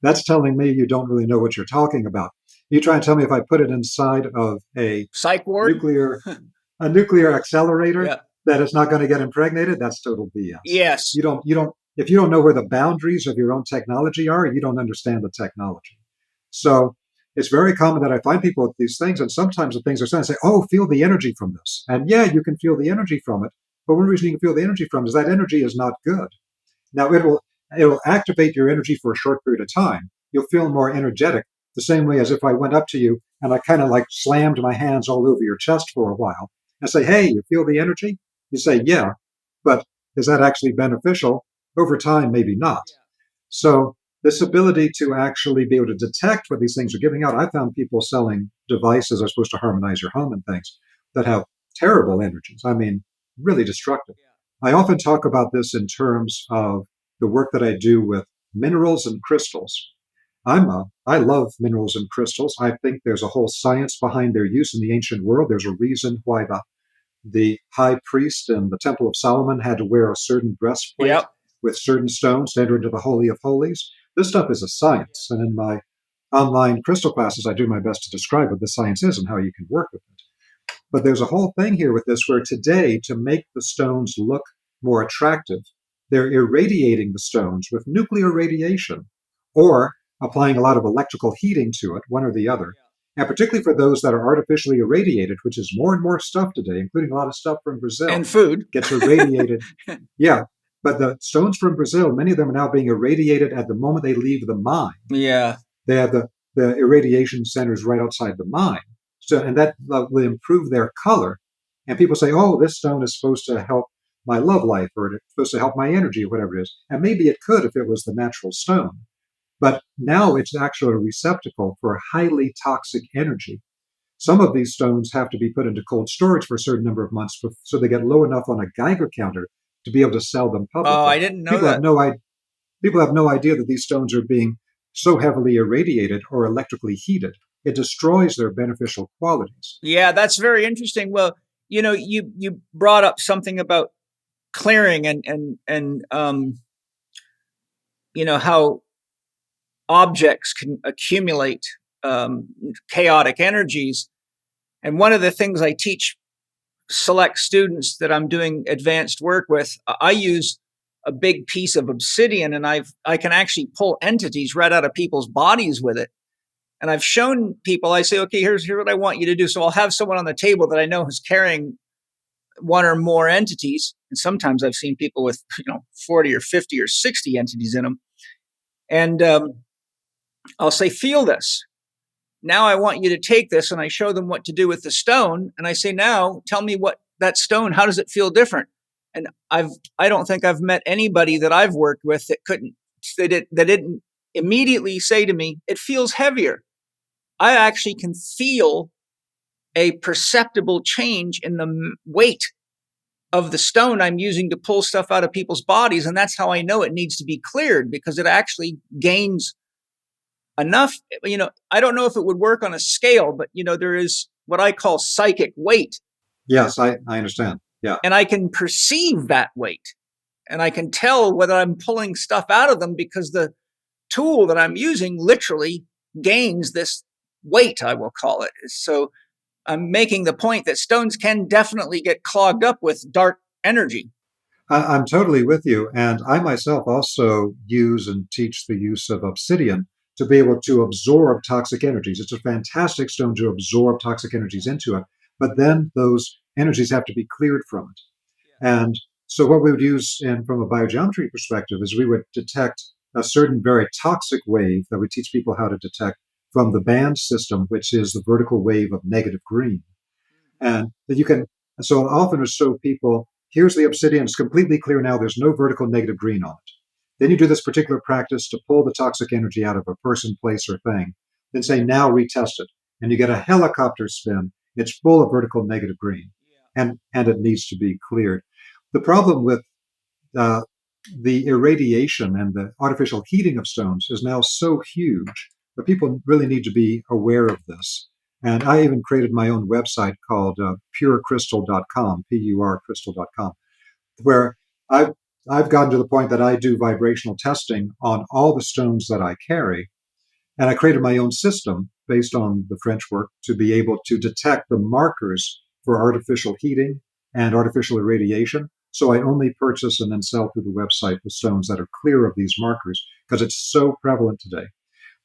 that's telling me you don't really know what you're talking about. You try and tell me if I put it inside of a psych ward, nuclear accelerator, yeah, that it's not going to get impregnated. That's total BS. Yes. If you don't know where the boundaries of your own technology are, you don't understand the technology. So it's very common that I find people with these things, and sometimes the things are saying, say, oh, feel the energy from this. And yeah, you can feel the energy from it. But one reason you can feel the energy from it is that energy is not good. Now, it will activate your energy for a short period of time. You'll feel more energetic, the same way as if I went up to you and I kind of like slammed my hands all over your chest for a while and say, hey, you feel the energy? You say, yeah, but is that actually beneficial? Over time, maybe not. So this ability to actually be able to detect what these things are giving out, I found people selling devices that are supposed to harmonize your home and things that have terrible energies. I mean, really destructive. I often talk about this in terms of the work that I do with minerals and crystals. I love minerals and crystals. I think there's a whole science behind their use in the ancient world. There's a reason why the high priest in the Temple of Solomon had to wear a certain breastplate with certain stones to enter into the Holy of Holies. This stuff is a science. And in my online crystal classes, I do my best to describe what the science is and how you can work with it. But there's a whole thing here with this where today, to make the stones look more attractive, they're irradiating the stones with nuclear radiation or applying a lot of electrical heating to it, one or the other. And particularly for those that are artificially irradiated, which is more and more stuff today, including a lot of stuff from Brazil. And food. Gets irradiated. Yeah. But the stones from Brazil, many of them are now being irradiated at the moment they leave the mine. Yeah. They have the irradiation centers right outside the mine. So, and that will improve their color. And people say, oh, this stone is supposed to help my love life, or it's supposed to help my energy, or whatever it is. And maybe it could if it was the natural stone. But now it's actually a receptacle for highly toxic energy. Some of these stones have to be put into cold storage for a certain number of months so they get low enough on a Geiger counter to be able to sell them publicly. Oh, I didn't know that. People have no idea that these stones are being so heavily irradiated or electrically heated. It destroys their beneficial qualities. Yeah, that's very interesting. Well, you brought up something about clearing and how objects can accumulate chaotic energies. And one of the things I teach select students that I'm doing advanced work with, I use a big piece of obsidian, and I can actually pull entities right out of people's bodies with it. And I've shown people, I say, okay, here's what I want you to do. So I'll have someone on the table that I know is carrying one or more entities. And sometimes I've seen people with 40 or 50 or 60 entities in them. And I'll say, feel this. now I want you to take this, and I show them what to do with the stone. And I say, now tell me what that stone, how does it feel different? And I don't think I've met anybody that I've worked with that didn't immediately say to me, it feels heavier. I actually can feel a perceptible change in the weight of the stone I'm using to pull stuff out of people's bodies. And that's how I know it needs to be cleared, because it actually gains enough. I don't know if it would work on a scale, but there is what I call psychic weight. Yes, I understand. Yeah. And I can perceive that weight, and I can tell whether I'm pulling stuff out of them, because the tool that I'm using literally gains this weight, I will call it. So I'm making the point that stones can definitely get clogged up with dark energy. I'm totally with you. And I myself also use and teach the use of Obsidian to be able to absorb toxic energies. It's a fantastic stone to absorb toxic energies into it, but then those energies have to be cleared from it. And so what we would use from a biogeometry perspective is we would detect a certain very toxic wave that we teach people how to detect from the band system, which is the vertical wave of negative green. And that you can, so often show people, here's the obsidian, it's completely clear now, there's no vertical negative green on it. Then you do this particular practice to pull the toxic energy out of a person, place, or thing. Then say, now retest it. And you get a helicopter spin. It's full of vertical negative green. And it needs to be cleared. The problem with the irradiation and the artificial heating of stones is now so huge that people really need to be aware of this. And I even created my own website called purecrystal.com, PURcrystal.com, where I've gotten to the point that I do vibrational testing on all the stones that I carry. And I created my own system based on the French work to be able to detect the markers for artificial heating and artificial irradiation. So I only purchase and then sell through the website the stones that are clear of these markers, because it's so prevalent today.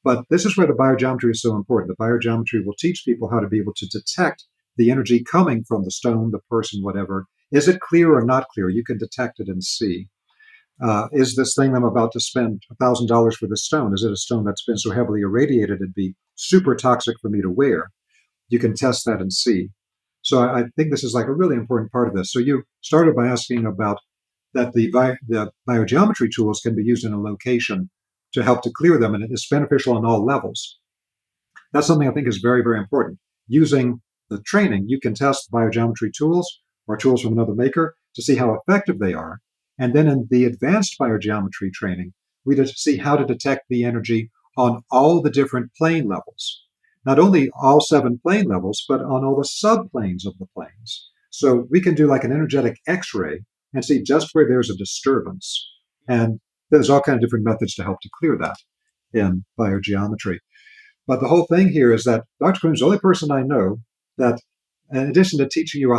But this is where the biogeometry is so important. The biogeometry will teach people how to be able to detect the energy coming from the stone, the person, whatever. Is it clear or not clear? You can detect it and see. Is this thing I'm about to spend $1,000 for this stone? Is it a stone that's been so heavily irradiated it'd be super toxic for me to wear? You can test that and see. So I think this is like a really important part of this. So you started by asking about that the biogeometry tools can be used in a location to help to clear them, and it is beneficial on all levels. That's something I think is very, very important. Using the training, you can test biogeometry tools or tools from another maker to see how effective they are. And then in the advanced biogeometry training, we just see how to detect the energy on all the different plane levels. Not only all 7 plane levels, but on all the subplanes of the planes. So we can do like an energetic X-ray and see just where there's a disturbance. And there's all kinds of different methods to help to clear that in biogeometry. But the whole thing here is that Dr. Kloon is the only person I know that, in addition to teaching you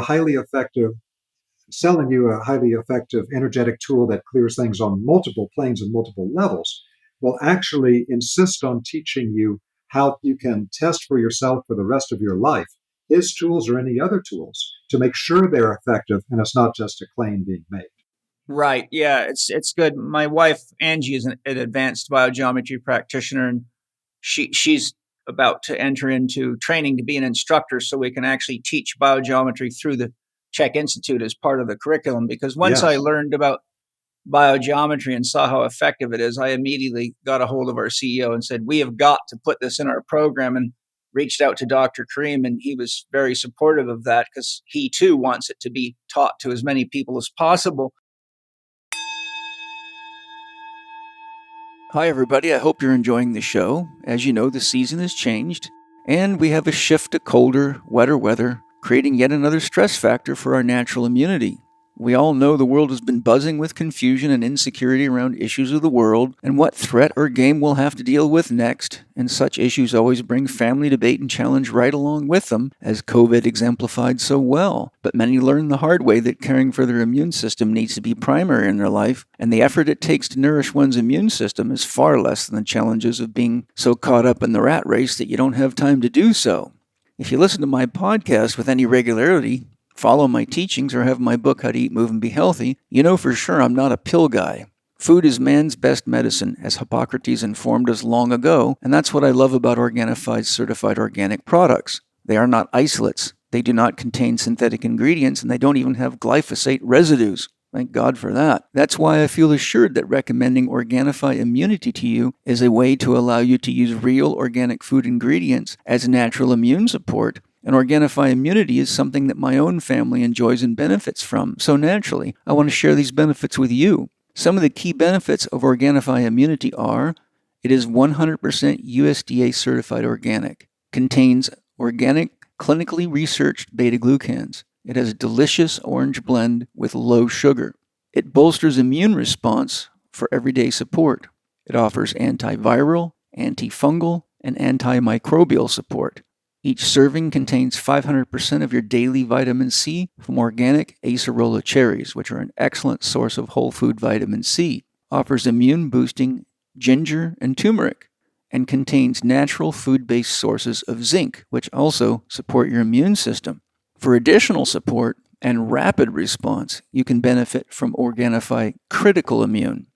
selling you a highly effective energetic tool that clears things on multiple planes and multiple levels, will actually insist on teaching you how you can test for yourself for the rest of your life his tools or any other tools to make sure they're effective and it's not just a claim being made. Right. Yeah, it's good. My wife, Angie, is an advanced biogeometry practitioner, and she's about to enter into training to be an instructor so we can actually teach biogeometry through the Chek Institute as part of the curriculum. Because once I learned about biogeometry and saw how effective it is, I immediately got a hold of our CEO and said, we have got to put this in our program, and reached out to Dr. Kareem, and he was very supportive of that because he too wants it to be taught to as many people as possible. Hi, everybody. I hope you're enjoying the show. As you know, the season has changed, and we have a shift to colder, wetter weather, creating yet another stress factor for our natural immunity. We all know the world has been buzzing with confusion and insecurity around issues of the world and what threat or game we'll have to deal with next, and such issues always bring family debate and challenge right along with them, as COVID exemplified so well. But many learn the hard way that caring for their immune system needs to be primary in their life, and the effort it takes to nourish one's immune system is far less than the challenges of being so caught up in the rat race that you don't have time to do so. If you listen to my podcast with any regularity, follow my teachings, or have my book, How to Eat, Move, and Be Healthy, you know for sure I'm not a pill guy. Food is man's best medicine, as Hippocrates informed us long ago, and that's what I love about Organifi's certified organic products. They are not isolates, they do not contain synthetic ingredients, and they don't even have glyphosate residues. Thank God for that. That's why I feel assured that recommending Organifi Immunity to you is a way to allow you to use real organic food ingredients as natural immune support. And Organifi Immunity is something that my own family enjoys and benefits from. So naturally, I want to share these benefits with you. Some of the key benefits of Organifi Immunity are: it is 100% USDA certified organic, contains organic, clinically researched beta-glucans. It has a delicious orange blend with low sugar. It bolsters immune response for everyday support. It offers antiviral, antifungal, and antimicrobial support. Each serving contains 500% of your daily vitamin C from organic acerola cherries, which are an excellent source of whole food vitamin C. Offers immune-boosting ginger and turmeric, and contains natural food-based sources of zinc, which also support your immune system. For additional support and rapid response, you can benefit from Organifi Critical Immune.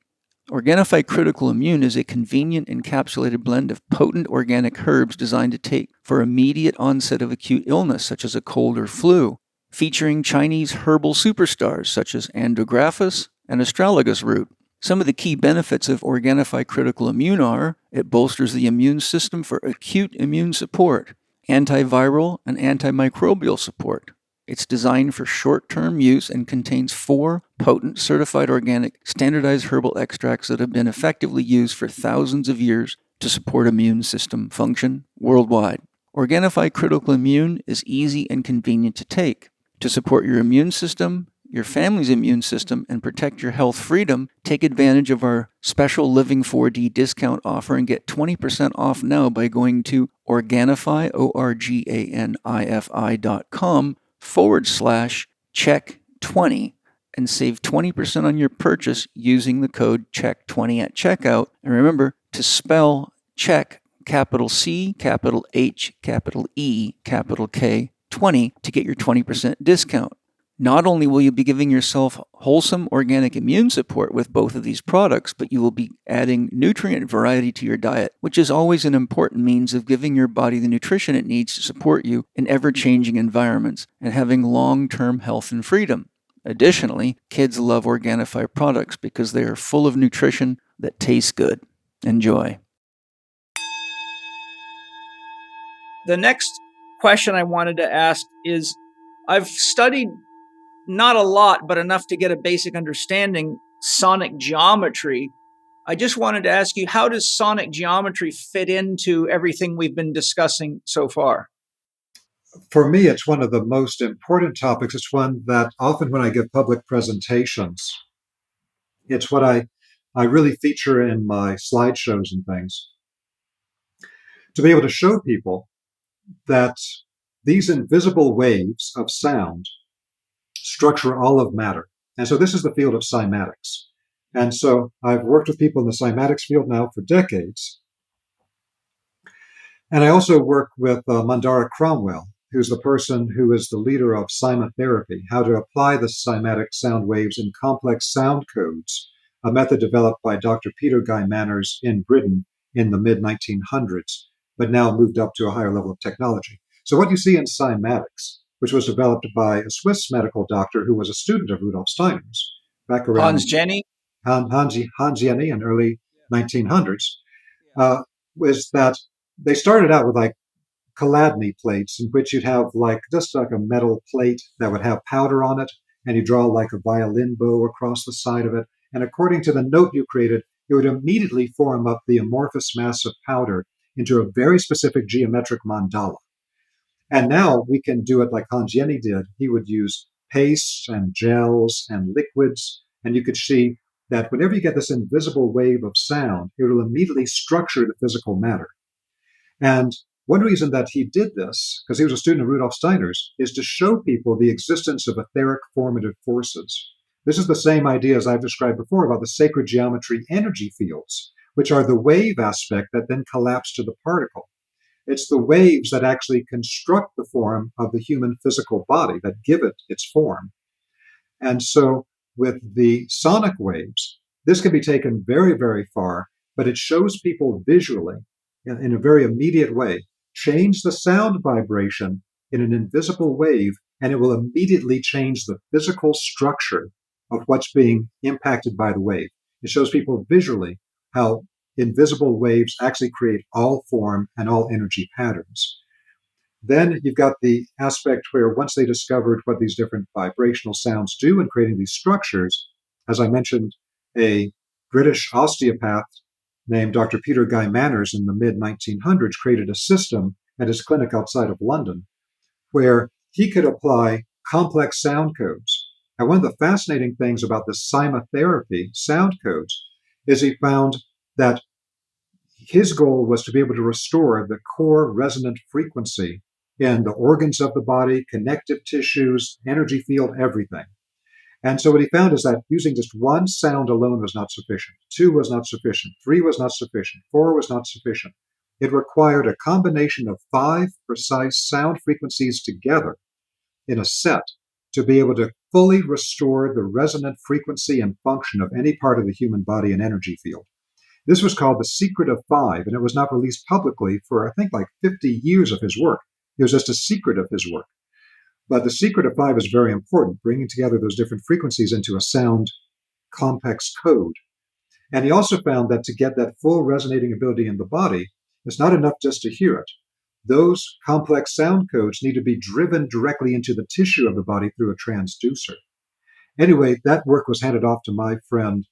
Organifi Critical Immune is a convenient encapsulated blend of potent organic herbs designed to take for immediate onset of acute illness, such as a cold or flu, featuring Chinese herbal superstars such as Andrographis and astragalus root. Some of the key benefits of Organifi Critical Immune are: it bolsters the immune system for acute immune support, antiviral and antimicrobial support. It's designed for short-term use and contains 4 potent certified organic standardized herbal extracts that have been effectively used for thousands of years to support immune system function worldwide. Organifi Critical Immune is easy and convenient to take. To support your immune system, your family's immune system, and protect your health freedom, take advantage of our special Living 4D discount offer and get 20% off now by going to Organifi, Organifi.com/Chek20 and save 20% on your purchase using the code Chek20 at checkout. And remember to spell Chek, capital C, capital H, capital E, capital K, 20 to get your 20% discount. Not only will you be giving yourself wholesome organic immune support with both of these products, but you will be adding nutrient variety to your diet, which is always an important means of giving your body the nutrition it needs to support you in ever-changing environments and having long-term health and freedom. Additionally, kids love Organifi products because they are full of nutrition that tastes good. Enjoy. The next question I wanted to ask is, I've studied not a lot, but enough to get a basic understanding, sonic geometry. I just wanted to ask you, how does sonic geometry fit into everything we've been discussing so far? For me, it's one of the most important topics. It's one that often when I give public presentations, it's what I really feature in my slideshows and things, to be able to show people that these invisible waves of sound structure all of matter. And so this is the field of cymatics. And so I've worked with people in the cymatics field now for decades. And I also work with Mandara Cromwell, who's the person who is the leader of cymatherapy, how to apply the cymatic sound waves in complex sound codes, a method developed by Dr. Peter Guy Manners in Britain in the mid-1900s, but now moved up to a higher level of technology. So what you see in cymatics, which was developed by a Swiss medical doctor who was a student of Rudolf Steiner's back around Hans Jenny Jenny in early 1900s, was that they started out with like Chladni plates, in which you'd have just like a metal plate that would have powder on it, and you draw like a violin bow across the side of it. And according to the note you created, it would immediately form up the amorphous mass of powder into a very specific geometric mandala. And now we can do it like Hans Jenny did. He would use pastes and gels and liquids, and you could see that whenever you get this invisible wave of sound, it will immediately structure the physical matter. And one reason that he did this, because he was a student of Rudolf Steiner's, is to show people the existence of etheric formative forces. This is the same idea as I've described before about the sacred geometry energy fields, which are the wave aspect that then collapse to the particle. It's the waves that actually construct the form of the human physical body, that give it its form. And so with the sonic waves, This can be taken very, very far, but it shows people visually in a very immediate way. Change the sound vibration in an invisible wave, and it will immediately change the physical structure of what's being impacted by the wave. It shows people visually how invisible waves actually create all form and all energy patterns. Then you've got the aspect where once they discovered what these different vibrational sounds do in creating these structures, as I mentioned, a British osteopath named Dr. Peter Guy Manners in the mid-1900s created a system at his clinic outside of London where he could apply complex sound codes. And one of the fascinating things about the cymotherapy sound codes is he found that his goal was to be able to restore the core resonant frequency in the organs of the body, connective tissues, energy field, everything. And so what he found is that using just one sound alone was not sufficient. 2 was not sufficient. 3 was not sufficient. 4 was not sufficient. It required a combination of 5 precise sound frequencies together in a set to be able to fully restore the resonant frequency and function of any part of the human body and energy field. This was called the Secret of 5, and it was not released publicly for, I think, like 50 years of his work. It was just a secret of his work. But the Secret of 5 is very important, bringing together those different frequencies into a sound complex code. And he also found that to get that full resonating ability in the body, it's not enough just to hear it. Those complex sound codes need to be driven directly into the tissue of the body through a transducer. Anyway, that work was handed off to my friend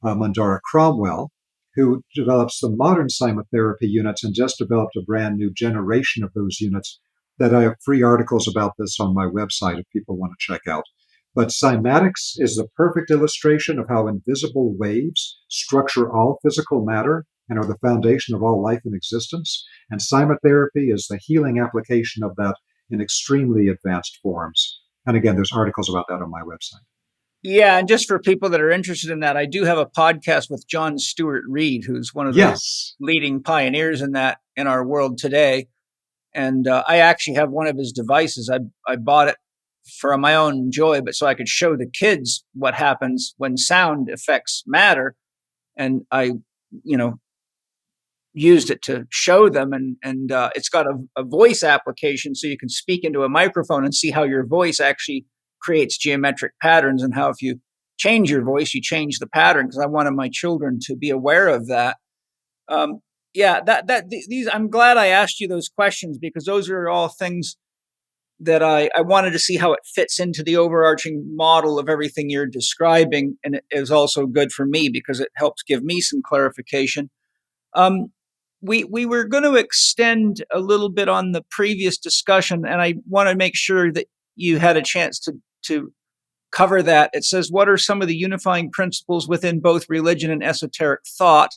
Mandara Cromwell, who develops the modern cymotherapy units and just developed a brand new generation of those units that I have free articles about this on my website if people want to check out. But cymatics is the perfect illustration of how invisible waves structure all physical matter and are the foundation of all life and existence. And cymotherapy is the healing application of that in extremely advanced forms. And again, there's articles about that on my website. Yeah, and just for people that are interested in that, I do have a podcast with John Stewart Reed, who's one of the leading pioneers in that in our world today. And I actually have one of his devices. I bought it for my own joy, but so I could show the kids what happens when sound affects matter. And I, used it to show them. And it's got a voice application, so you can speak into a microphone and see how your voice actually creates geometric patterns, and how if you change your voice, you change the pattern, because I wanted my children to be aware of that. These I'm glad I asked you those questions, because those are all things that I wanted to see how it fits into the overarching model of everything you're describing. And it is also good for me because it helps give me some clarification. We were going to extend a little bit on the previous discussion, and I want to make sure that you had a chance to cover that. It says, what are some of the unifying principles within both religion and esoteric thought?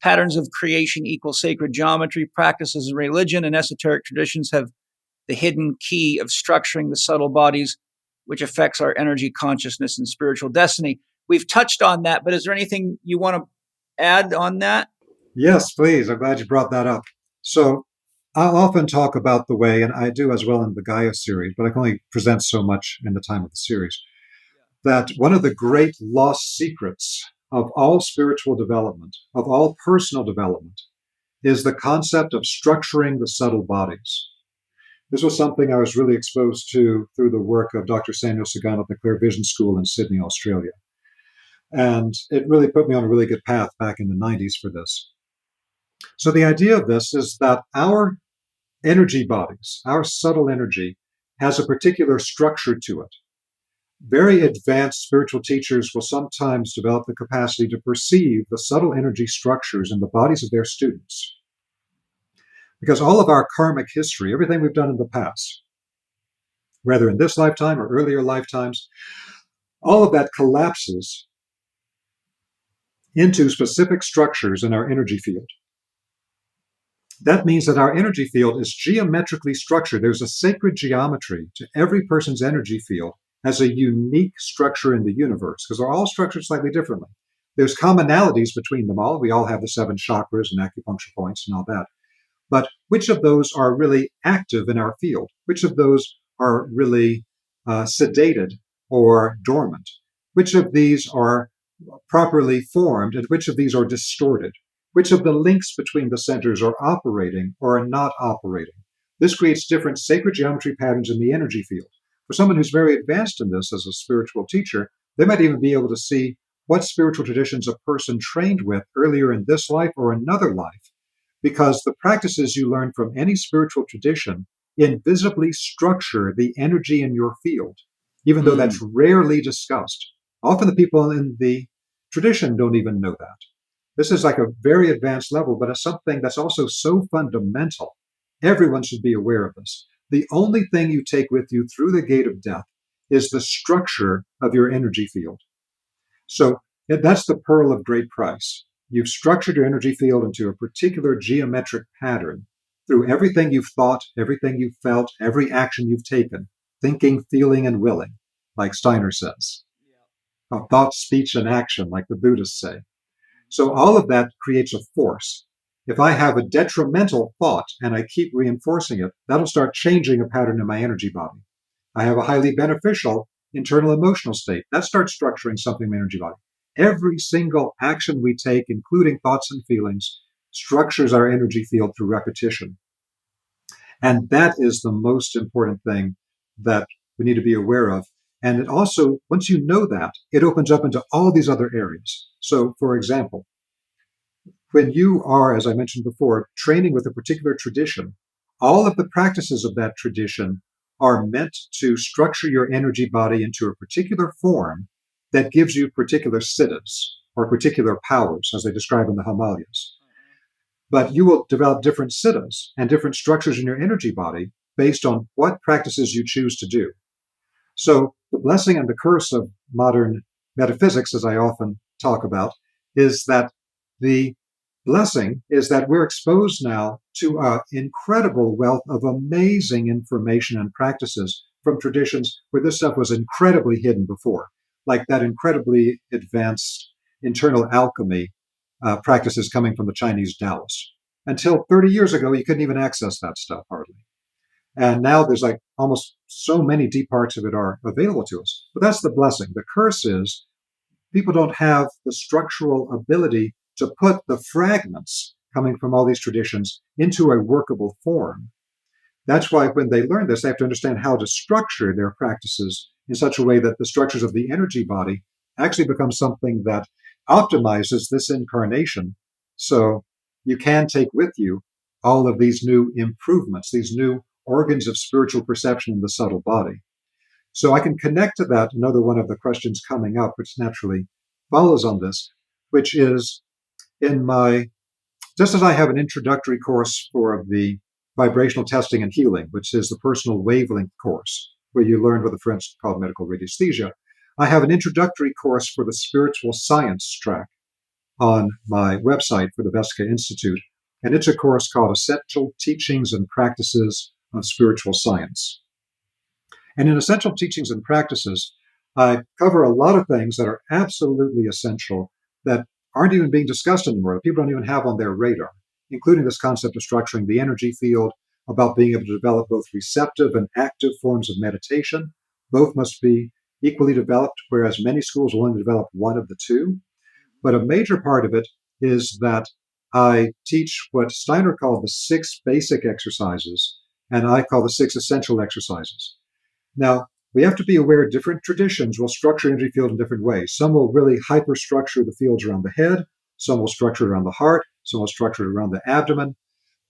Patterns of creation equal sacred geometry. Practices in religion and esoteric traditions have the hidden key of structuring the subtle bodies, which affects our energy, consciousness, and spiritual destiny. We've touched on that, but is there anything you want to add on that? Yes, please. I'm glad you brought that up. So I'll often talk about the way, and I do as well in the Gaia series, but I can only present so much in the time of the series, that one of the great lost secrets of all spiritual development, of all personal development, is the concept of structuring the subtle bodies. This was something I was really exposed to through the work of Dr. Samuel Sagan at the Clear Vision School in Sydney, Australia. And it really put me on a really good path back in the 90s for this. So the idea of this is that our energy bodies, our subtle energy, has a particular structure to it. Very advanced spiritual teachers will sometimes develop the capacity to perceive the subtle energy structures in the bodies of their students. Because all of our karmic history, everything we've done in the past, whether in this lifetime or earlier lifetimes, all of that collapses into specific structures in our energy field. That means that our energy field is geometrically structured. There's a sacred geometry to every person's energy field as a unique structure in the universe, because they're all structured slightly differently. There's commonalities between them all. We all have the 7 chakras and acupuncture points and all that. But which of those are really active in our field? Which of those are really sedated or dormant? Which of these are properly formed and which of these are distorted, which of the links between the centers are operating or are not operating. This creates different sacred geometry patterns in the energy field. For someone who's very advanced in this as a spiritual teacher, they might even be able to see what spiritual traditions a person trained with earlier in this life or another life, because the practices you learn from any spiritual tradition invisibly structure the energy in your field, even though that's rarely discussed. Often the people in the tradition don't even know that. This is like a very advanced level, but it's something that's also so fundamental. Everyone should be aware of this. The only thing you take with you through the gate of death is the structure of your energy field. So that's the pearl of great price. You've structured your energy field into a particular geometric pattern through everything you've thought, everything you've felt, every action you've taken, thinking, feeling, and willing, like Steiner says. Thought, speech, and action, like the Buddhists say. So all of that creates a force. If I have a detrimental thought and I keep reinforcing it, that'll start changing a pattern in my energy body. I have a highly beneficial internal emotional state. That starts structuring something in my energy body. Every single action we take, including thoughts and feelings, structures our energy field through repetition. And that is the most important thing that we need to be aware of. And it also, once you know that, it opens up into all these other areas. So, for example, when you are, as I mentioned before, training with a particular tradition, all of the practices of that tradition are meant to structure your energy body into a particular form that gives you particular siddhas, or particular powers, as they describe in the Himalayas. But you will develop different siddhas and different structures in your energy body based on what practices you choose to do. So the blessing and the curse of modern metaphysics, as I often talk about, is that the blessing is that we're exposed now to an incredible wealth of amazing information and practices from traditions where this stuff was incredibly hidden before, like that incredibly advanced internal alchemy practices coming from the Chinese Taoists. Until 30 years ago, you couldn't even access that stuff hardly. And now there's like almost so many deep parts of it are available to us. But that's the blessing. The curse is people don't have the structural ability to put the fragments coming from all these traditions into a workable form. That's why when they learn this, they have to understand how to structure their practices in such a way that the structures of the energy body actually become something that optimizes this incarnation. So you can take with you all of these new improvements, these new organs of spiritual perception in the subtle body. So I can connect to that, another one of the questions coming up, which naturally follows on this, which is just as I have an introductory course for the vibrational testing and healing, which is the personal wavelength course, where you learn what the French call medical radiesthesia, I have an introductory course for the spiritual science track on my website for the Vesica Institute. And it's a course called Essential Teachings and Practices of Spiritual Science. And in Essential Teachings and Practices, I cover a lot of things that are absolutely essential that aren't even being discussed anymore, that people don't even have on their radar, including this concept of structuring the energy field, about being able to develop both receptive and active forms of meditation. Both must be equally developed, whereas many schools will only develop one of the two. But a major part of it is that I teach what Steiner called the 6 basic exercises, and I call the 6 essential exercises. Now, we have to be aware different traditions will structure energy field in different ways. Some will really hyperstructure the fields around the head. Some will structure it around the heart. Some will structure it around the abdomen.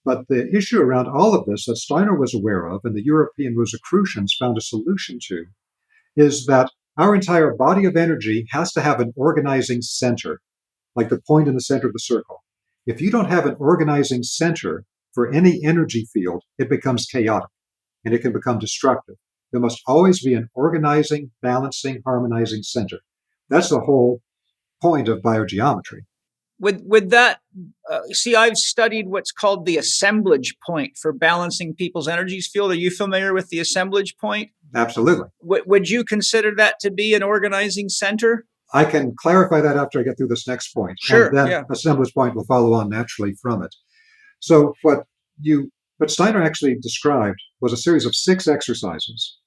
But the issue around all of this that Steiner was aware of and the European Rosicrucians found a solution to is that our entire body of energy has to have an organizing center, like the point in the center of the circle. If you don't have an organizing center for any energy field, it becomes chaotic and it can become destructive. There must always be an organizing, balancing, harmonizing center. That's the whole point of biogeometry. With that, see, I've studied what's called the assemblage point for balancing people's energies field. Are you familiar with the assemblage point? Absolutely. Would you consider that to be an organizing center? I can clarify that after I get through this next point. Sure. And then assemblage point will follow on naturally from it. So what Steiner actually described was a series of 6 exercises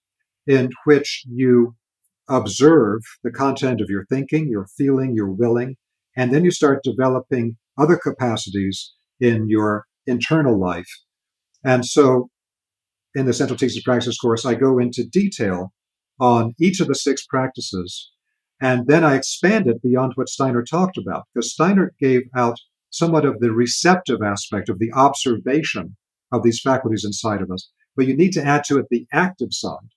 in which you observe the content of your thinking, your feeling, your willing, and then you start developing other capacities in your internal life. And so in the Central Thesis Practices course, I go into detail on each of the 6 practices, and then I expand it beyond what Steiner talked about, because Steiner gave out somewhat of the receptive aspect of the observation of these faculties inside of us, but you need to add to it the active side.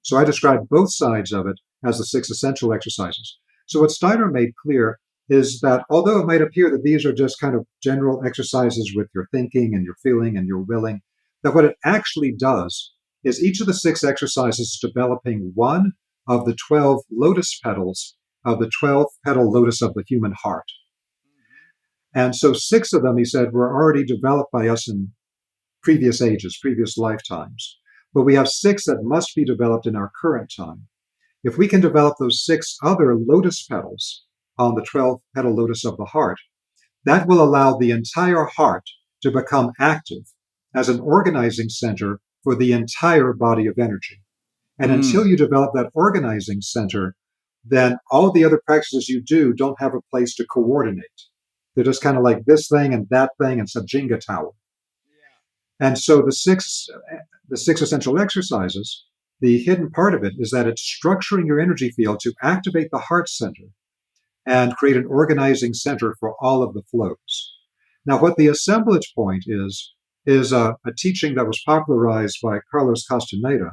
So I describe both sides of it as the 6 essential exercises. So what Steiner made clear is that although it might appear that these are just kind of general exercises with your thinking and your feeling and your willing, that what it actually does is each of the 6 exercises is developing one of the 12 lotus petals of the 12-petal lotus of the human heart. And so 6 of them, he said, were already developed by us in previous ages, previous lifetimes. But we have 6 that must be developed in our current time. If we can develop those 6 other lotus petals on the 12-petal lotus of the heart, that will allow the entire heart to become active as an organizing center for the entire body of energy. And until you develop that organizing center, then all the other practices you do don't have a place to coordinate. They're just kind of like this thing and that thing and some Jenga tower. Yeah. And so the six essential exercises, the hidden part of it is that it's structuring your energy field to activate the heart center and create an organizing center for all of the flows. Now, what the assemblage point is a teaching that was popularized by Carlos Castaneda,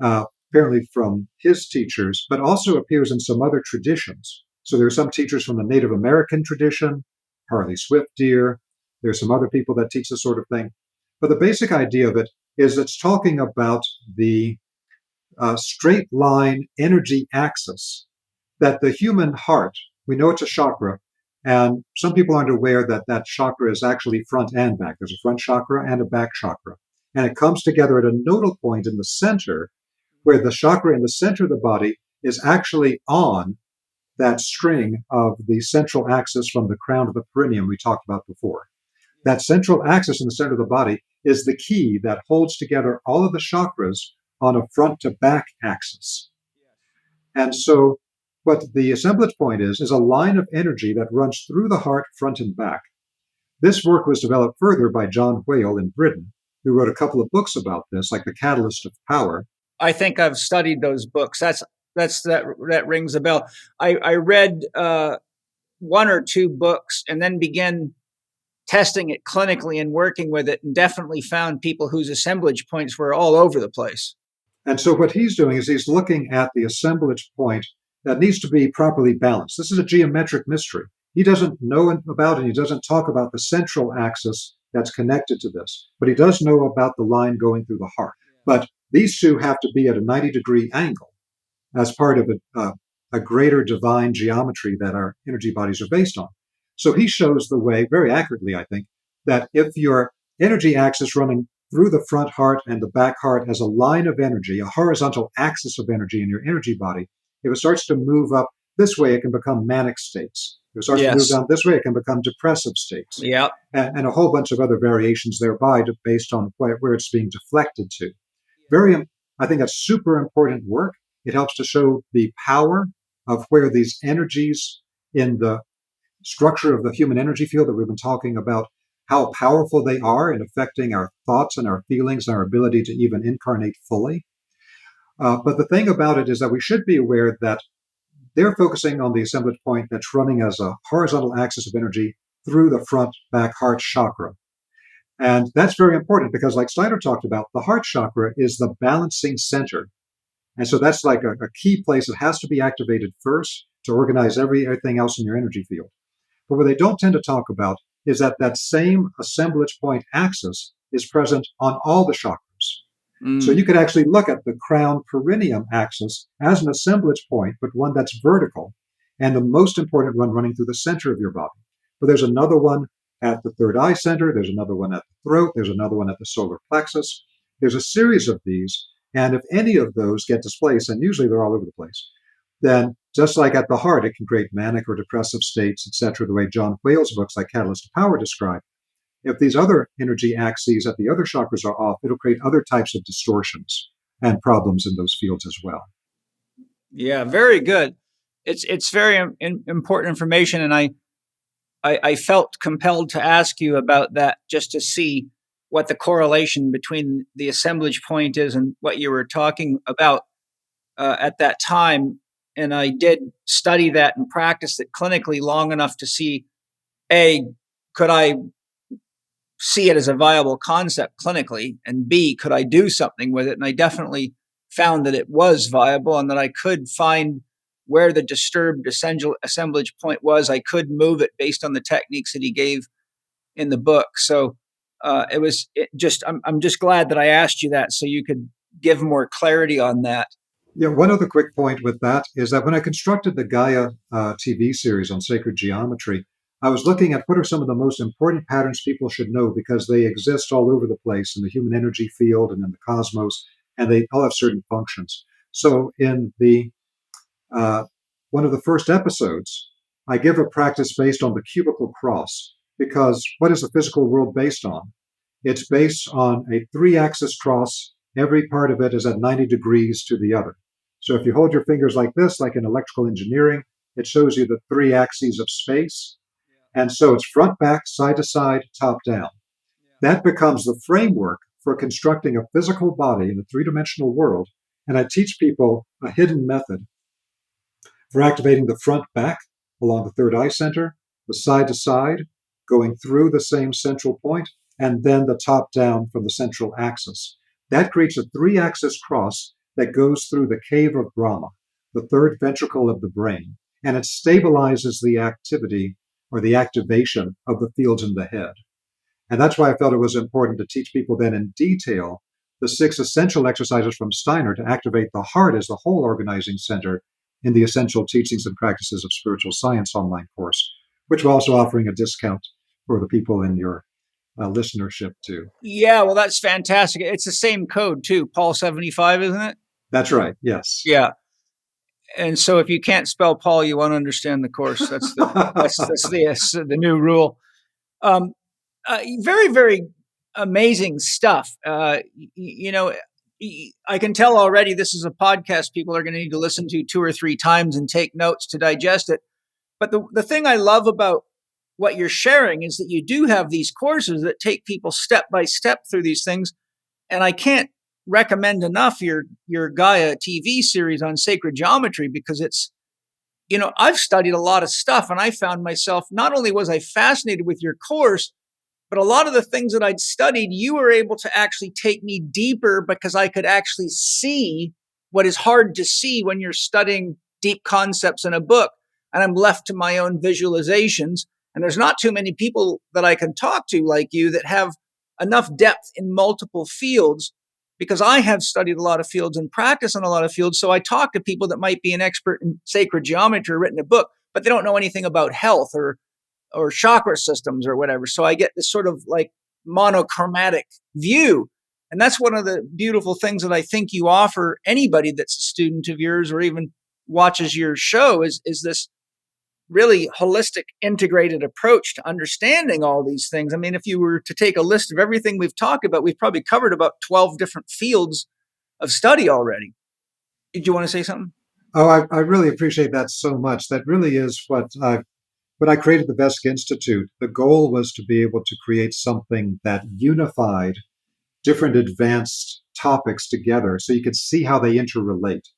apparently from his teachers, but also appears in some other traditions. So there are some teachers from the Native American tradition, Harley Swift Deer. There's some other people that teach this sort of thing. But the basic idea of it is it's talking about the straight line energy axis that the human heart, we know it's a chakra, and some people aren't aware that that chakra is actually front and back. There's a front chakra and a back chakra. And it comes together at a nodal point in the center, where the chakra in the center of the body is actually on that string of the central axis from the crown to the perineum we talked about before. That central axis in the center of the body is the key that holds together all of the chakras on a front to back axis. And so what the assemblage point is a line of energy that runs through the heart, front and back. This work was developed further by John Whale in Britain, who wrote a couple of books about this, like The Catalyst of Power. I think I've studied those books. That rings a bell. I read 1 or 2 books and then began testing it clinically and working with it, and definitely found people whose assemblage points were all over the place. And so what he's doing is he's looking at the assemblage point that needs to be properly balanced. This is a geometric mystery. He doesn't know about it. He doesn't talk about the central axis that's connected to this, but he does know about the line going through the heart. But these 2 have to be at a 90-degree angle as part of a greater divine geometry that our energy bodies are based on. So he shows the way, very accurately, I think, that if your energy axis running through the front heart and the back heart as a line of energy, a horizontal axis of energy in your energy body, if it starts to move up this way, it can become manic states. If it starts to move down this way, it can become depressive states. Yeah. And a whole bunch of other variations thereby based on where it's being deflected to. I think that's super important work. It helps to show the power of where these energies in the structure of the human energy field that we've been talking about, how powerful they are in affecting our thoughts and our feelings and our ability to even incarnate fully. But the thing about it is that we should be aware that they're focusing on the assemblage point that's running as a horizontal axis of energy through the front back heart chakra. And that's very important because, like Steiner talked about, the heart chakra is the balancing center. And so that's like a key place that has to be activated first to organize everything else in your energy field. But what they don't tend to talk about is that that same assemblage point axis is present on all the chakras. So you could actually look at the crown perineum axis as an assemblage point, but one that's vertical, and the most important one running through the center of your body. But there's another one at the third eye center, there's another one at the throat, there's another one at the solar plexus. There's a series of these, and if any of those get displaced, and usually they're all over the place, then just like at the heart, it can create manic or depressive states, etc., the way John Whale's books like Catalyst of Power describe. If these other energy axes at the other chakras are off, it'll create other types of distortions and problems in those fields as well. Yeah, very good. It's very important information, and I felt compelled to ask you about that just to see what the correlation between the assemblage point is and what you were talking about at that time. And I did study that and practice it clinically long enough to see, A, could I see it as a viable concept clinically, and B, could I do something with it? And I definitely found that it was viable and that I could find where the disturbed assemblage point was. I could move it based on the techniques that he gave in the book. So I'm just glad that I asked you that so you could give more clarity on that. Yeah, one other quick point with that is that when I constructed the Gaia TV series on sacred geometry, I was looking at what are some of the most important patterns people should know because they exist all over the place in the human energy field and in the cosmos, and they all have certain functions. So in the one of the first episodes, I give a practice based on the cubical cross because what is the physical world based on? It's based on a 3-axis cross. Every part of it is at 90 degrees to the other. So if you hold your fingers like this, like in electrical engineering, it shows you the 3 axes of space. And so it's front, back, side to side, top down. That becomes the framework for constructing a physical body in a 3-dimensional world. And I teach people a hidden method for activating the front back along the third eye center, the side to side, going through the same central point, and then the top down from the central axis. That creates a 3-axis cross that goes through the cave of Brahma, the third ventricle of the brain, and it stabilizes the activity or the activation of the fields in the head. And that's why I felt it was important to teach people then in detail the 6 essential exercises from Steiner to activate the heart as the whole organizing center in the Essential Teachings and Practices of Spiritual Science online course, which we're also offering a discount for the people in your listenership too. Yeah, well, that's fantastic. It's the same code too, Paul 75, isn't it? That's right. Yes. Yeah. And so if you can't spell Paul, you won't understand the course. That's the new rule. Very, very amazing stuff. I can tell already this is a podcast people are going to need to listen to 2 or 3 times and take notes to digest it. But the thing I love about what you're sharing is that you do have these courses that take people step by step through these things. And I can't recommend enough your Gaia TV series on sacred geometry because it's, I've studied a lot of stuff and I found myself, not only was I fascinated with your course, but a lot of the things that I'd studied, you were able to actually take me deeper because I could actually see what is hard to see when you're studying deep concepts in a book. And I'm left to my own visualizations. And there's not too many people that I can talk to like you that have enough depth in multiple fields because I have studied a lot of fields and practice in a lot of fields. So I talk to people that might be an expert in sacred geometry or written a book, but they don't know anything about health or chakra systems or whatever. So I get this sort of like monochromatic view. And that's one of the beautiful things that I think you offer anybody that's a student of yours or even watches your show is this really holistic, integrated approach to understanding all these things. I mean, if you were to take a list of everything we've talked about, we've probably covered about 12 different fields of study already. Did you want to say something? Oh, I really appreciate that so much. That really is when I created the Vesica Institute, the goal was to be able to create something that unified different advanced topics together so you could see how they interrelate.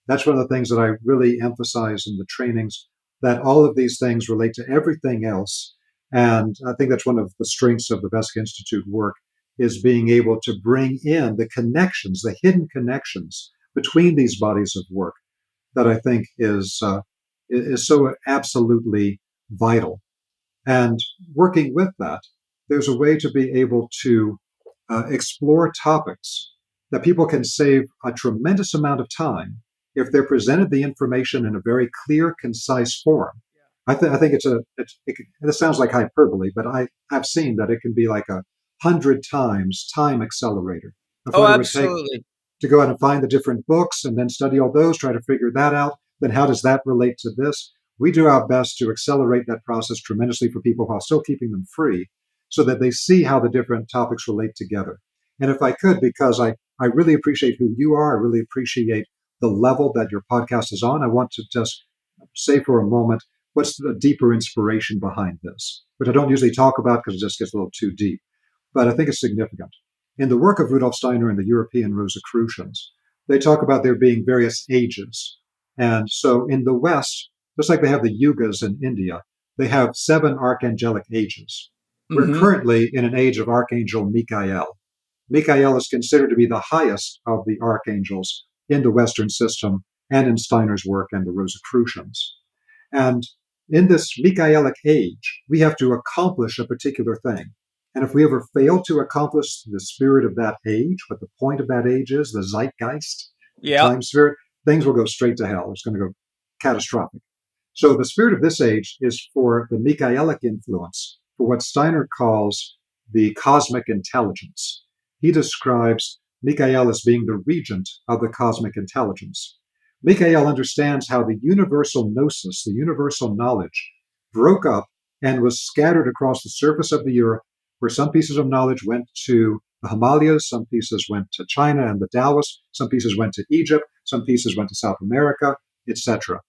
That's one of the things that I really emphasize in the trainings, that all of these things relate to everything else. And I think that's one of the strengths of the Vesica Institute work is being able to bring in the connections, the hidden connections between these bodies of work that I think is so absolutely vital. And working with that, there's a way to be able to explore topics that people can save a tremendous amount of time if they're presented the information in a very clear, concise form. I think it sounds like hyperbole, but I've seen that it can be like 100 times time accelerator. Oh, absolutely. To go out and find the different books and then study all those, try to figure that out. Then how does that relate to this? We do our best to accelerate that process tremendously for people while still keeping them free so that they see how the different topics relate together. And if I could, because I really appreciate who you are, I really appreciate the level that your podcast is on, I want to just say for a moment, what's the deeper inspiration behind this, which I don't usually talk about because it just gets a little too deep, but I think it's significant. In the work of Rudolf Steiner and the European Rosicrucians, they talk about there being various ages. And so in the West, just like they have the yugas in India, they have 7 archangelic ages. We're currently in an age of Archangel Michael. Michael is considered to be the highest of the archangels in the Western system and in Steiner's work and the Rosicrucians. And in this Michaelic age, we have to accomplish a particular thing. And if we ever fail to accomplish the spirit of that age, what the point of that age is, the zeitgeist, the time spirit, things will go straight to hell. It's going to go catastrophic. So the spirit of this age is for the Michaelic influence, for what Steiner calls the cosmic intelligence. He describes Michael as being the regent of the cosmic intelligence. Michael understands how the universal gnosis, the universal knowledge, broke up and was scattered across the surface of the earth, where some pieces of knowledge went to the Himalayas, some pieces went to China and the Taoists, some pieces went to Egypt, some pieces went to South America, etc.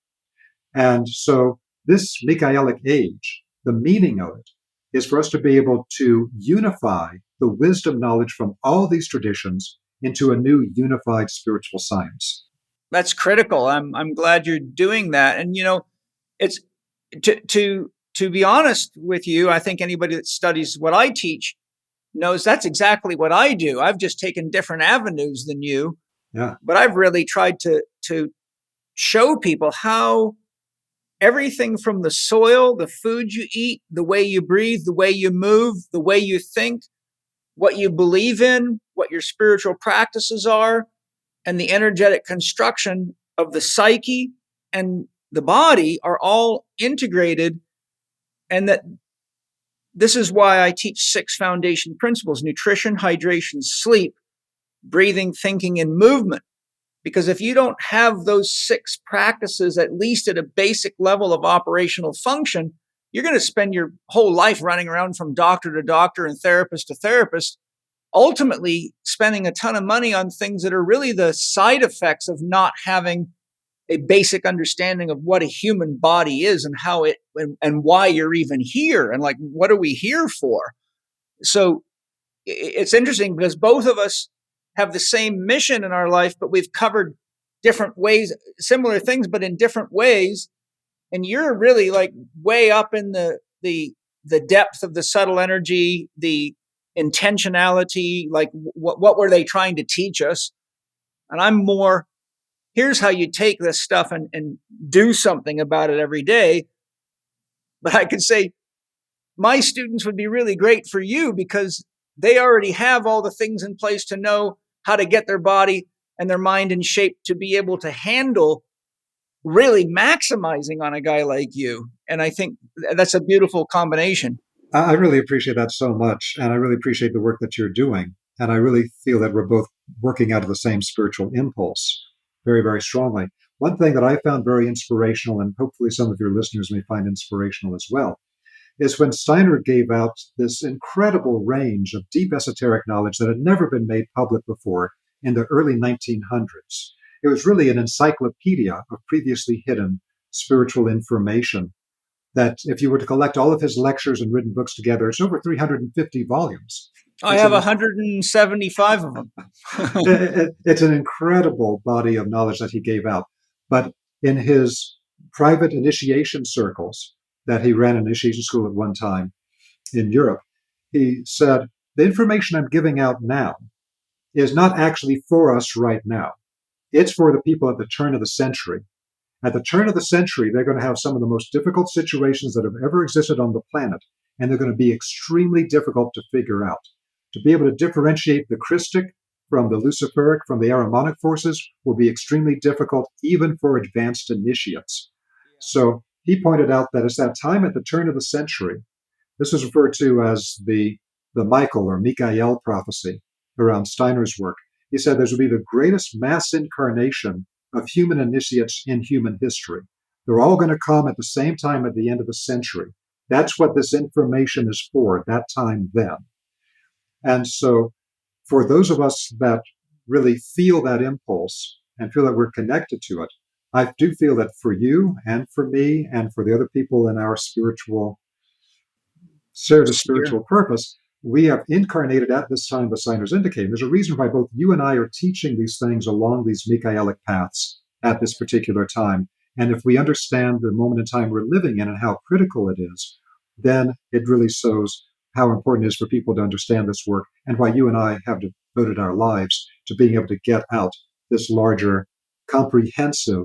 And so this Michaelic age, the meaning of it, is for us to be able to unify the wisdom knowledge from all these traditions into a new unified spiritual science. That's critical. I'm glad you're doing that. And it's to be honest with you, I think anybody that studies what I teach knows that's exactly what I do. I've just taken different avenues than you. Yeah. But I've really tried to show people how everything from the soil, the food you eat, the way you breathe, the way you move, the way you think, what you believe in, what your spiritual practices are, and the energetic construction of the psyche and the body are all integrated. And that this is why I teach 6 foundation principles: nutrition, hydration, sleep, breathing, thinking, and movement. Because if you don't have those 6 practices, at least at a basic level of operational function, you're going to spend your whole life running around from doctor to doctor and therapist to therapist, ultimately spending a ton of money on things that are really the side effects of not having a basic understanding of what a human body is and how it and why you're even here and like what are we here for. So it's interesting because both of us have the same mission in our life, but we've covered different ways, similar things, but in different ways. And you're really like way up in the depth of the subtle energy, the intentionality, like what were they trying to teach us? And I'm more, here's how you take this stuff and do something about it every day. But I could say my students would be really great for you because they already have all the things in place to know how to get their body and their mind in shape to be able to handle really maximizing on a guy like you. And I think that's a beautiful combination. I really appreciate that so much. And I really appreciate the work that you're doing. And I really feel that we're both working out of the same spiritual impulse very, very strongly. One thing that I found very inspirational, and hopefully some of your listeners may find inspirational as well, is when Steiner gave out this incredible range of deep esoteric knowledge that had never been made public before in the early 1900s. It was really an encyclopedia of previously hidden spiritual information that if you were to collect all of his lectures and written books together, it's over 350 volumes. I have 175 of them. It's an incredible body of knowledge that he gave out. But in his private initiation circles that he ran an initiation school at one time in Europe, he said, the information I'm giving out now is not actually for us right now. It's for the people at the turn of the century. At the turn of the century, they're going to have some of the most difficult situations that have ever existed on the planet, and they're going to be extremely difficult to figure out. To be able to differentiate the Christic from the Luciferic, from the Ahrimanic forces, will be extremely difficult even for advanced initiates. So he pointed out that it's that time at the turn of the century. This is referred to as the Michael or Michael prophecy around Steiner's work. He said this would be the greatest mass incarnation of human initiates in human history. They're all going to come at the same time at the end of the century. That's what this information is for, that time then. And so for those of us that really feel that impulse and feel that we're connected to it. I do feel that for you and for me and for the other people in our spiritual spiritual purpose, we have incarnated at this time the sign is indicating. There's a reason why both you and I are teaching these things along these Michaelic paths at this particular time. And if we understand the moment in time we're living in and how critical it is, then it really shows how important it is for people to understand this work and why you and I have devoted our lives to being able to get out this larger, comprehensive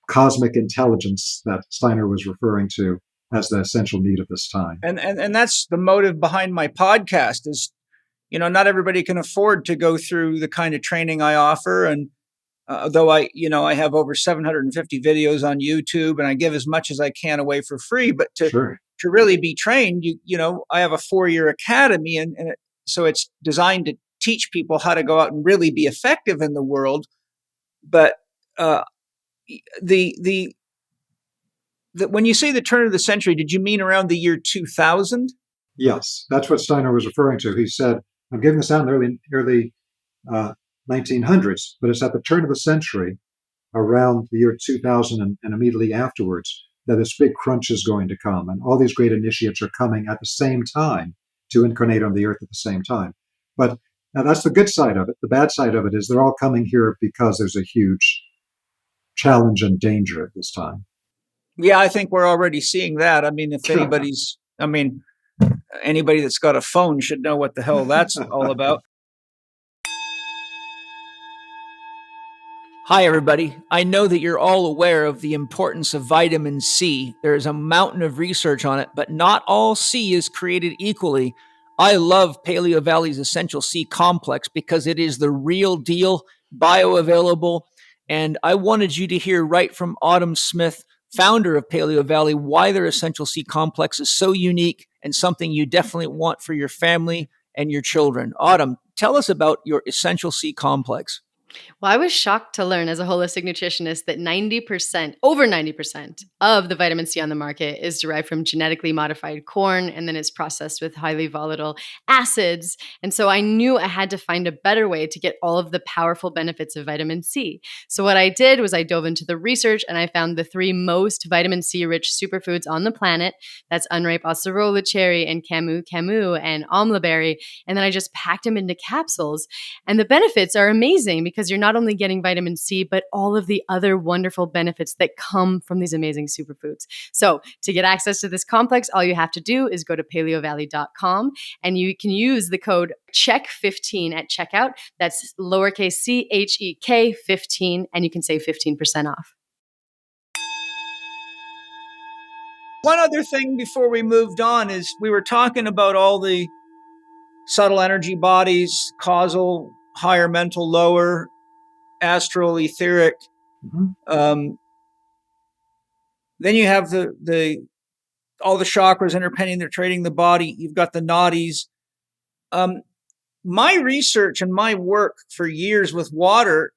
cosmic intelligence that Steiner was referring to as the essential need of this time. And that's the motive behind my podcast is, not everybody can afford to go through the kind of training I offer. And though I have over 750 videos on YouTube and I give as much as I can away for free, but to really be trained, I have a 4-year academy and so it's designed to teach people how to go out and really be effective in the world. But when you say the turn of the century, did you mean around the year 2000? Yes, that's what Steiner was referring to. He said, I'm giving this out in the early 1900s, but it's at the turn of the century, around the year 2000 and immediately afterwards, that this big crunch is going to come. And all these great initiates are coming at the same time to incarnate on the earth at the same time. But now that's the good side of it. The bad side of it is they're all coming here because there's a huge challenge and danger at this time. Yeah, I think we're already seeing that. I mean, if anybody that's got a phone should know what the hell that's all about. Hi, everybody. I know that you're all aware of the importance of vitamin C. There is a mountain of research on it, but not all C is created equally. I love Paleo Valley's Essential C Complex because it is the real deal, bioavailable, and I wanted you to hear right from Autumn Smith, founder of Paleo Valley, why their Essential C Complex is so unique and something you definitely want for your family and your children. Autumn, tell us about your Essential C Complex. Well, I was shocked to learn as a holistic nutritionist that over 90% of the vitamin C on the market is derived from genetically modified corn and then is processed with highly volatile acids. And so I knew I had to find a better way to get all of the powerful benefits of vitamin C. So what I did was I dove into the research and I found the 3 most vitamin C rich superfoods on the planet. That's unripe acerola cherry and camu camu and amla berry. And then I just packed them into capsules. And the benefits are amazing because you're not only getting vitamin C, but all of the other wonderful benefits that come from these amazing superfoods. So to get access to this complex, all you have to do is go to paleovalley.com and you can use the code CHEK15 at checkout. That's lowercase CHEK 15, and you can save 15% off. One other thing before we moved on is we were talking about all the subtle energy bodies, causal, higher mental, lower, astral, etheric. Mm-hmm. Then you have all the chakras interpenetrating the body. You've got the nadis. My research and my work for years with water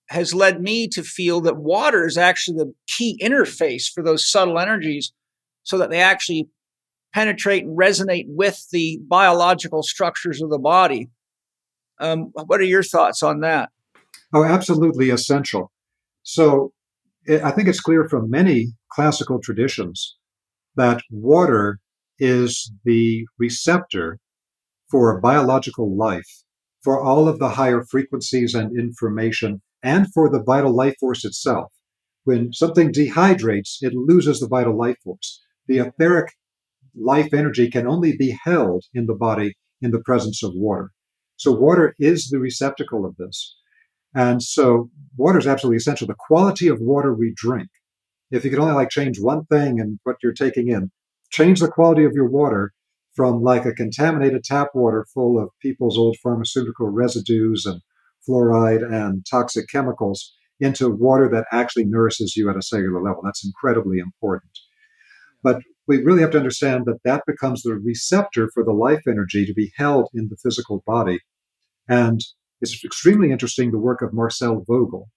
has led me to feel that water is actually the key interface for those subtle energies so that they actually penetrate and resonate with the biological structures of the body. What are your thoughts on that? Oh, absolutely essential. So I think it's clear from many classical traditions that water is the receptor for biological life, for all of the higher frequencies and information, and for the vital life force itself. When something dehydrates, it loses the vital life force. The etheric life energy can only be held in the body in the presence of water. So water is the receptacle of this. And so water is absolutely essential. The quality of water we drink, if you could only change one thing in what you're taking in, change the quality of your water from a contaminated tap water full of people's old pharmaceutical residues and fluoride and toxic chemicals into water that actually nourishes you at a cellular level. That's incredibly important. But we really have to understand that becomes the receptor for the life energy to be held in the physical body. And it's extremely interesting, the work of Marcel Vogel.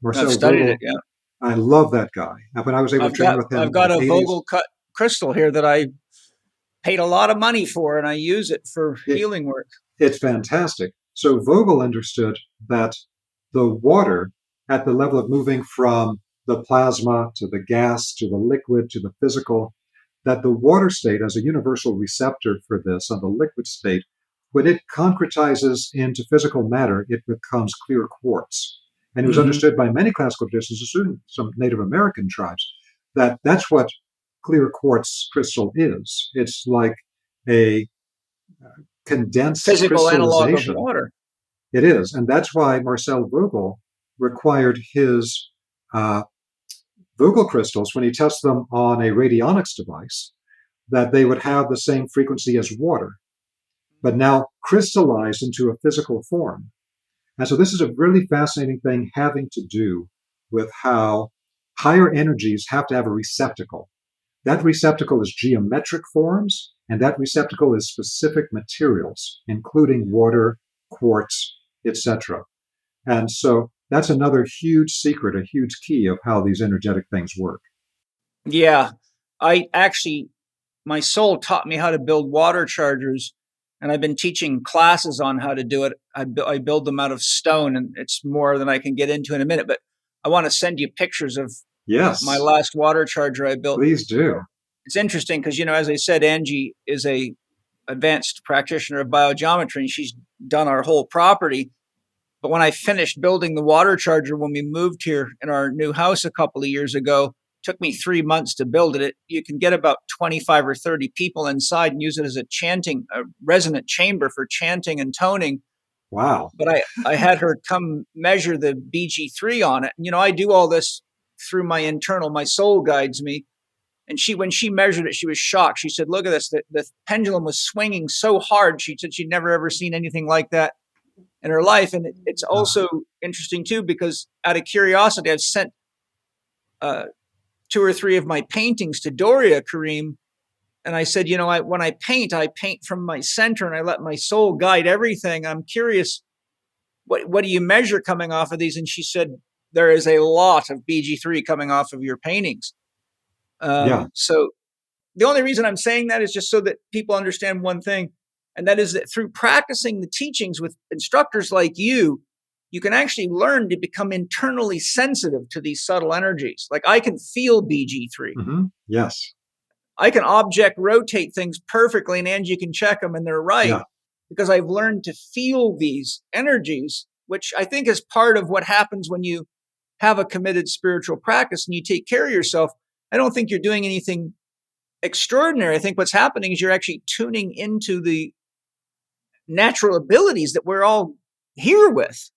I've studied Vogel, it, yeah. I love that guy. When I was able to train with him, I've got a Vogel cut crystal here that I paid a lot of money for, and I use it for healing work. It's fantastic. So Vogel understood that the water at the level of moving from the plasma to the gas to the liquid to the physical, that the water state as a universal receptor for this on the liquid state, when it concretizes into physical matter, it becomes clear quartz. And it was understood by many classical traditions, including some Native American tribes, that that's what clear quartz crystal is. It's like a condensed Physical analog of crystallization. water. It is. And that's why Marcel Vogel required his Vogel crystals, when he tests them on a radionics device, that they would have the same frequency as water, but now crystallized into a physical form. And so this is a really fascinating thing having to do with how higher energies have to have a receptacle. That receptacle is geometric forms, and that receptacle is specific materials, including water, quartz, etc. And so that's another huge secret, a huge key of how these energetic things work. Yeah. My soul taught me how to build water chargers, and I've been teaching classes on how to do it. I build them out of stone, and it's more than I can get into in a minute, but I want to send you pictures of my last water charger I built. Please do. It's interesting because, as I said, Angie is a advanced practitioner of biogeometry, and she's done our whole property. But when I finished building the water charger, when we moved here in our new house a couple of years ago, took me 3 months to build it. You can get about 25 or 30 people inside and use it as a resonant chamber for chanting and toning. Wow. But I had her come measure the BG3 on it. And, I do all this through my soul guides me. And when she measured it, she was shocked. She said, look at this. The pendulum was swinging so hard. She said she'd never, ever seen anything like that in her life. And it's also interesting, too, because out of curiosity, I've sent 2 or 3 of my paintings to Doria Kareem. And I said, when I paint from my center and I let my soul guide everything. I'm curious, what do you measure coming off of these? And she said, there is a lot of BG3 coming off of your paintings. So the only reason I'm saying that is just so that people understand one thing. And that is that through practicing the teachings with instructors like you can actually learn to become internally sensitive to these subtle energies. Like I can feel BG3. Mm-hmm. Yes. I can object rotate things perfectly, and Angie can check them and they're right, because I've learned to feel these energies, which I think is part of what happens when you have a committed spiritual practice and you take care of yourself. I don't think you're doing anything extraordinary. I think what's happening is you're actually tuning into the natural abilities that we're all here with.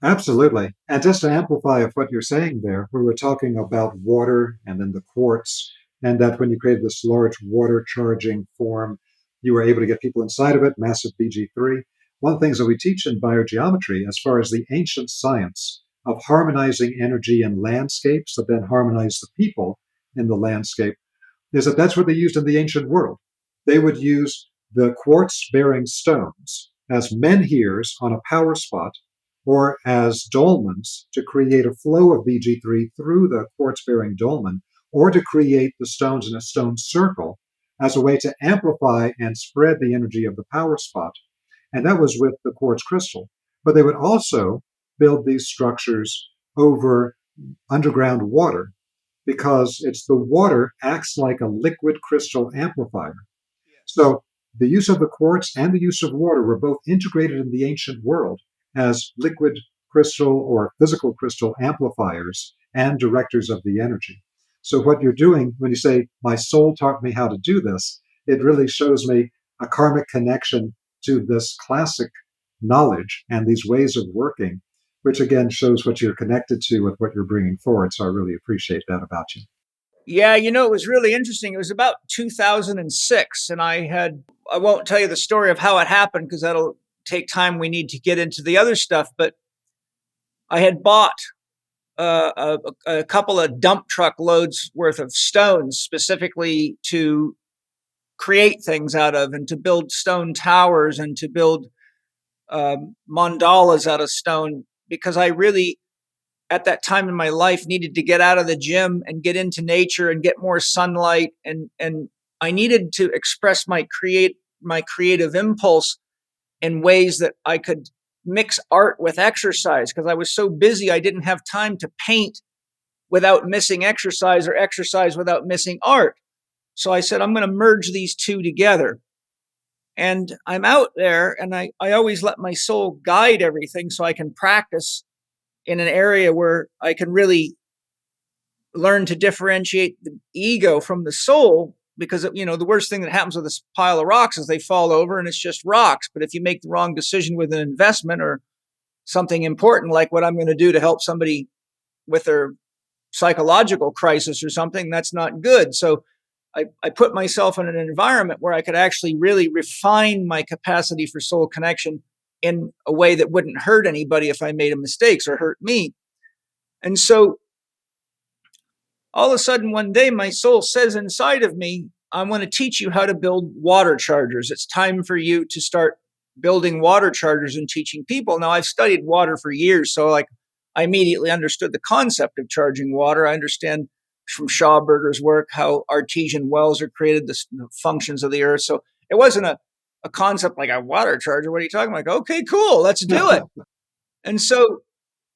Absolutely. And just to amplify of what you're saying there, we were talking about water and then the quartz, and that when you created this large water charging form, you were able to get people inside of it, massive BG3. One of the things that we teach in biogeometry, as far as the ancient science of harmonizing energy in landscapes that then harmonize the people in the landscape, is that that's what they used in the ancient world. They would use the quartz-bearing stones as menhirs on a power spot or as dolmens to create a flow of BG3 through the quartz-bearing dolmen, or to create the stones in a stone circle as a way to amplify and spread the energy of the power spot. And that was with the quartz crystal. But they would also build these structures over underground water, because it's the water acts like a liquid crystal amplifier. So the use of the quartz and the use of water were both integrated in the ancient world as liquid crystal or physical crystal amplifiers and directors of the energy. So what you're doing when you say, my soul taught me how to do this, it really shows me a karmic connection to this classic knowledge and these ways of working, which again shows what you're connected to with what you're bringing forward. So I really appreciate that about you. Yeah, it was really interesting. It was about 2006, and I won't tell you the story of how it happened because that'll take time. We need to get into the other stuff, but I had bought a couple of dump truck loads worth of stones specifically to create things out of, and to build stone towers and to build mandalas out of stone, because I really, at that time in my life, needed to get out of the gym and get into nature and get more sunlight. And I needed to express my creative impulse in ways that I could mix art with exercise because I was so busy I didn't have time to paint without missing exercise or exercise without missing art. So I said, I'm going to merge these two together. And I'm out there and I always let my soul guide everything so I can practice in an area where I can really learn to differentiate the ego from the soul. Because, the worst thing that happens with this pile of rocks is they fall over and it's just rocks. But if you make the wrong decision with an investment or something important, like what I'm going to do to help somebody with their psychological crisis or something, that's not good. So I put myself in an environment where I could actually really refine my capacity for soul connection in a way that wouldn't hurt anybody if I made a mistakes or hurt me. And so all of a sudden, one day, my soul says inside of me, I want to teach you how to build water chargers. It's time for you to start building water chargers and teaching people. Now, I've studied water for years, so I immediately understood the concept of charging water. I understand from Schauberger's work how artesian wells are created, the functions of the earth. So it wasn't a concept like a water charger. What are you talking about? Like, okay, cool, let's do it. And so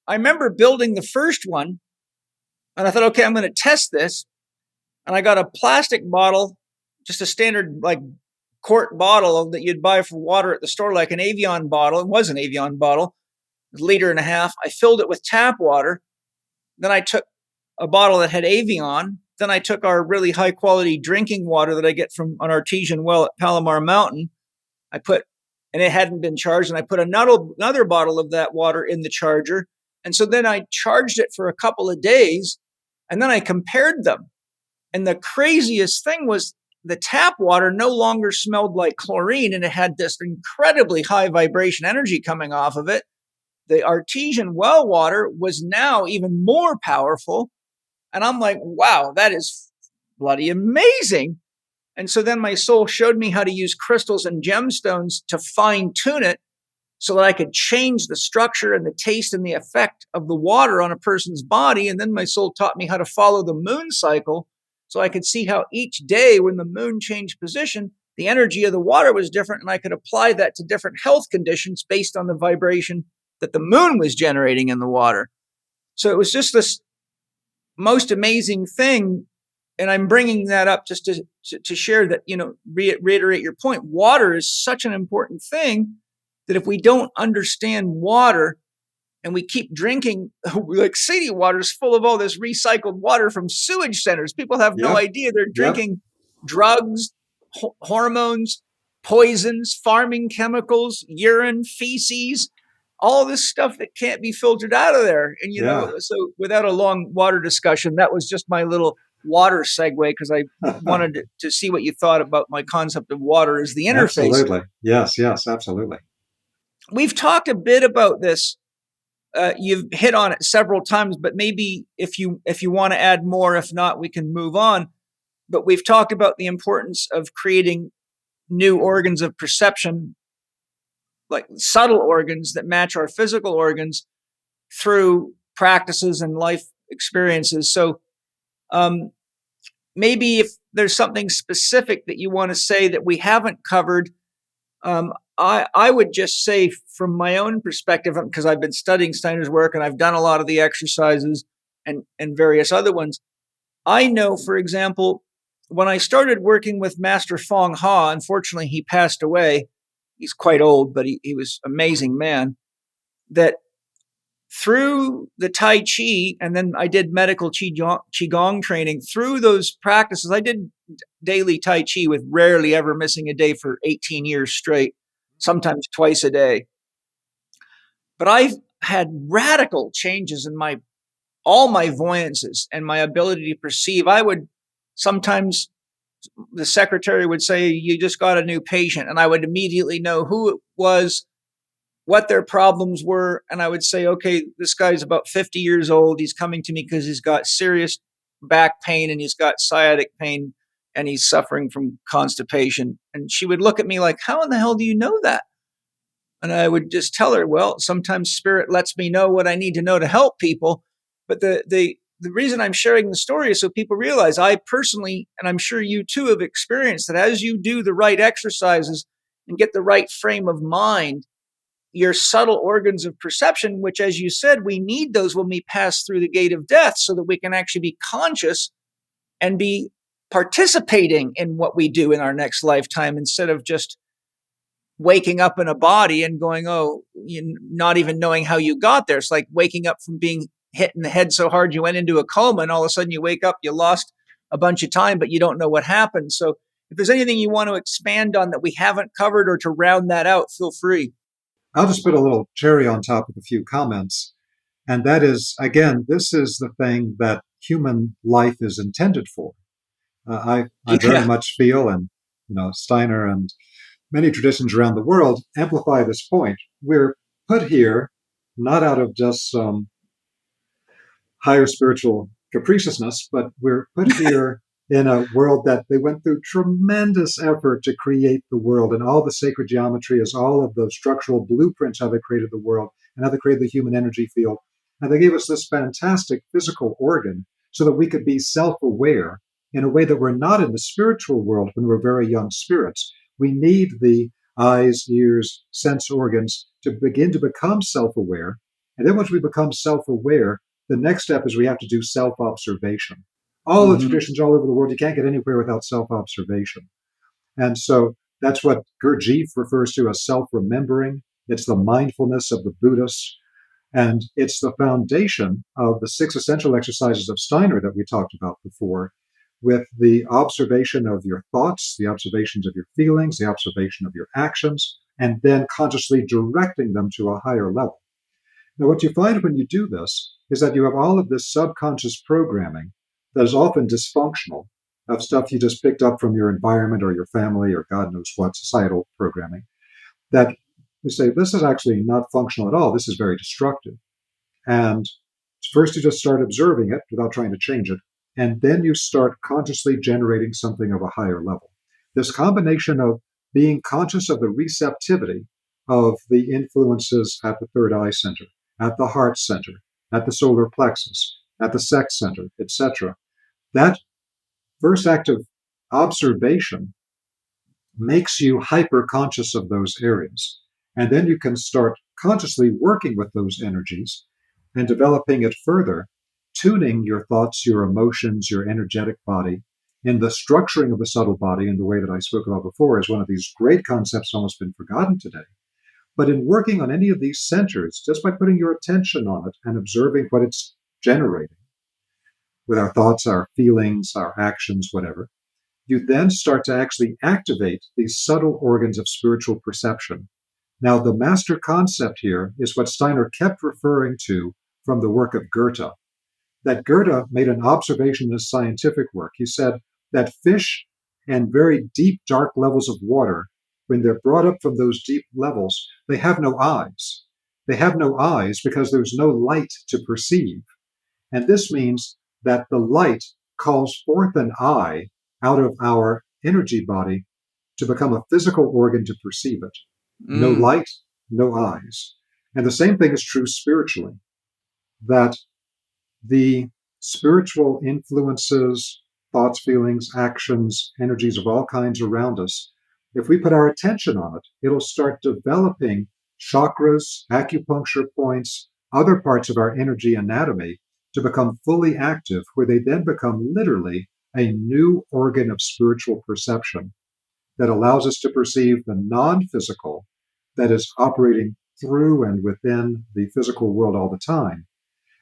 I remember building the first one. And I thought, okay, I'm going to test this. And I got a plastic bottle, just a standard like quart bottle that you'd buy for water at the store, like an Evian bottle. It was an Evian bottle, a liter and a half. I filled it with tap water. Then I took a bottle that had Evian. Then I took our really high quality drinking water that I get from an artesian well at Palomar Mountain. And it hadn't been charged. And I put another bottle of that water in the charger. And so then I charged it for a couple of days. And then I compared them. And the craziest thing was the tap water no longer smelled like chlorine and it had this incredibly high vibration energy coming off of it. The artesian well water was now even more powerful. And I'm like, wow, that is bloody amazing. And so then my soul showed me how to use crystals and gemstones to fine tune it so that I could change the structure and the taste and the effect of the water on a person's body. And then my soul taught me how to follow the moon cycle so I could see how each day when the moon changed position, the energy of the water was different. And I could apply that to different health conditions based on the vibration that the moon was generating in the water. So it was just this most amazing thing. And I'm bringing that up just to share that, reiterate your point. Water is such an important thing that if we don't understand water and we keep drinking, like city water is full of all this recycled water from sewage centers. People have no idea they're drinking drugs, hormones, poisons, farming chemicals, urine, feces, all this stuff that can't be filtered out of there. And, so without a long water discussion, that was just my little water segue because I wanted to see what you thought about my concept of water as the interface. Absolutely. Yes, absolutely. We've talked a bit about this. You've hit on it several times, but maybe if you want to add more, if not, we can move on. But we've talked about the importance of creating new organs of perception, like subtle organs that match our physical organs through practices and life experiences. So maybe if there's something specific that you want to say that we haven't covered, I would just say from my own perspective, because I've been studying Steiner's work and I've done a lot of the exercises and various other ones. I know, for example, when I started working with Master Fong Ha, unfortunately he passed away. He's quite old, but he was an amazing man. That through the Tai Chi, and then I did medical Qigong training, through those practices, I did daily Tai Chi with rarely ever missing a day for 18 years straight, sometimes twice a day. But I've had radical changes in all my voyances and my ability to perceive. I would sometimes, the secretary would say, you just got a new patient, and I would immediately know who it was, what their problems were. And I would say, okay, this guy's about 50 years old. He's coming to me because he's got serious back pain and he's got sciatic pain and he's suffering from constipation. And she would look at me like, how in the hell do you know that? And I would just tell her, well, sometimes spirit lets me know what I need to know to help people. But the reason I'm sharing the story is so people realize I personally, and I'm sure you too have experienced that as you do the right exercises and get the right frame of mind, your subtle organs of perception, which, as you said, we need those when we pass through the gate of death so that we can actually be conscious and be participating in what we do in our next lifetime instead of just waking up in a body and going, oh, not even knowing how you got there. It's like waking up from being hit in the head so hard you went into a coma, and all of a sudden you wake up, you lost a bunch of time, but you don't know what happened. So if there's anything you want to expand on that we haven't covered or to round that out, feel free. I'll just put a little cherry on top of a few comments. And that is, again, this is the thing that human life is intended for. I very much feel, and Steiner and many traditions around the world amplify this point. We're put here not out of just some higher spiritual capriciousness, but we're put here in a world that they went through tremendous effort to create the world, and all the sacred geometry is all of the structural blueprints how they created the world and how they created the human energy field. And they gave us this fantastic physical organ so that we could be self-aware in a way that we're not in the spiritual world when we're very young spirits. We need the eyes, ears, sense organs to begin to become self-aware. And then once we become self-aware, the next step is we have to do self-observation. All the traditions all over the world, you can't get anywhere without self-observation. And so that's what Gurdjieff refers to as self-remembering. It's the mindfulness of the Buddhists. And it's the foundation of the 6 essential exercises of Steiner that we talked about before, with the observation of your thoughts, the observations of your feelings, the observation of your actions, and then consciously directing them to a higher level. Now, what you find when you do this is that you have all of this subconscious programming that is often dysfunctional, of stuff you just picked up from your environment or your family or God knows what, societal programming, that you say, this is actually not functional at all. This is very destructive. And first you just start observing it without trying to change it. And then you start consciously generating something of a higher level. This combination of being conscious of the receptivity of the influences at the third eye center, at the heart center, at the solar plexus, at the sex center, etc. That first act of observation makes you hyper-conscious of those areas. And then you can start consciously working with those energies and developing it further, tuning your thoughts, your emotions, your energetic body. In the structuring of the subtle body, in the way that I spoke about before, is one of these great concepts almost been forgotten today. But in working on any of these centers, just by putting your attention on it and observing what it's generating, with our thoughts, our feelings, our actions, whatever, you then start to actually activate these subtle organs of spiritual perception. Now, the master concept here is what Steiner kept referring to from the work of Goethe. That Goethe made an observation in his scientific work. He said that fish and very deep, dark levels of water, when they're brought up from those deep levels, they have no eyes. They have no eyes because there's no light to perceive. And this means that the light calls forth an eye out of our energy body to become a physical organ to perceive it. No light, no eyes. And the same thing is true spiritually, that the spiritual influences, thoughts, feelings, actions, energies of all kinds around us, if we put our attention on it, it'll start developing chakras, acupuncture points, other parts of our energy anatomy to become fully active, where they then become literally a new organ of spiritual perception that allows us to perceive the non-physical that is operating through and within the physical world all the time.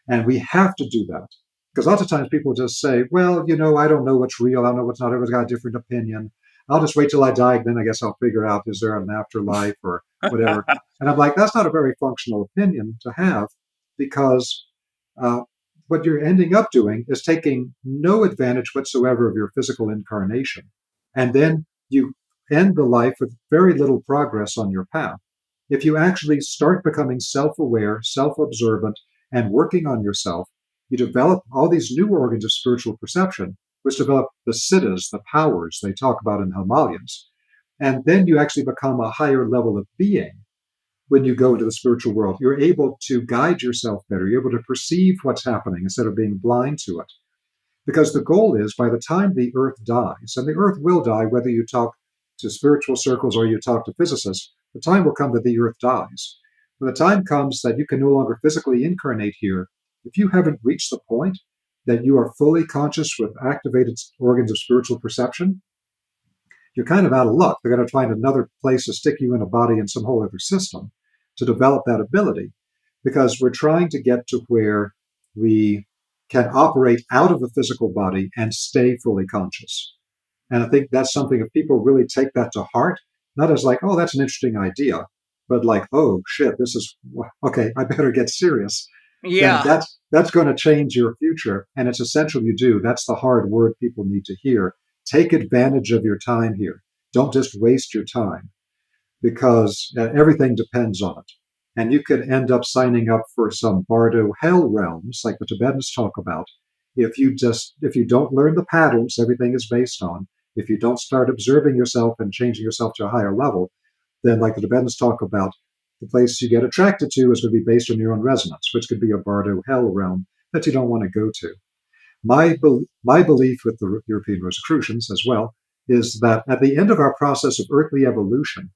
And we have to do that. Because lots of times people just say, well, I don't know what's real. I don't know what's not. Everyone's got a different opinion. I'll just wait till I die. Then I guess I'll figure out, is there an afterlife or whatever. And I'm like, that's not a very functional opinion to have, because what you're ending up doing is taking no advantage whatsoever of your physical incarnation. And then you end the life with very little progress on your path. If you actually start becoming self-aware, self-observant, and working on yourself, you develop all these new organs of spiritual perception, which develop the siddhas, the powers they talk about in Himalayas. And then you actually become a higher level of being when you go into the spiritual world. You're able to guide yourself better. You're able to perceive what's happening instead of being blind to it. Because the goal is, by the time the earth dies, and the earth will die whether you talk to spiritual circles or you talk to physicists, the time will come that the earth dies. When the time comes that you can no longer physically incarnate here, if you haven't reached the point that you are fully conscious with activated organs of spiritual perception, you're kind of out of luck. They're going to find another place to stick you in a body in some whole other system to develop that ability, because we're trying to get to where we can operate out of a physical body and stay fully conscious. And I think that's something, if people really take that to heart, not as like, oh, that's an interesting idea, but like, oh, shit, this is, okay, I better get serious. Yeah. Then that's going to change your future. And it's essential you do. That's the hard word people need to hear. Take advantage of your time here. Don't just waste your time, because everything depends on it. And you could end up signing up for some bardo hell realms like the Tibetans talk about. If you don't learn the patterns everything is based on, if you don't start observing yourself and changing yourself to a higher level, then like the Tibetans talk about, the place you get attracted to is going to be based on your own resonance, which could be a bardo hell realm that you don't want to go to. My belief with the European Rosicrucians as well is that at the end of our process of earthly evolution,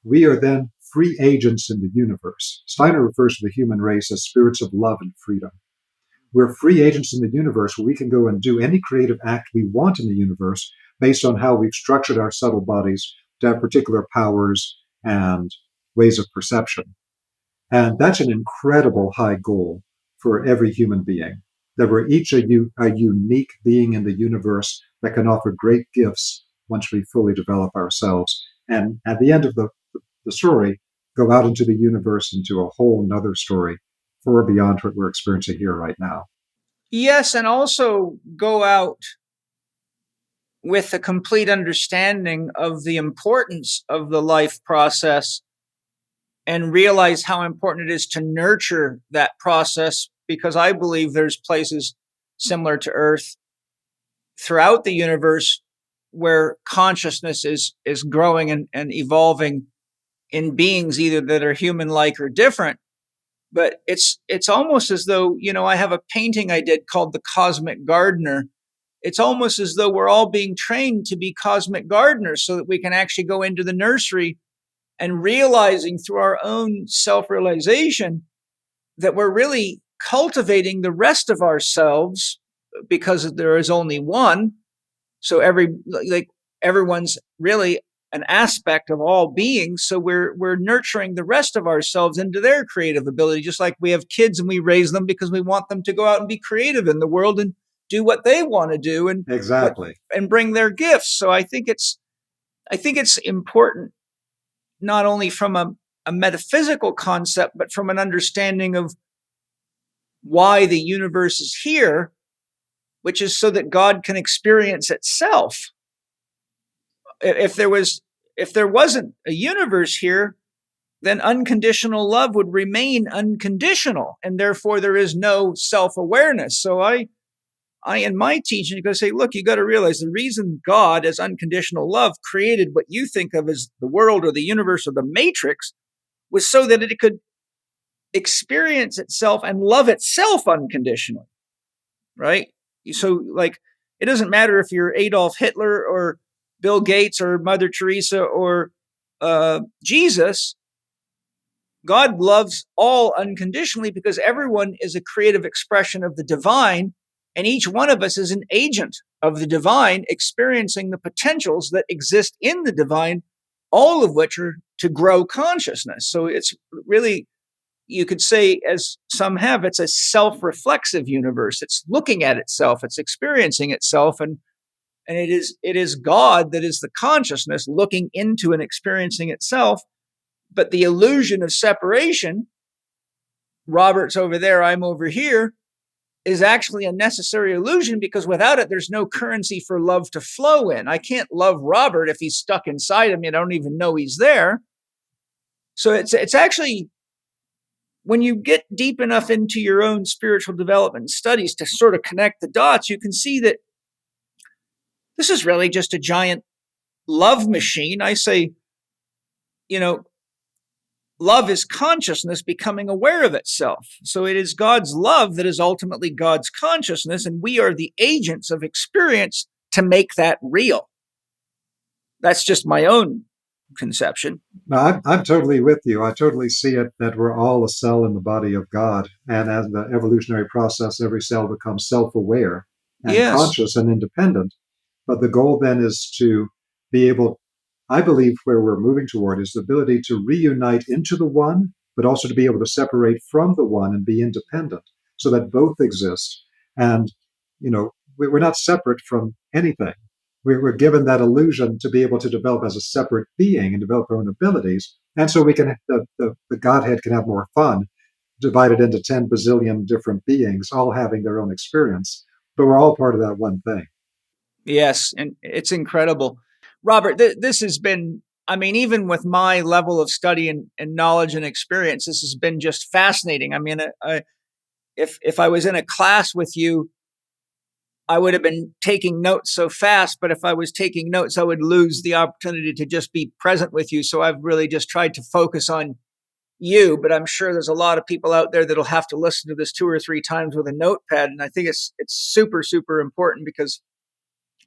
we are then free agents in the universe. Steiner refers to the human race as spirits of love and freedom. We're free agents in the universe where we can go and do any creative act we want in the universe based on how we've structured our subtle bodies to have particular powers and ways of perception. And that's an incredible high goal for every human being, that we're each a unique being in the universe that can offer great gifts once we fully develop ourselves. And at the end of the story, go out into the universe, into a whole nother story far beyond what we're experiencing here right now. Yes, and also go out with a complete understanding of the importance of the life process and realize how important it is to nurture that process, because I believe there's places similar to Earth throughout the universe where consciousness is growing and evolving in beings either that are human-like or different. But it's almost as though, I have a painting I did called The Cosmic Gardener. It's almost as though we're all being trained to be cosmic gardeners so that we can actually go into the nursery and realizing through our own self-realization that we're really cultivating the rest of ourselves, because there is only one. So everyone's really an aspect of all beings. So we're nurturing the rest of ourselves into their creative ability, just like we have kids and we raise them because we want them to go out and be creative in the world and do what they want to do and exactly and bring their gifts. So I think it's important, not only from a metaphysical concept, but from an understanding of why the universe is here, which is so that God can experience itself. If there wasn't a universe here, then unconditional love would remain unconditional, and therefore there is no self-awareness. So I in my teaching, go say, look, you got to realize the reason God, as unconditional love, created what you think of as the world or the universe or the matrix was so that it could experience itself and love itself unconditionally, right? So, it doesn't matter if you're Adolf Hitler or Bill Gates or Mother Teresa or Jesus. God loves all unconditionally because everyone is a creative expression of the divine, and each one of us is an agent of the divine, experiencing the potentials that exist in the divine, all of which are to grow consciousness. So it's really, you could say, as some have, it's a self-reflexive universe. It's looking at itself, it's experiencing itself, and it is God that is the consciousness looking into and experiencing itself. But the illusion of separation, Robert's over there, I'm over here, is actually a necessary illusion, because without it, there's no currency for love to flow in. I can't love Robert if he's stuck inside of me. I don't even know he's there. So it's actually, when you get deep enough into your own spiritual development studies to sort of connect the dots, you can see that this is really just a giant love machine. I say, love is consciousness becoming aware of itself. So it is God's love that is ultimately God's consciousness, and we are the agents of experience to make that real. That's just my own conception. No, I'm totally with you. I totally see it that we're all a cell in the body of God. And as the evolutionary process, every cell becomes self-aware and Yes. conscious and independent. But the goal then is to be able, I believe where we're moving toward is the ability to reunite into the one, but also to be able to separate from the one and be independent so that both exist. And, we're not separate from anything. We're given that illusion to be able to develop as a separate being and develop our own abilities. And so the Godhead can have more fun, divided into 10 bazillion different beings, all having their own experience. But we're all part of that one thing. Yes, and it's incredible. Robert, this has been, even with my level of study and knowledge and experience, this has been just fascinating. If I was in a class with you, I would have been taking notes so fast, but if I was taking notes, I would lose the opportunity to just be present with you. So I've really just tried to focus on you, but I'm sure there's a lot of people out there that'll have to listen to this 2 or 3 times with a notepad. And I think it's super, super important because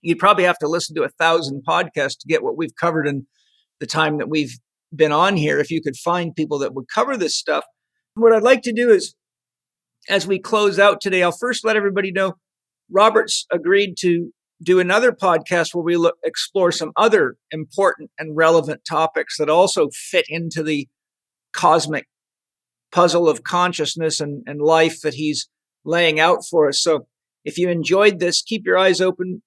you'd probably have to listen to 1,000 podcasts to get what we've covered in the time that we've been on here. If you could find people that would cover this stuff. What I'd like to do is, as we close out today, I'll first let everybody know Robert's agreed to do another podcast where we explore some other important and relevant topics that also fit into the cosmic puzzle of consciousness and life that he's laying out for us. So if you enjoyed this, keep your eyes open.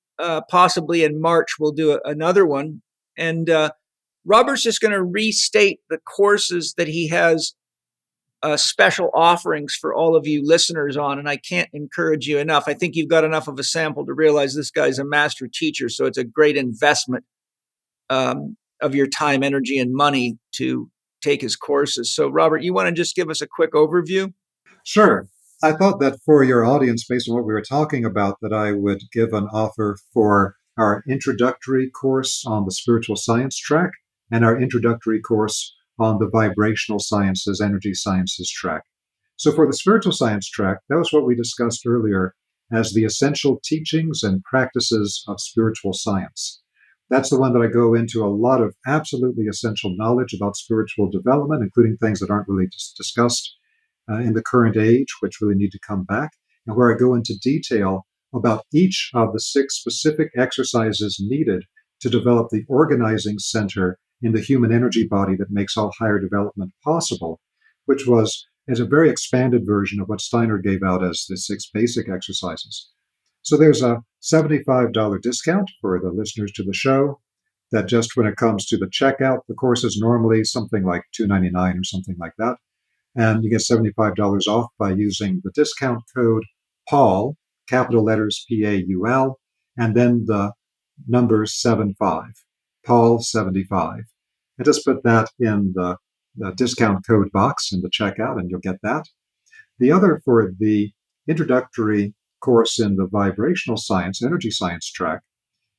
Possibly in March, we'll do another one. And Robert's just going to restate the courses that he has special offerings for all of you listeners on. And I can't encourage you enough. I think you've got enough of a sample to realize this guy's a master teacher. So it's a great investment of your time, energy, and money to take his courses. So Robert, you want to just give us a quick overview? Sure. I thought that for your audience, based on what we were talking about, that I would give an offer for our introductory course on the spiritual science track and our introductory course on the vibrational sciences, energy sciences track. So for the spiritual science track, that was what we discussed earlier as the essential teachings and practices of spiritual science. That's the one that I go into a lot of absolutely essential knowledge about spiritual development, including things that aren't really discussed in the current age, which really need to come back, and where I go into detail about each of the 6 specific exercises needed to develop the organizing center in the human energy body that makes all higher development possible, which is a very expanded version of what Steiner gave out as the 6 basic exercises. So there's a $75 discount for the listeners to the show. That just when it comes to the checkout, the course is normally something like $299 or something like that. And you get $75 off by using the discount code PAUL, capital letters PAUL, and then the numbers 75, PAUL 75. And just put that in the discount code box in the checkout, and you'll get that. The other for the introductory course in the vibrational science, energy science track,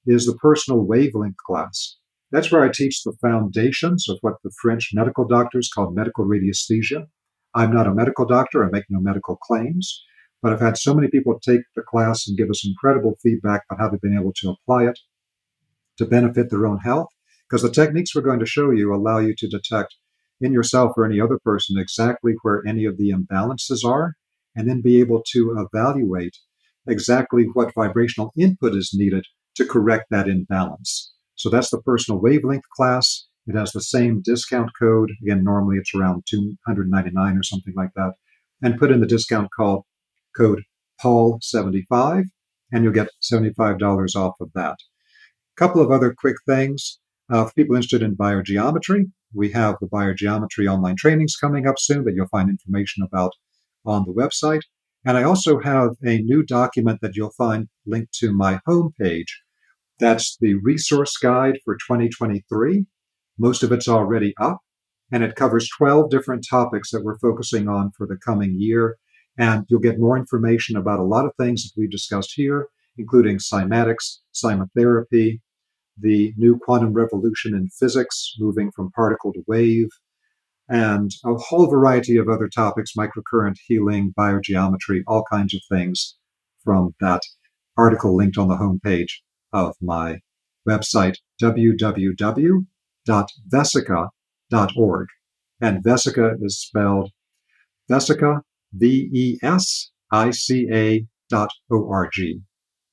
is the personal wavelength class. That's where I teach the foundations of what the French medical doctors call medical radiesthesia. I'm not a medical doctor. I make no medical claims, but I've had so many people take the class and give us incredible feedback on how they've been able to apply it to benefit their own health, because the techniques we're going to show you allow you to detect in yourself or any other person exactly where any of the imbalances are, and then be able to evaluate exactly what vibrational input is needed to correct that imbalance. So that's the personal wavelength class. It has the same discount code. Again, normally it's around $299 or something like that. And put in the discount code PAUL75, and you'll get $75 off of that. A couple of other quick things. For people interested in biogeometry, we have the biogeometry online trainings coming up soon that you'll find information about on the website. And I also have a new document that you'll find linked to my homepage. That's the resource guide for 2023. Most of it's already up, and it covers 12 different topics that we're focusing on for the coming year. And you'll get more information about a lot of things that we've discussed here, including cymatics, cymotherapy, the new quantum revolution in physics, moving from particle to wave, and a whole variety of other topics, microcurrent healing, biogeometry, all kinds of things from that article linked on the homepage of my website, www.mythology, www.vesica.org. And Vesica is spelled Vesica, VESICA.org.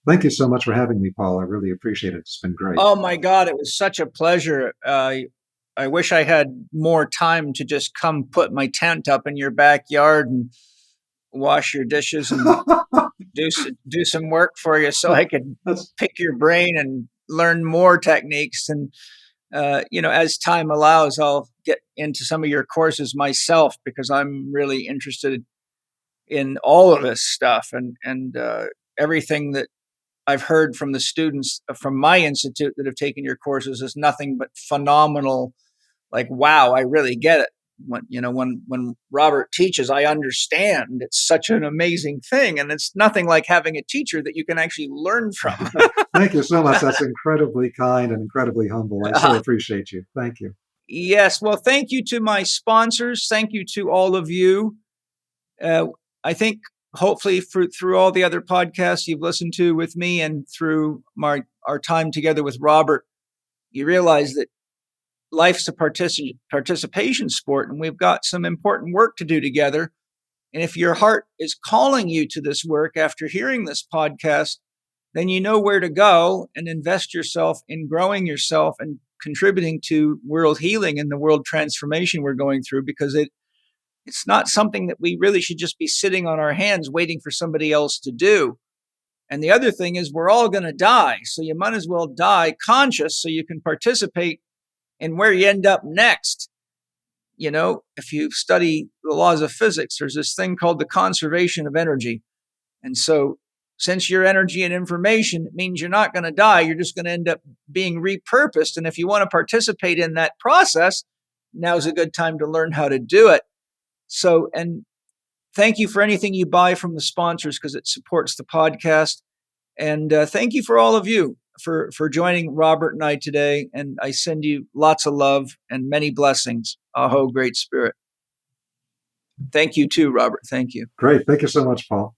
Thank you so much for having me, Paul. I really appreciate it. It's been great. Oh my God, it was such a pleasure. I wish I had more time to just come put my tent up in your backyard and wash your dishes and do some work for you so I could pick your brain and learn more techniques. And, as time allows, I'll get into some of your courses myself because I'm really interested in all of this stuff and everything that I've heard from the students from my institute that have taken your courses is nothing but phenomenal. Like, wow, I really get it. When Robert teaches, I understand. It's such an amazing thing. And it's nothing like having a teacher that you can actually learn from. Thank you so much. That's incredibly kind and incredibly humble. I so appreciate you. Thank you. Yes. Well, thank you to my sponsors. Thank you to all of you. I think hopefully through all the other podcasts you've listened to with me and through our time together with Robert, you realize that life's a participation sport, and we've got some important work to do together. And if your heart is calling you to this work after hearing this podcast, then you know where to go and invest yourself in growing yourself and contributing to world healing and the world transformation we're going through, because it's not something that we really should just be sitting on our hands waiting for somebody else to do. And the other thing is we're all going to die. So you might as well die conscious so you can participate in where you end up next. If you study the laws of physics, there's this thing called the conservation of energy. And so since you're energy and information, it means you're not going to die. You're just going to end up being repurposed. And if you want to participate in that process, now's a good time to learn how to do it. So, and thank you for anything you buy from the sponsors because it supports the podcast. And thank you for all of you for joining Robert and I today. And I send you lots of love and many blessings. Aho, Great Spirit. Thank you too, Robert. Thank you. Great. Thank you so much, Paul.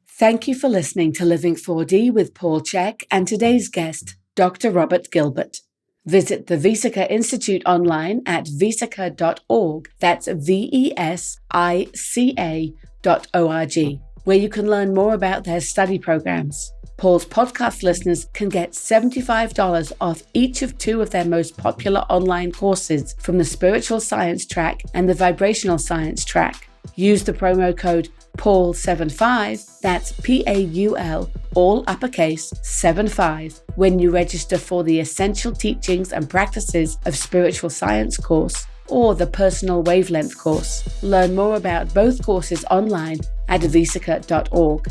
Thank you for listening to Living 4D with Paul Chek and today's guest, Dr. Robert Gilbert. Visit the Vesica Institute online at vesica.org. That's VESICA.org, where you can learn more about their study programs. Paul's podcast listeners can get $75 off each of 2 of their most popular online courses from the Spiritual Science track and the Vibrational Science track. Use the promo code PAUL75, that's PAUL, all uppercase 75, when you register for the Essential Teachings and Practices of Spiritual Science course or the Personal Wavelength course. Learn more about both courses online at vesica.org.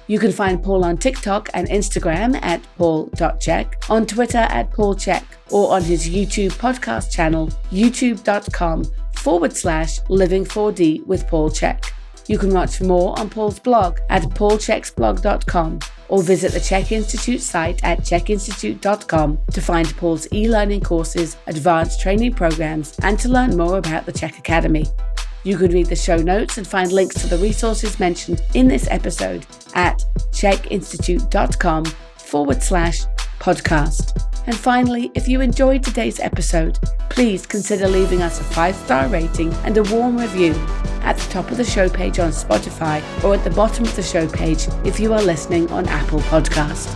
You can find Paul on TikTok and Instagram at paul.chek, on Twitter at paulchek, or on his YouTube podcast channel, youtube.com/living4D with Paul Chek. You can watch more on Paul's blog at paulcheksblog.com or visit the Chek Institute site at chekinstitute.com to find Paul's e-learning courses, advanced training programs, and to learn more about the Chek Academy. You can read the show notes and find links to the resources mentioned in this episode at chekinstitute.com/podcast. And finally, if you enjoyed today's episode, please consider leaving us a 5-star rating and a warm review at the top of the show page on Spotify or at the bottom of the show page if you are listening on Apple Podcast.